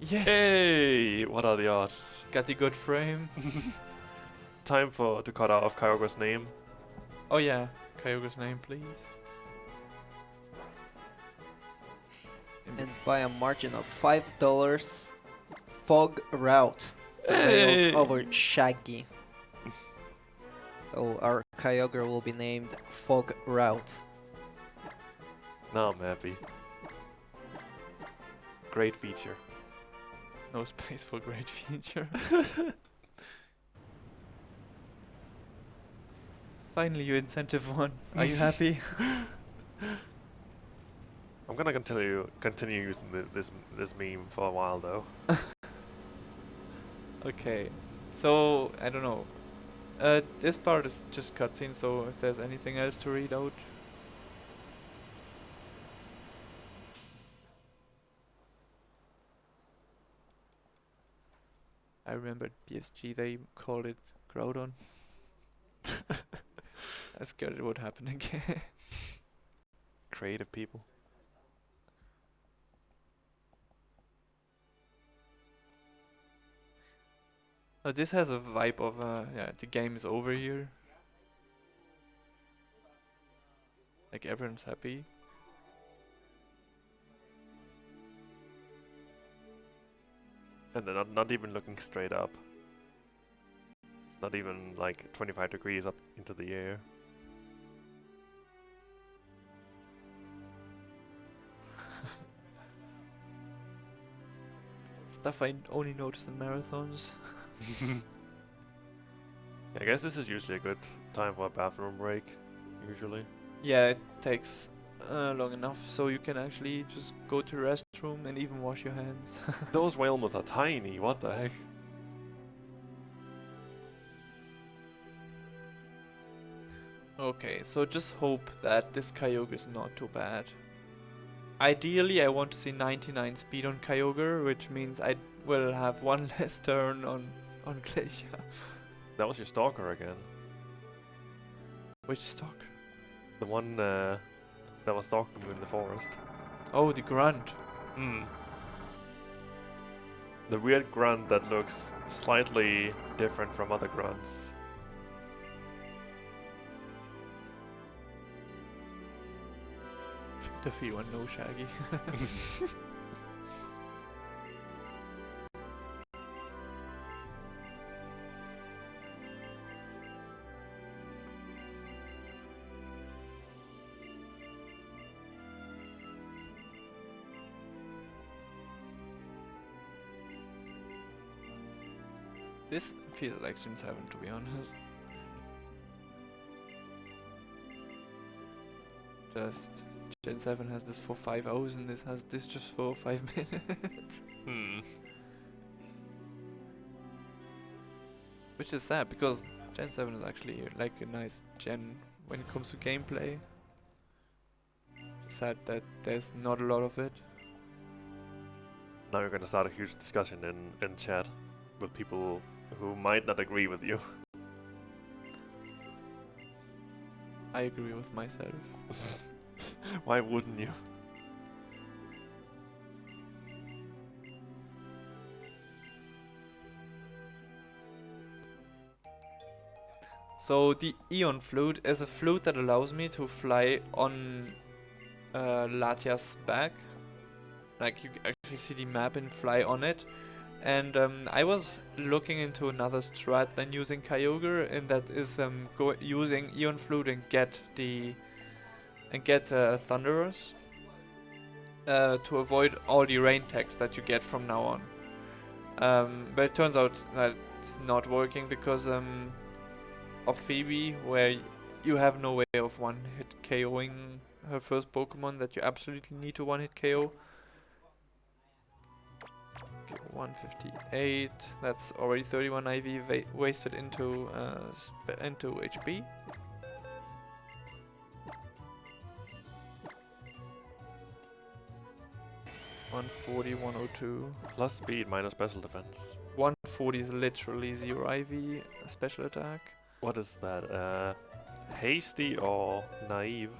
Yes! Hey! What are the odds? Got the good frame. Time to cut off Kyoga's name. Oh yeah, Kyogre's name please. And by a margin of $5, Fog Route prevails Hey! over Shaggy. So our Kyogre will be named Fog Route. Now I'm happy. Great feature. No space for great feature. Finally you incentive one. Are you happy? I'm gonna continue using this meme for a while though. Okay. So, I don't know. This part is just cutscene, so if there's anything else to read out. I remember PSG, they called it Groudon. I'm scared it would happen again. Creative people. This has a vibe of, yeah, the game is over here. Like everyone's happy. And they're not even looking straight up. It's not even like 25 degrees up into the air. Stuff I only notice in marathons. I guess this is usually a good time for a bathroom break, usually. Yeah, it takes long enough so you can actually just go to the restroom and even wash your hands. Those whales are tiny, what the heck? Okay, so just hope that this Kyogre is not too bad. Ideally, I want to see 99 speed on Kyogre, which means I will have one less turn on Glacier. That was your stalker again. Which stalker? The one that was stalking you in the forest. Oh, the grunt. The weird grunt that looks slightly different from other grunts. The V1 no Shaggy. This feels like Gen 7 to be honest. Just Gen 7 has this for 5 hours and this has this just for 5 minutes. Which is sad because Gen 7 is actually like a nice gen when it comes to gameplay. Sad that there's not a lot of it. Now you're gonna start a huge discussion in chat with people who might not agree with you. I agree with myself. Why wouldn't you? So the Eon flute is a flute that allows me to fly on Latia's back. Like you actually see the map and fly on it. And I was looking into another strat than using Kyogre, and that is using Eon flute and get Thunderous to avoid all the rain text that you get from now on. But it turns out that it's not working because of Phoebe, where you have no way of one-hit KOing her first Pokemon that you absolutely need to one-hit KO. Okay, 158. That's already 31 IV wasted into HP. $140, 102. Plus speed minus special defense. 140 is literally 0 IV special attack. What is that? Hasty or naive?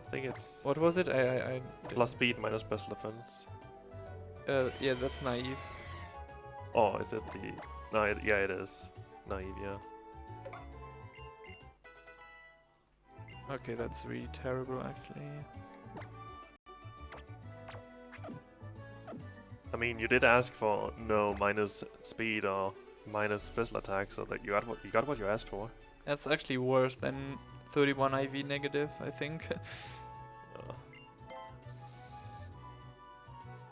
I think it's What was it? I plus speed minus special defense. yeah, that's naive. Oh, is it the... No, yeah, it is. Naive, yeah. Okay, that's really terrible actually. I mean, you did ask for no minus speed or minus special attack, so that you got what you asked for. That's actually worse than 31 IV negative, I think.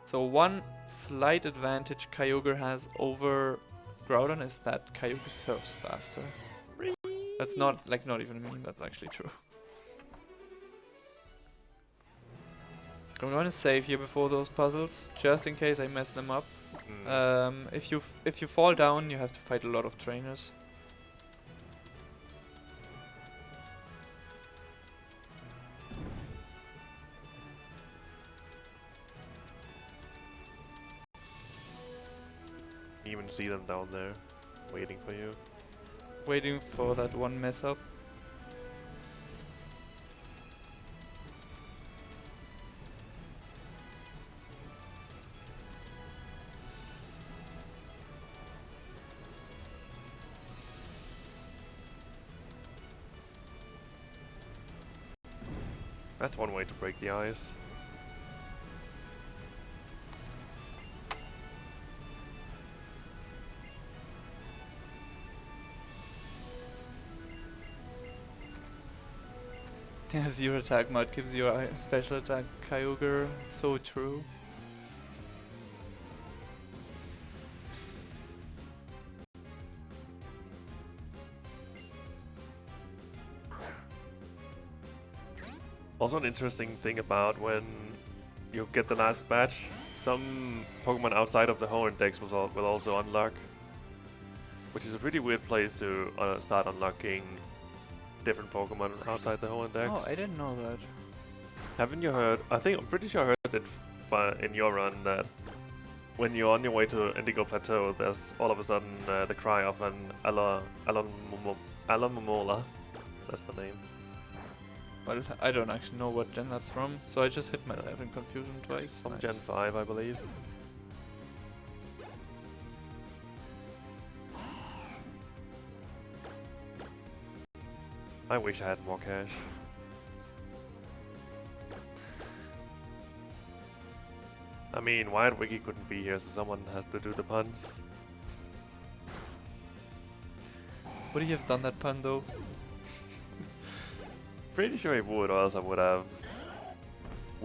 So one slight advantage Kyogre has over Groudon is that Kyogre surfs faster. That's not even a meme, that's actually true. I'm going to save here before those puzzles, just in case I mess them up. If you fall down, you have to fight a lot of trainers. Even see them down there, waiting for you. Waiting for that one mess up. That's one way to break the ice. Yeah, zero attack mod gives you a special attack Kyogre. So true. Also an interesting thing about when you get the last batch, some Pokemon outside of the home index will also unlock. Which is a pretty weird place to start unlocking different Pokemon outside the home index. Oh, I didn't know that. Haven't you heard? I'm pretty sure I heard it in your run that when you're on your way to Indigo Plateau, there's all of a sudden the cry of an Alamomola. That's the name. Well, I don't actually know what gen that's from, so I just hit myself in confusion twice. From Nice. Gen 5, I believe. I wish I had more cash. I mean, Wild Wiki couldn't be here, so someone has to do the puns. Would he have done that pun though? Pretty sure he would, or else I would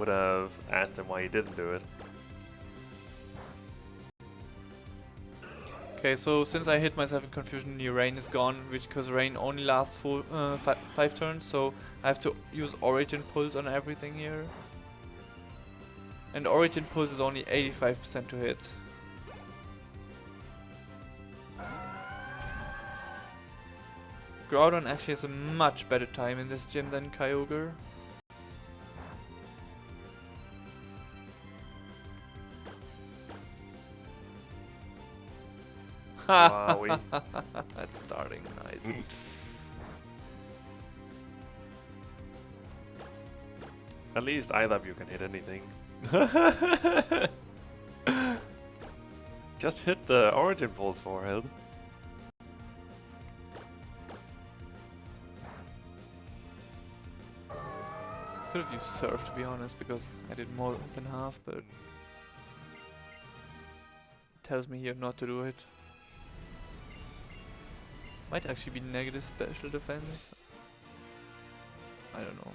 have asked him why he didn't do it. Okay, so since I hit myself in confusion, the rain is gone, because rain only lasts for 5 turns, so I have to use Origin Pulse on everything here. And Origin Pulse is only 85% to hit. Groudon actually has a much better time in this gym than Kyogre. Wowie. That's starting nice. At least either of you can hit anything. Just hit the Origin Pulse forehead. Could have used Surf to be honest, because I did more than half, but it tells me here not to do it. Might actually be negative special defense. I don't know.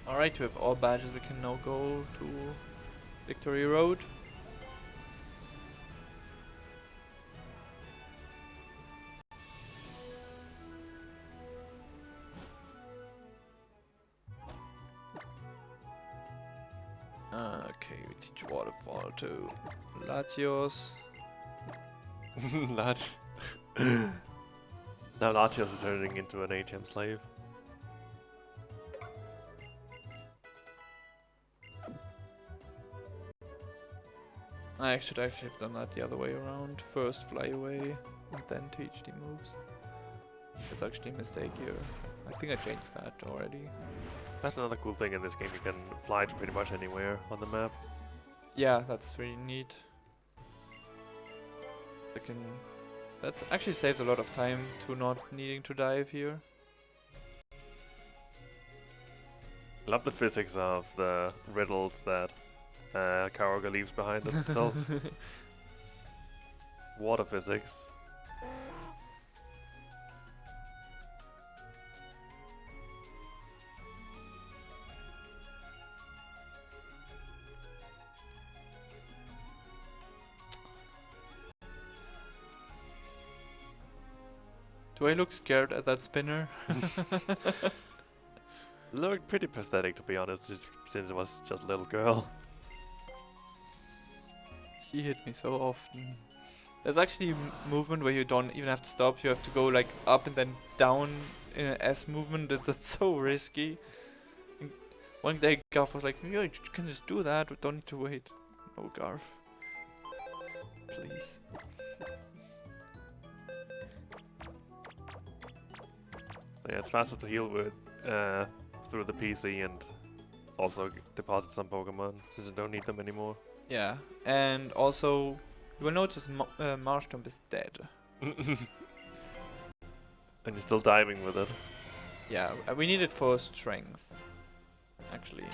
Alright, we have all badges, we can now go to Victory Road. Okay, we teach Waterfall to Latios. Lat. Now Latios is turning into an HM slave. I should actually have done that the other way around. First fly away and then teach the moves. That's actually a mistake here. I think I changed that already. That's another cool thing in this game, you can fly to pretty much anywhere on the map. Yeah, that's really neat. So I can... That's actually saves a lot of time to not needing to dive here. I love the physics of the riddles that Karoga leaves behind himself. Water physics. Do I look scared at that spinner? Looked pretty pathetic, to be honest, just since it was just a little girl. He hit me so often. There's actually movement where you don't even have to stop. You have to go like up and then down in an S movement. That's so risky. And one day Garth was like, "Yeah, you can just do that. We don't need to wait." No, Garth. Please. So yeah, it's faster to heal with through the PC and also deposit some Pokemon since you don't need them anymore. Yeah, and also you will notice Marshtomp is dead. And you're still diving with it. Yeah, we need it for strength, actually.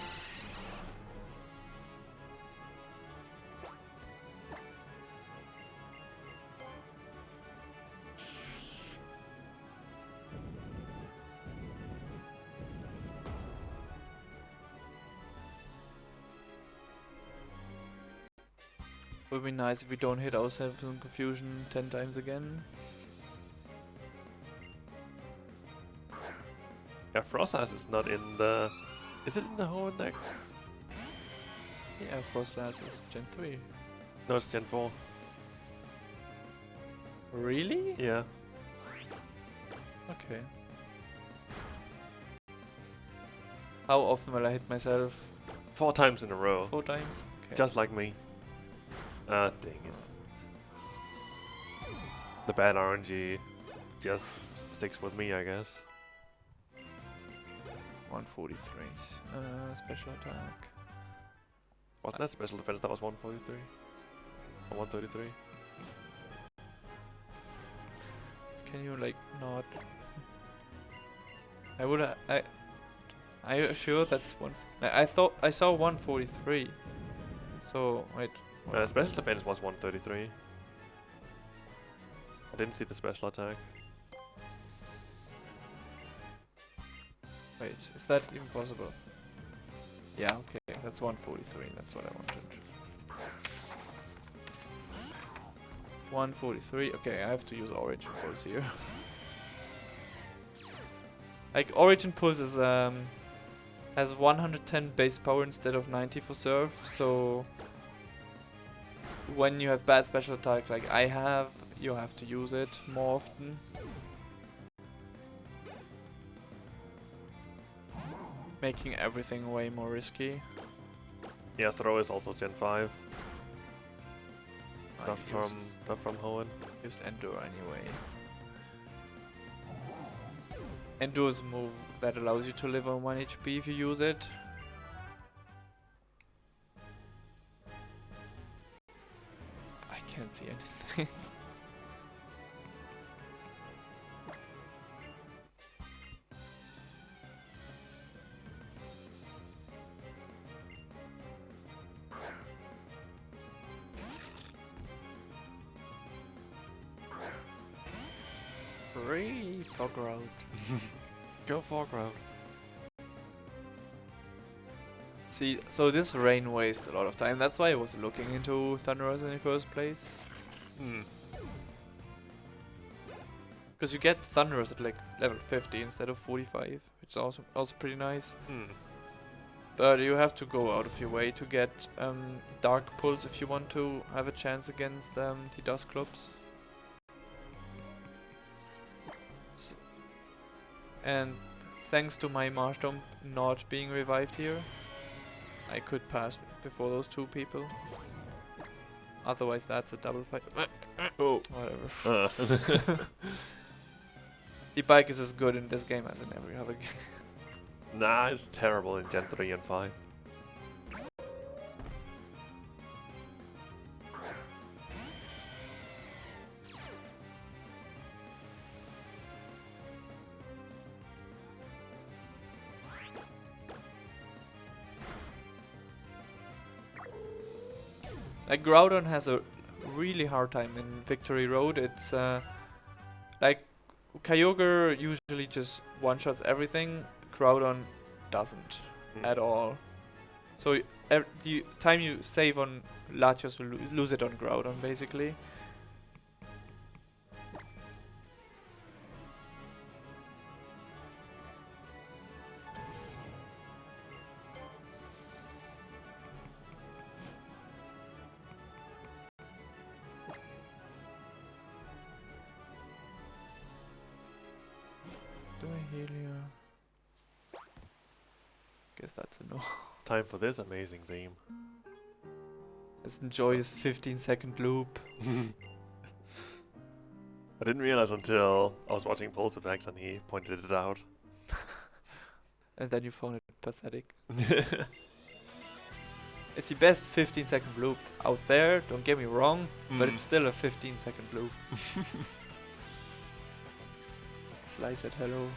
Would be nice if we don't hit ourselves in confusion 10 times again. Yeah, Frostlass is not in the... Is it in the whole index? Yeah, Frostlass is Gen 3. No, it's Gen 4. Really? Yeah. Okay. How often will I hit myself? 4 times in a row. 4 times? Okay. Just like me. Ah, dang it. The bad RNG just sticks with me, I guess. 143. Special attack. Wasn't that special defense? That was 143? Or 133? Can you like not? Are you sure that's one? I thought I saw 143. So wait. Special defense was 133. I didn't see the special attack. Wait, is that even possible? Yeah, okay, that's 143. That's what I wanted. 143. Okay, I have to use Origin Pulse here. Like Origin Pulse is has 110 base power instead of 90 for Surf, so when you have bad special attack like I have, you have to use it more often. Making everything way more risky. Yeah, throw is also Gen 5. I Not from Hoenn. used Endure anyway. Endure is a move that allows you to live on 1 HP if you use it. I can't see anything. Free fog road. Go Fog Road. See, so this rain wastes a lot of time. That's why I was looking into Thunderous in the first place. Hmm. Because you get Thunderous at like level 50 instead of 45, which is also pretty nice. Hmm. But you have to go out of your way to get Dark Pulse if you want to have a chance against the Dust Clubs. And thanks to my Marshtomp not being revived here, I could pass before those two people. Otherwise that's a double fight. Oh. Whatever. The bike is as good in this game as in every other game. Nah, it's terrible in Gen 3 and 5. Like Groudon has a really hard time in Victory Road. It's like Kyogre usually just one-shots everything. Groudon doesn't at all. So the time you save on Latios, you lose it on Groudon basically. Do I heal you? Guess that's a no. Time for this amazing theme. Let's enjoy this 15-second loop. I didn't realize until I was watching Pulse Effects and he pointed it out. And then you found it pathetic. It's the best 15-second loop out there, don't get me wrong, but it's still a 15-second loop. Slice said hello.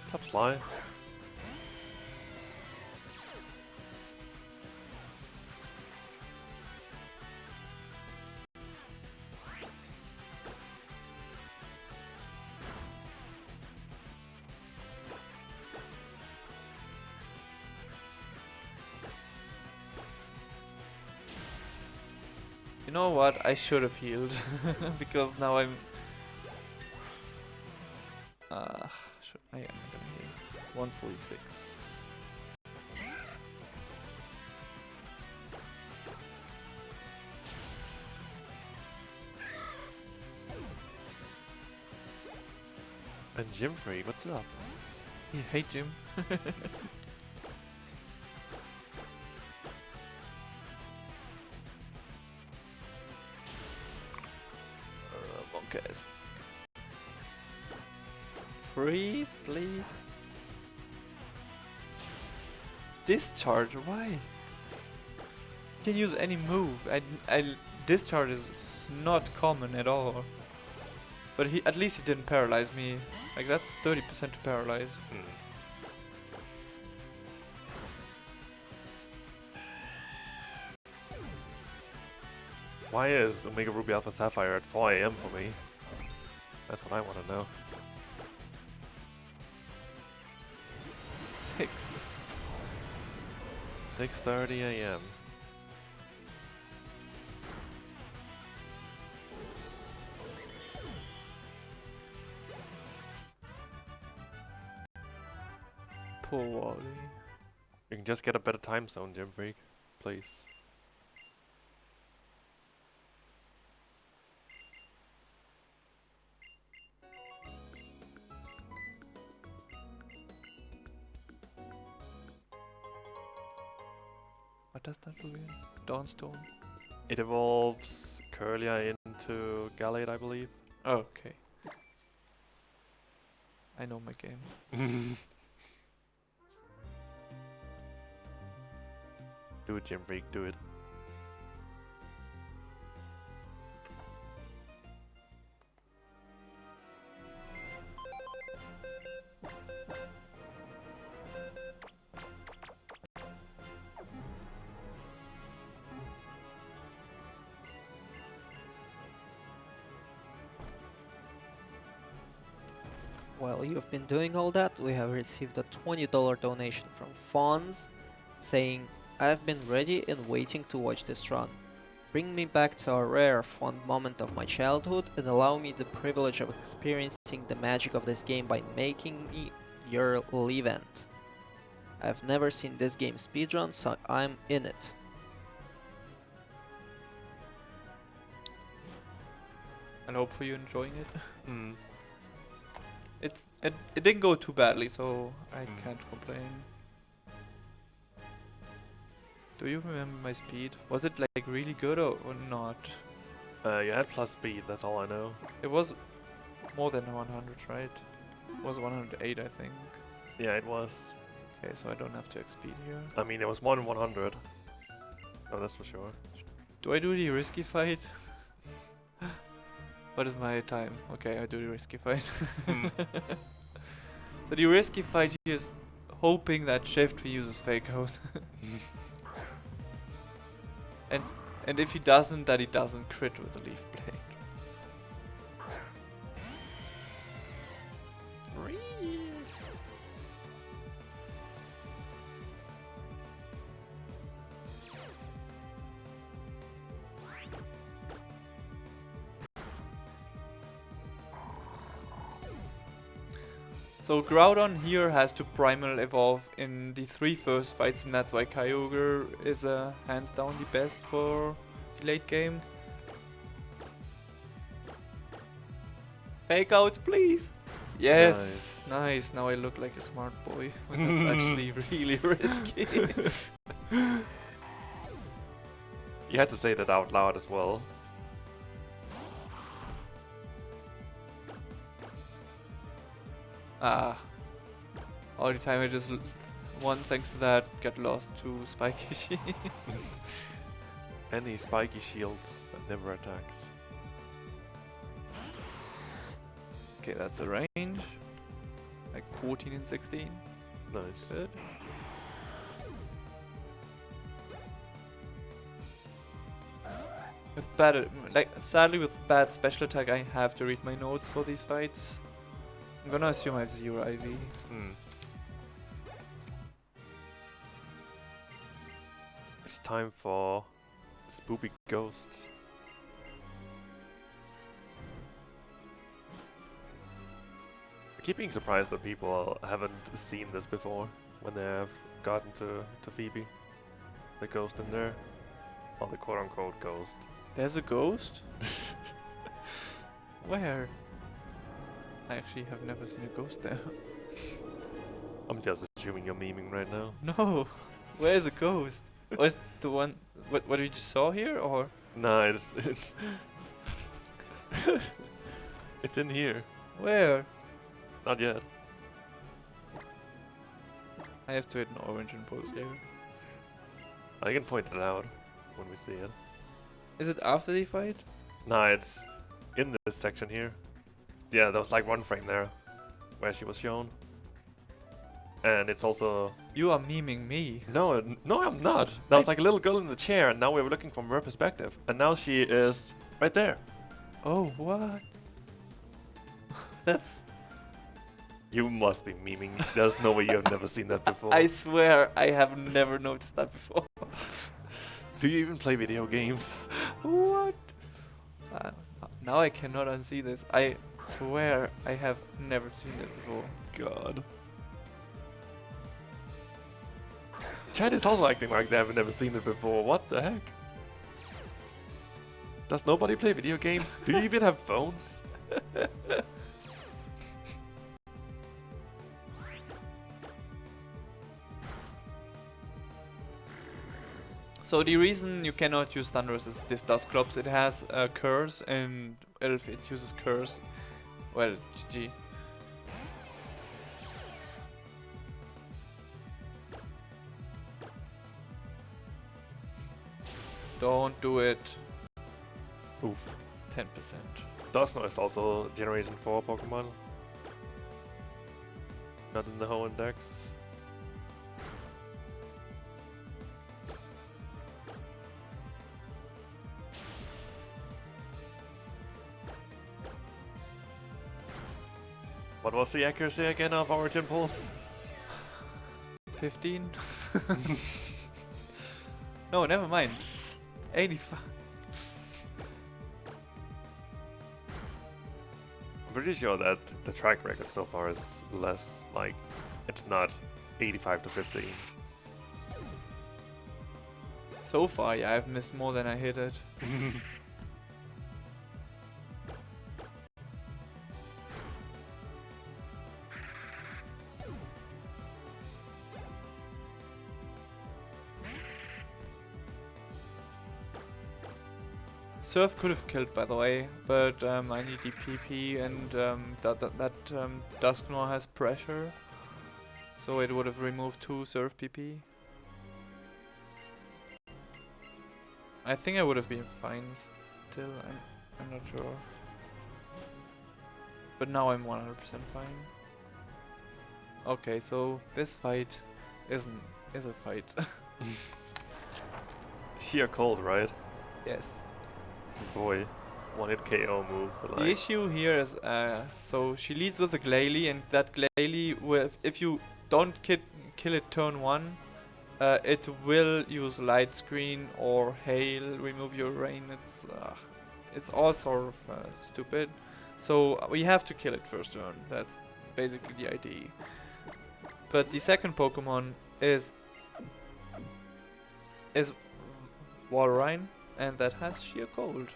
What's up, Sly? You know what? I should have healed because now I'm. I am gonna heal. 146. And Jim Free, what's up? Hey Jim. Monkeys. Freeze, please. Discharge, why? You can use any move. Discharge is not common at all. But at least he didn't paralyze me. Like that's 30% to paralyze. Why is Omega Ruby Alpha Sapphire at 4 AM for me? That's what I want to know. 6:30 AM. Poor Wally. You can just get a better time zone, Jim Freak. please. What does that do again? Dawnstone? It evolves Curlia into Gallade, I believe. Oh, okay. I know my game. Do it, Jim Freak, do it. While you've been doing all that, we have received a $20 donation from Fonz saying, I've been ready and waiting to watch this run. Bring me back to a rare, fond moment of my childhood and allow me the privilege of experiencing the magic of this game by making me your event. I've never seen this game speedrun, so I'm in it. And hope for you enjoying it. Mm. It didn't go too badly, so I can't complain. Do you remember my speed? Was it like really good or not? You had plus speed, that's all I know. It was more than 100, right? It was 108, I think. Yeah, it was. Okay, so I don't have to XP here. I mean, it was more than 100. Oh, that's for sure. Do I do the risky fight? What is my time? Okay, I do the risky fight. So the risky fight here is hoping that Shift uses fake out. and if he doesn't, that he doesn't crit with the leaf blade. So Groudon here has to primal evolve in the 3 first fights, and that's why Kyogre is hands down the best for the late game. Fake outs, please! Yes! Nice. Now I look like a smart boy. When that's actually really risky. You had to say that out loud as well. Ah. All the time I just won thanks to that, got lost to Spiky. Any spiky shields that never attacks. Okay, that's a range. Like 14 and 16. Nice. Good. With bad, sadly with bad special attack, I have to read my notes for these fights. I'm gonna assume I have 0 IV. It's time for Spoopy Ghosts. I keep being surprised that people haven't seen this before when they have gotten to Phoebe. The ghost in there. Or the quote-unquote ghost. There's a ghost? Where? I actually have never seen a ghost there. I'm just assuming you're memeing right now. No! Where's the ghost? Was the one... What you just saw here, or...? No, it's it's in here. Where? Not yet. I have to hit an orange impulse here. I can point it out when we see it. Is it after the fight? No, it's in this section here. Yeah, there was like one frame there where she was shown. And it's also... You are memeing me. No, no, I'm not. There was like a little girl in the chair, and now we're looking from her perspective. And now she is right there. Oh, what? That's... You must be memeing. There's no way you have never seen that before. I swear I have never noticed that before. Do you even play video games? What? Now I cannot unsee this. I swear I have never seen this before. God. Chat is also acting like they have never seen it before. What the heck? Does nobody play video games? Do you even have phones? So the reason you cannot use Thunderous is this Dusclops. It has a curse, and if it uses curse, well, it's GG. Don't do it. Oof. 10%. Dusknoir is also Generation 4 Pokemon. Not in the whole index. What was the accuracy again of Origin Pulse? 15? No, never mind. 85. I'm pretty sure that the track record so far is less, like, it's not 85 to 15. So far, yeah, I've missed more than I hit it. Surf could have killed, by the way, but I need the PP, and that Dusknoir has pressure, so it would have removed 2 Surf PP. I think I would have been fine still. I'm not sure, but now I'm 100% fine. Okay, so this fight is a fight. Sheer cold, right? Yes. Boy, 1-hit KO move. The issue here is, so she leads with a Glalie, and that Glalie, if you don't kill it turn 1, it will use Light Screen or Hail, remove your rain. It's all sort of stupid. So we have to kill it first turn. That's basically the idea. But the second Pokemon is Walrein, and that has Sheer Cold.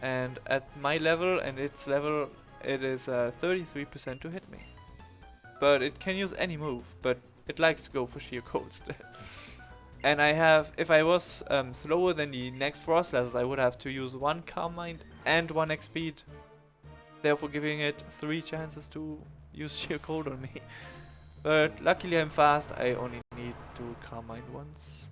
And at my level and its level, it is 33% to hit me. But it can use any move, but it likes to go for Sheer Cold. And I have, if I was slower than the next Frostlass, I would have to use 1 Calm Mind and 1 X Speed, therefore giving it 3 chances to use Sheer Cold on me. But luckily I'm fast, I only need to Calm Mind once.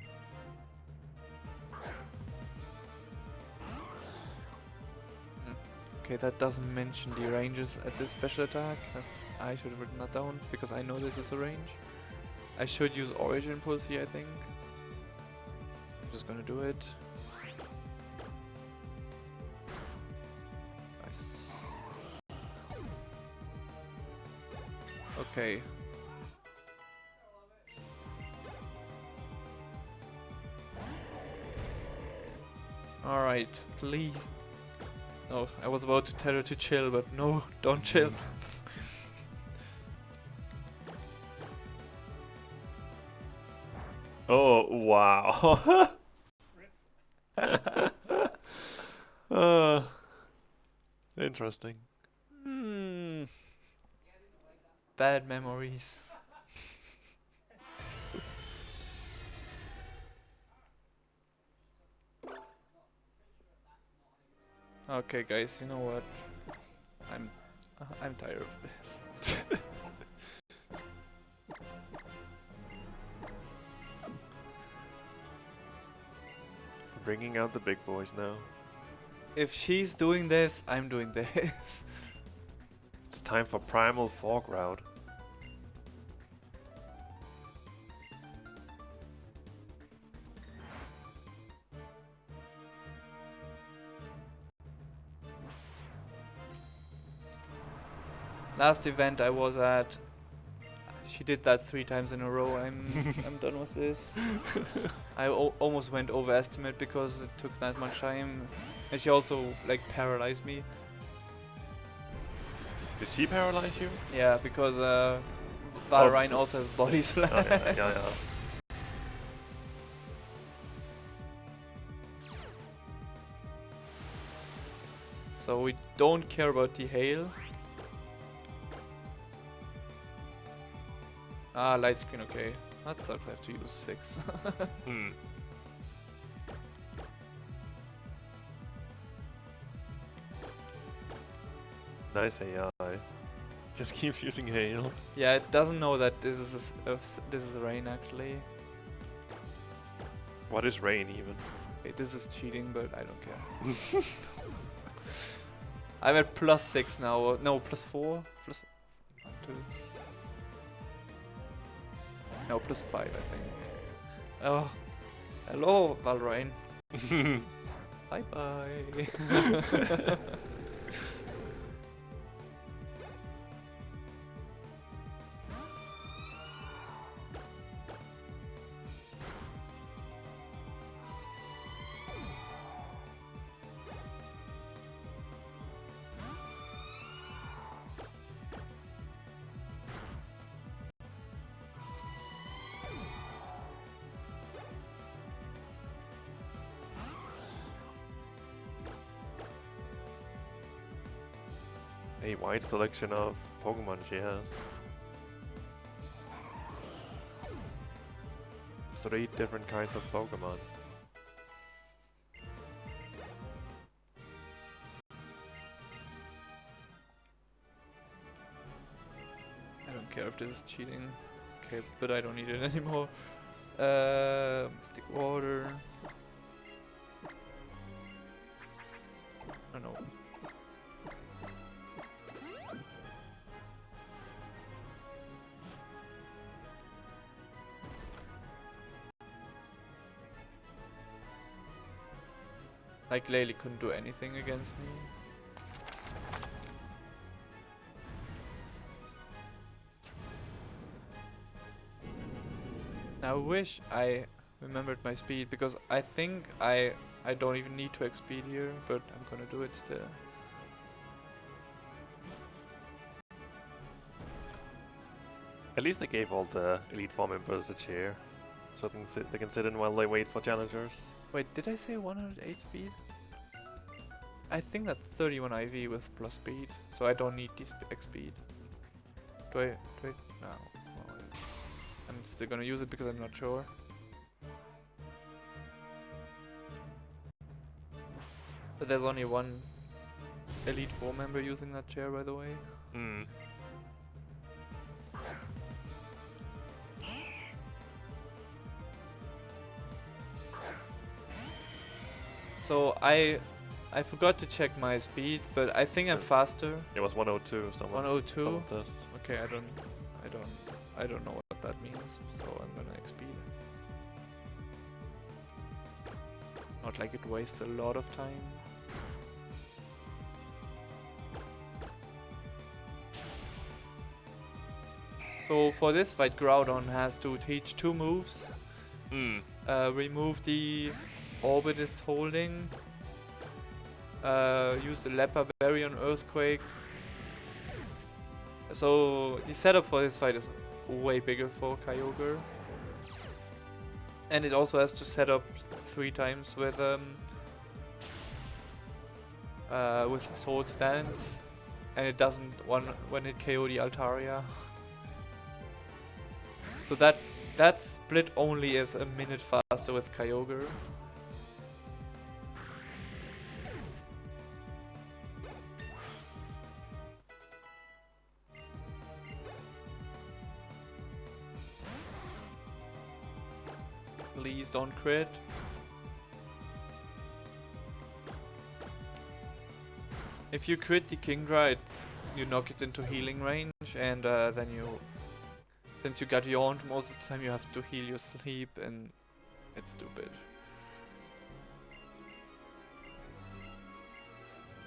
Okay, that doesn't mention the ranges at this special attack. I should have written that down, because I know this is a range. I should use Origin Pulse here, I think. I'm just gonna do it. Nice. Okay. Alright, please. Oh, I was about to tell her to chill, but no, don't chill. Oh, wow. Interesting. Bad memories. Okay, guys, you know what? I'm tired of this. Bringing out the big boys now. If she's doing this, I'm doing this. It's time for Primal Fork Route. Last event I was at, she did that 3 times in a row. I'm done with this. I almost went overestimate because it took that much time, and she also like paralyzed me. Did she paralyze you? Yeah, because Valrein also has body slam. Oh, yeah. So we don't care about the hail. Ah, light screen, okay. That sucks, I have to use 6. Hmm. Nice AI. Just keeps using hail. Yeah, it doesn't know that this is rain actually. What is rain even? Okay, this is cheating, but I don't care. I'm at +6 now. No, +4. +2. No, +5, I think. Oh, hello, Valrain. Bye bye. A wide selection of Pokemon she has. 3 different kinds of Pokemon. I don't care if this is cheating. Okay, but I don't need it anymore. Mystic Water. Oh no. Like Laylee couldn't do anything against me. I wish I remembered my speed, because I think I don't even need to X-speed here, but I'm gonna do it still. At least they gave all the Elite Four members a chair, so they can sit in while they wait for challengers. Wait, did I say 108 speed? I think that's 31 IV with plus speed, so I don't need this X speed. Do I? No. Well, I'm still gonna use it because I'm not sure. But there's only one Elite Four member using that chair, by the way. Hmm. So I forgot to check my speed, but I think I'm faster. It was 102. Someone 102. told us. Okay, I don't know what that means, so I'm gonna X-speed. Not like it wastes a lot of time. So for this fight, Groudon has to teach 2 moves. Hmm. Remove the orbit it's holding. Use the Leper Berry on Earthquake. So the setup for this fight is way bigger for Kyogre. And it also has to set up 3 times with Sword Stance. And it doesn't when it KO the Altaria. So that split only is a minute faster with Kyogre. Please don't crit. If you crit the Kingdra, you knock it into healing range, and then since you got yawned most of the time, you have to heal your sleep, and it's stupid.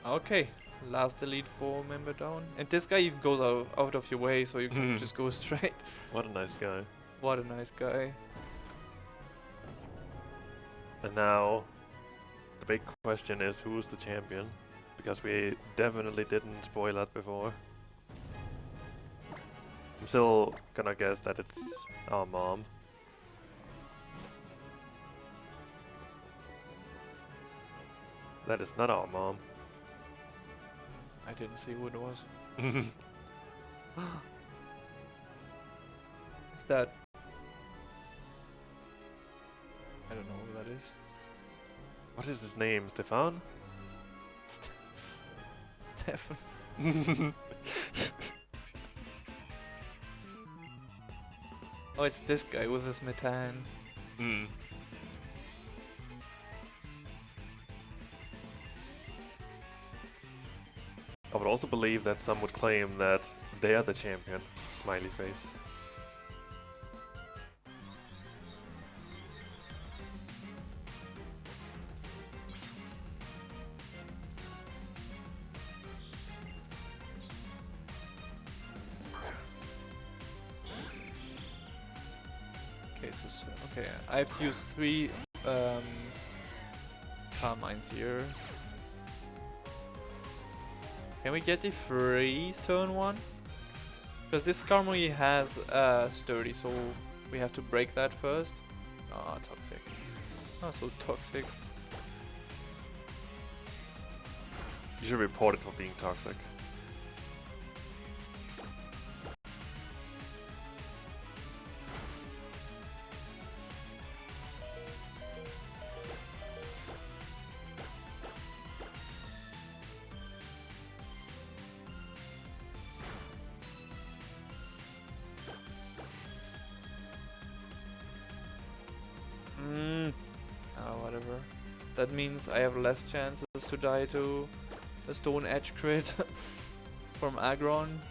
Okay, last Elite Four member down, and this guy even goes out of your way, so you can just go straight. What a nice guy. What a nice guy. And now, the big question is, who's the champion? Because we definitely didn't spoil that before. I'm still gonna guess that it's our mom. That is not our mom. I didn't see what it was. Is that? I don't know who that is. What is his name? Stefan? Stefan. Oh, it's this guy with his methane. Hmm. I would also believe that some would claim that they are the champion. Smiley face. Okay, okay, I have to use 3 Carmines here. Can we get the freeze turn 1? Because this Skarmory has sturdy, so we have to break that first. Ah, toxic. Oh, so toxic. You should report it for being toxic. Whatever. That means I have less chances to die to a Stone Edge crit from Aggron.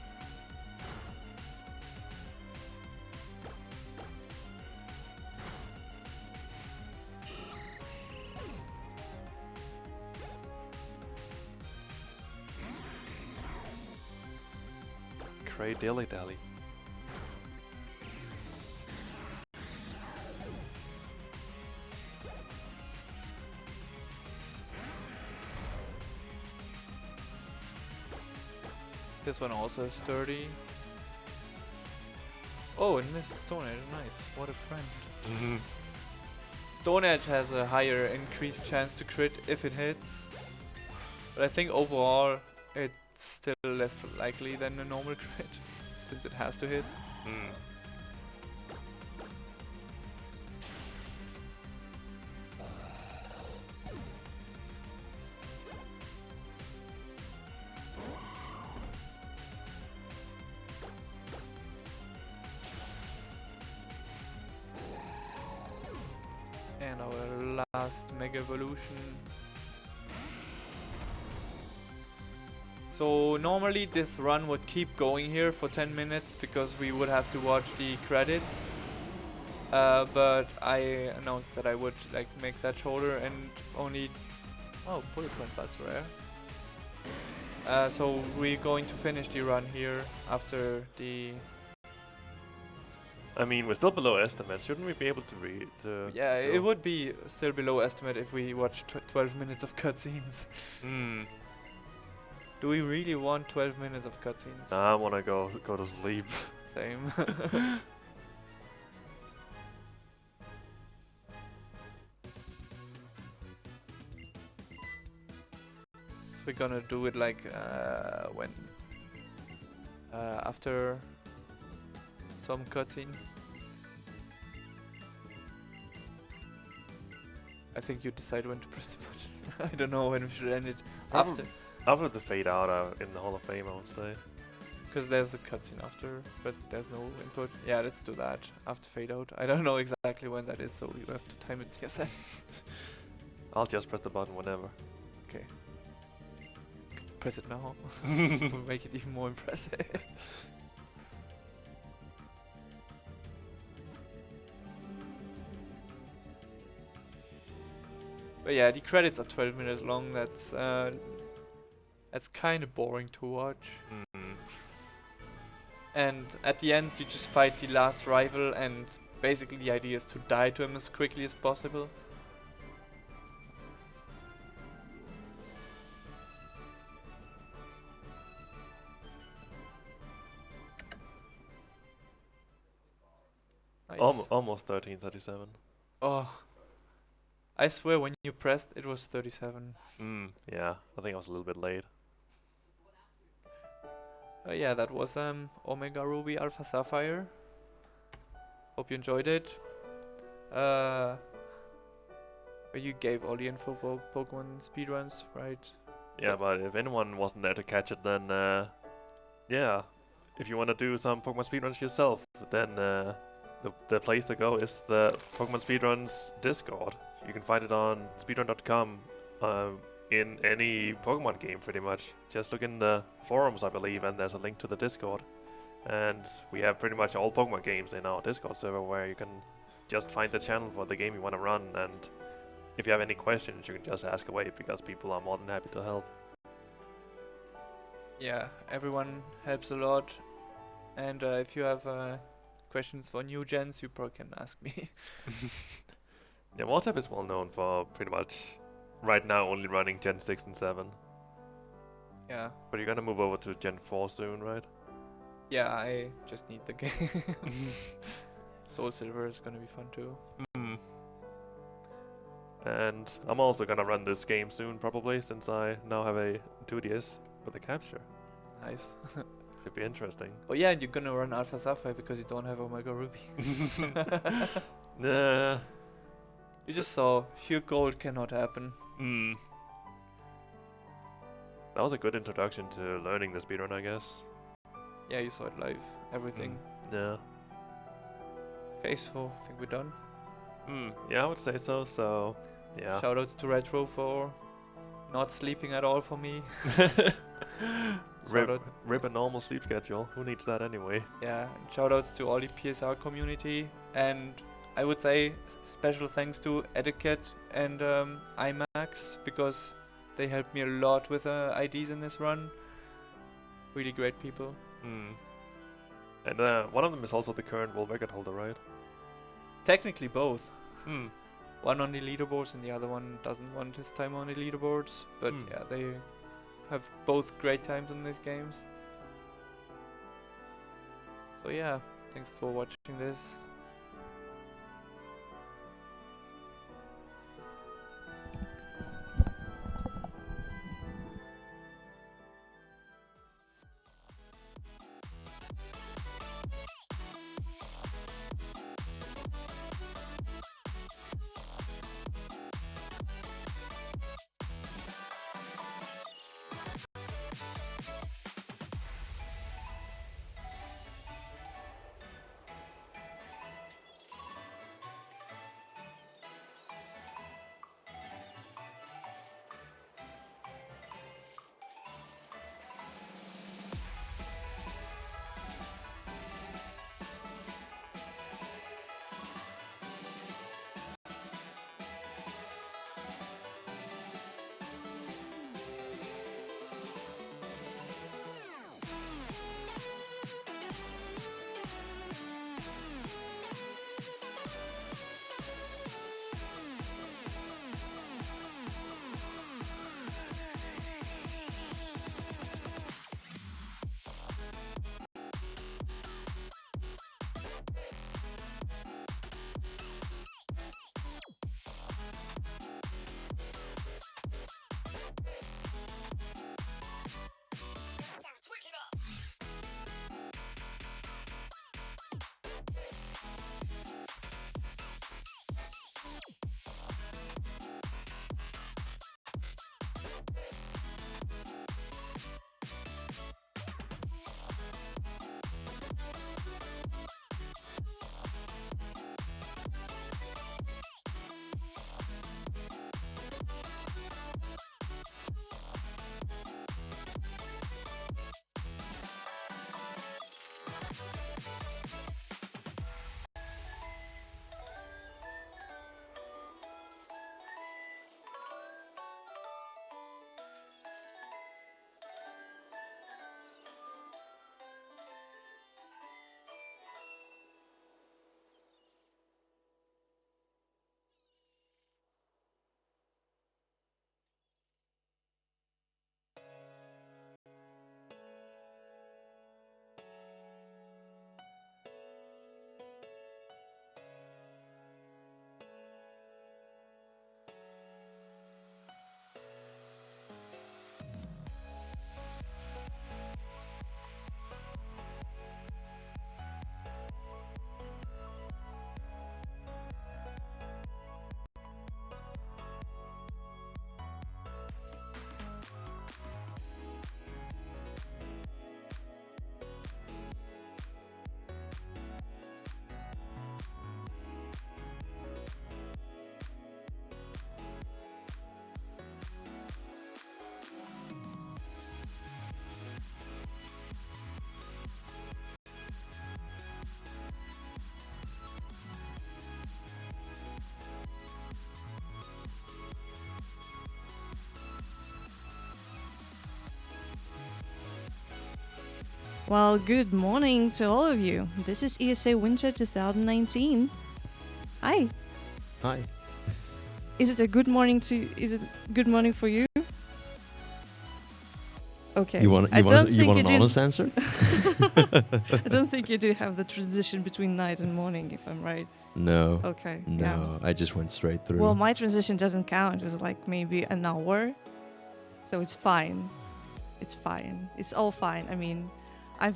Cray dilly dally. This one also is sturdy. Oh, and missed Stone Edge. Nice. What a friend. Stone Edge has a higher increased chance to crit if it hits. But I think overall it's still less likely than a normal crit, since it has to hit. And our last Mega Evolution. So normally this run would keep going here for 10 minutes because we would have to watch the credits. But I announced that I would like make that shorter and only... Oh, bullet point, that's rare. So we're going to finish the run here after the... I mean, we're still below estimate. Shouldn't we be able to read? Yeah, it would be still below estimate if we watch 12 minutes of cutscenes. Do we really want 12 minutes of cutscenes? I wanna go to sleep. Same. So we're gonna do it like when after some cutscene. I think you decide when to press the button. I don't know when we should end it. After. After the fade out in the Hall of Fame, I would say. Because there's a cutscene after, but there's no input. Yeah, let's do that after fade out. I don't know exactly when that is, so you have to time it yourself. I'll just press the button whenever. Okay. Press it now. We'll make it even more impressive. But yeah, the credits are 12 minutes long. That's kind of boring to watch. And at the end, you just fight the last rival, and basically the idea is to die to him as quickly as possible. Nice. Almost 1337. Oh, I swear when you pressed, it was 37. Yeah, I think I was a little bit late. Yeah, that was Omega Ruby Alpha Sapphire. Hope you enjoyed it. You gave all the info for Pokemon speedruns, right? Yeah, but if anyone wasn't there to catch it, then yeah, if you want to do some Pokemon speedruns yourself, then the place to go is the Pokemon Speedruns Discord. You can find it on speedrun.com in any Pokemon game, pretty much. Just look in the forums, I believe, and there's a link to the Discord. And we have pretty much all Pokemon games in our Discord server where you can just find the channel for the game you want to run, and if you have any questions, you can just ask away because people are more than happy to help. Yeah, everyone helps a lot. And if you have questions for new gens, you probably can ask me. Yeah, wartab is well known for pretty much right now only running Gen 6 and 7. Yeah. But you're gonna move over to Gen 4 soon, right? Yeah, I just need the game. Soul Silver is gonna be fun too. Mm. And I'm also gonna run this game soon, probably, since I now have a 2DS with a capture. Nice. Should be interesting. Oh yeah, and you're gonna run Alpha Sapphire because you don't have Omega Ruby. Nah. You just saw pure gold cannot happen. Hmm. That was a good introduction to learning the speedrun, I guess. Yeah, you saw it live. Everything. Yeah. Okay, so I think we're done. Yeah, I would say so. So, yeah. Shoutouts to Retro for not sleeping at all for me. Rip a normal sleep schedule. Who needs that anyway? Yeah, and shoutouts to all the PSR community, and I would say special thanks to Etiquette and IMAX because they helped me a lot with IDs in this run. Really great people. And one of them is also the current world record holder, right? Technically both. Hmm. One on the leaderboards and the other one doesn't want his time on the leaderboards. But yeah, they have both great times in these games. So yeah, thanks for watching this. Well, good morning to all of you. This is ESA Winter 2019. Hi. Hi. Is it good morning for you? Okay. You want an honest answer? I don't think you do have the transition between night and morning, if I'm right. No. Okay. No, I just went straight through. Well, my transition doesn't count. It was like maybe an hour. So it's fine. It's fine. It's all fine. I mean, I'm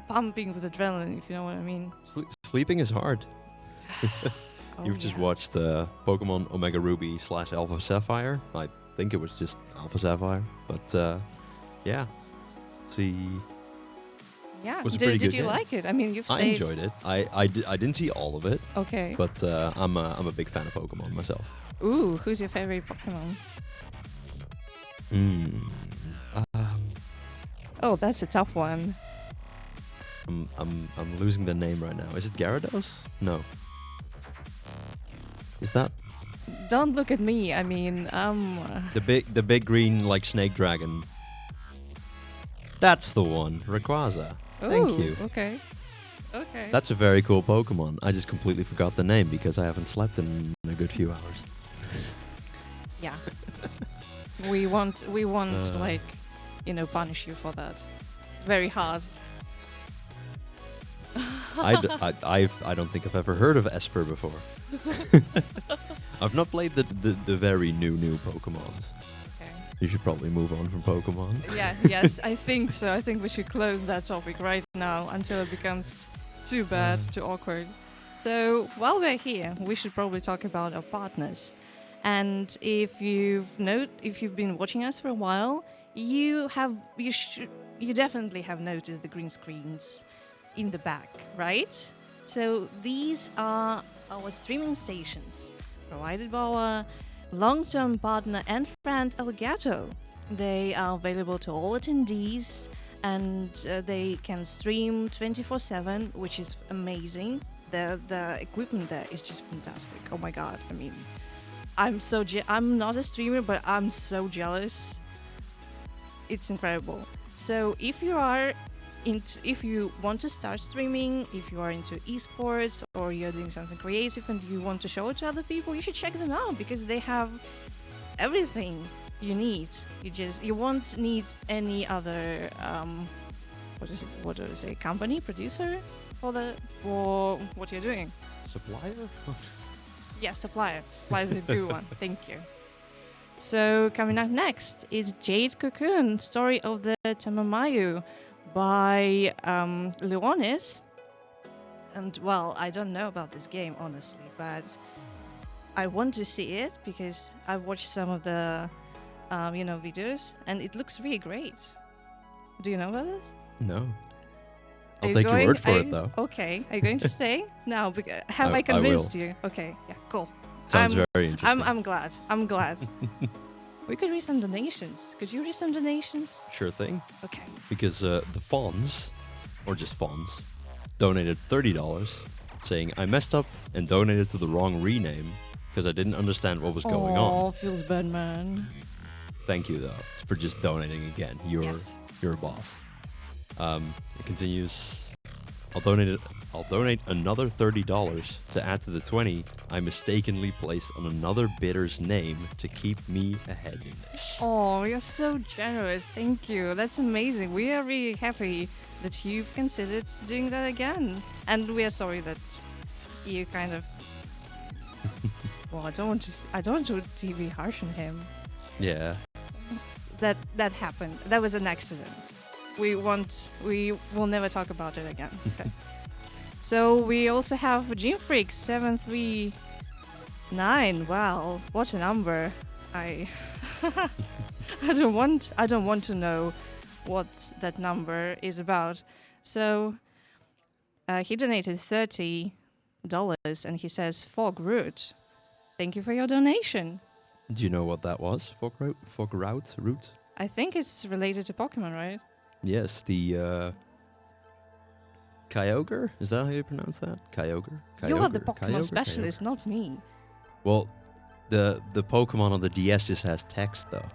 pumping with adrenaline, if you know what I mean. Sleeping is hard. Oh, You've just watched Pokemon Omega Ruby / Alpha Sapphire. I think it was just Alpha Sapphire, but yeah. See, Yeah. was a pretty Did good you game. like it? I mean, you've I said enjoyed it. I didn't see all of it, Okay. but I'm a big fan of Pokemon myself. Ooh, who's your favorite Pokemon? Oh, that's a tough one. I'm losing the name right now. Is it Gyarados? No. Is that Don't look at me. I mean, the big green like snake dragon? That's the one, Rayquaza. Thank ooh, you. Okay. Okay. That's a very cool Pokemon. I just completely forgot the name because I haven't slept in a good few hours. Yeah. we won't like, punish you for that. Very hard. I don't think I've ever heard of Esper before. I've not played the very new Pokemons. Okay. You should probably move on from Pokemon. Yeah, yes, I think so. I think we should close that topic right now until it becomes too bad, too awkward. So while we're here, we should probably talk about our partners. And if you've been watching us for a while, you definitely have noticed the green screens in the back, right? So these are our streaming stations provided by our long-term partner and friend Elgato. They are available to all attendees and they can stream 24/7, which is amazing. The equipment there is just fantastic. Oh my god, I mean, I'm not a streamer, but I'm so jealous. It's incredible. So if you want to start streaming, if you are into esports or you're doing something creative and you want to show it to other people, you should check them out because they have everything you need. You won't need any other what do I say, company, producer for what you're doing. Supplier? Yeah, supplier. Supplier is a good one. Thank you. So coming up next is Jade Cocoon, Story of the Tamamayu by Leonis. And well, I don't know about this game honestly, but I want to see it because I watched some of the videos and it looks really great. Do you know about this? No. I'll take your word for it though. Okay. Are you going to stay? No, have I I convinced will. you? Okay, yeah, cool. Sounds very interesting. I'm glad. I'm glad. We could read some donations. Could you read some donations? Sure thing. Okay. Because the Fawns, or just Fawns, donated $30 saying, I messed up and donated to the wrong rename because I didn't understand what was going on. Oh, feels bad, man. Thank you, though, for just donating again. You're a boss. It continues. I'll donate another $30 to add to the 20 I mistakenly placed on another bidder's name to keep me ahead in this. Oh, you're so generous. Thank you. That's amazing. We are really happy that you've considered doing that again. And we are sorry that you kind of... Well, I don't want to be harsh on him. Yeah. That happened. That was an accident. We will never talk about it again. Okay. So we also have Gene Freak 739. Wow, what a number! I don't want to know what that number is about. So he donated $30, and he says Fog Root. Thank you for your donation. Do you know what that was? Fog Route? I think it's related to Pokemon, right? Yes, the Kyogre? Is that how you pronounce that? Kyogre? You are the Pokemon Kyogre? specialist, not me. Well, the Pokemon on the DS just has text though.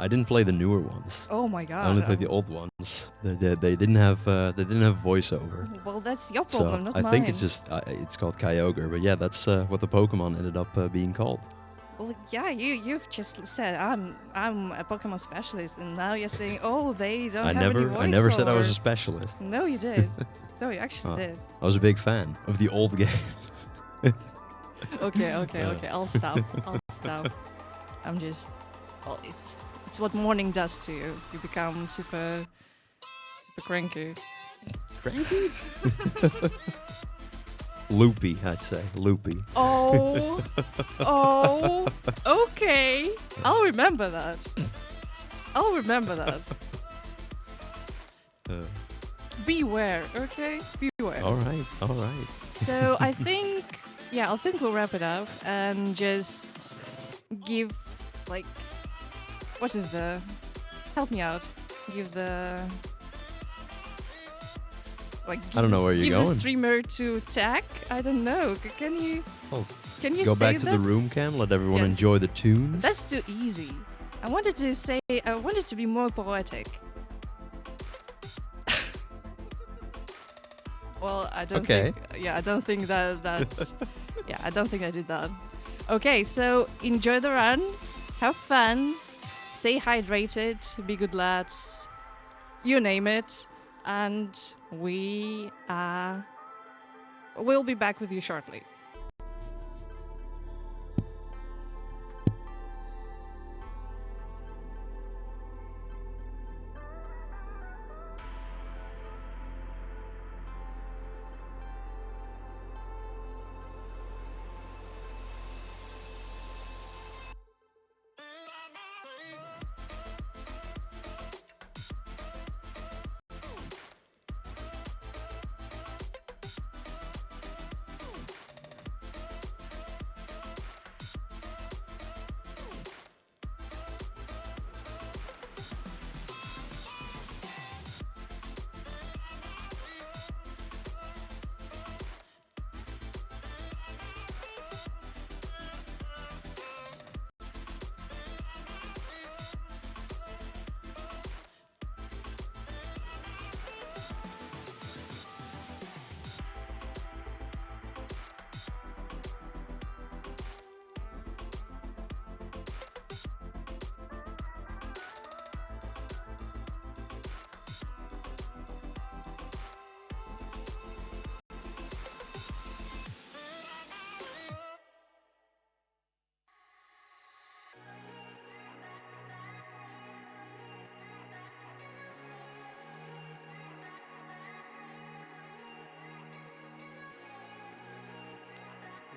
I didn't play the newer ones. Oh my god. I only played the old ones. They didn't have voiceover. Well, that's your So problem, not I mine. think it's just it's called Kyogre, but yeah, that's what the Pokemon ended up being called. Well, yeah, you've just said I'm a Pokemon specialist, and now you're saying, oh, they don't have any voiceover. I never said I was a specialist. No, you did. No, you actually did. I was a big fan of the old games. Okay. I'll stop. I'm just. Well, it's what morning does to you. You become super cranky. Cranky? Loopy, I'd say. Loopy. Oh, okay. I'll remember that. Beware, okay? Beware. All right. So I think we'll wrap it up and just give, like, what is the... Help me out. Give the... Like, I don't know where you're give going. the streamer to tag? I don't know. Can you... Oh, Can you go say back to that? the room cam, let everyone Yes. enjoy the tunes. That's too easy. I wanted to be more poetic. Well, I don't Okay. think. Yeah, I don't think that's. Yeah, I don't think I did that. Okay, so enjoy the run, have fun, stay hydrated, be good lads, you name it, and we'll be back with you shortly.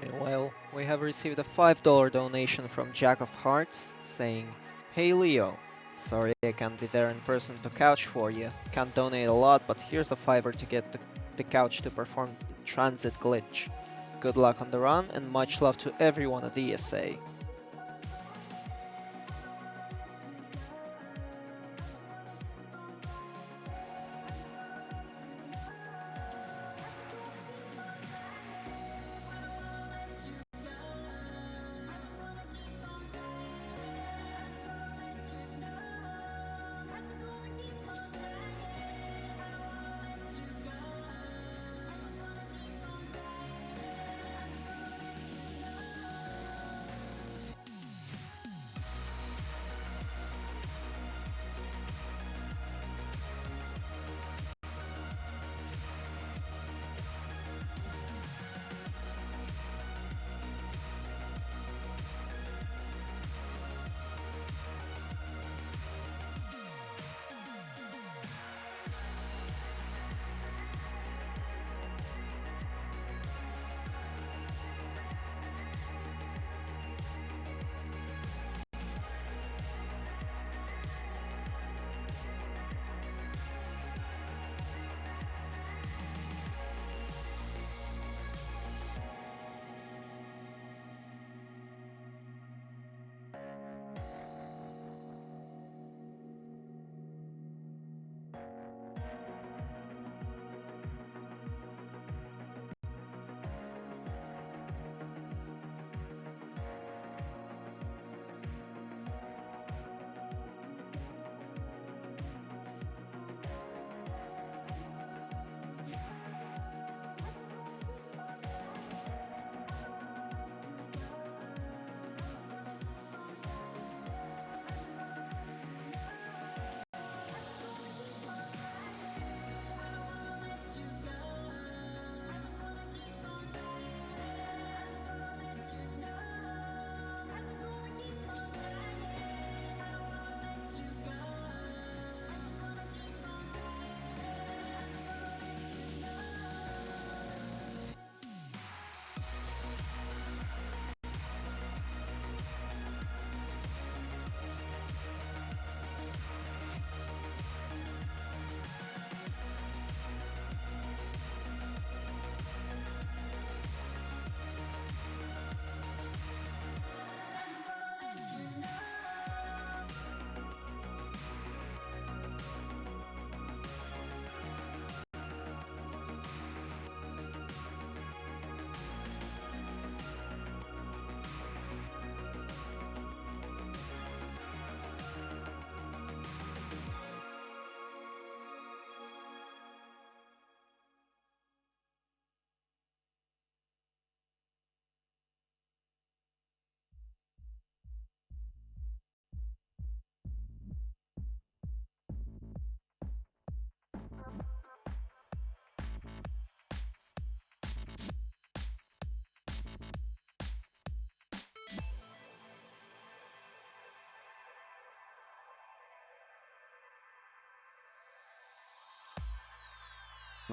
Meanwhile, we have received a $5 donation from Jack of Hearts saying, "Hey Leo, sorry I can't be there in person to couch for you. Can't donate a lot, but here's a $5 to get the couch to perform the transit glitch. Good luck on the run and much love to everyone at ESA."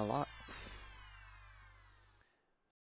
a lot.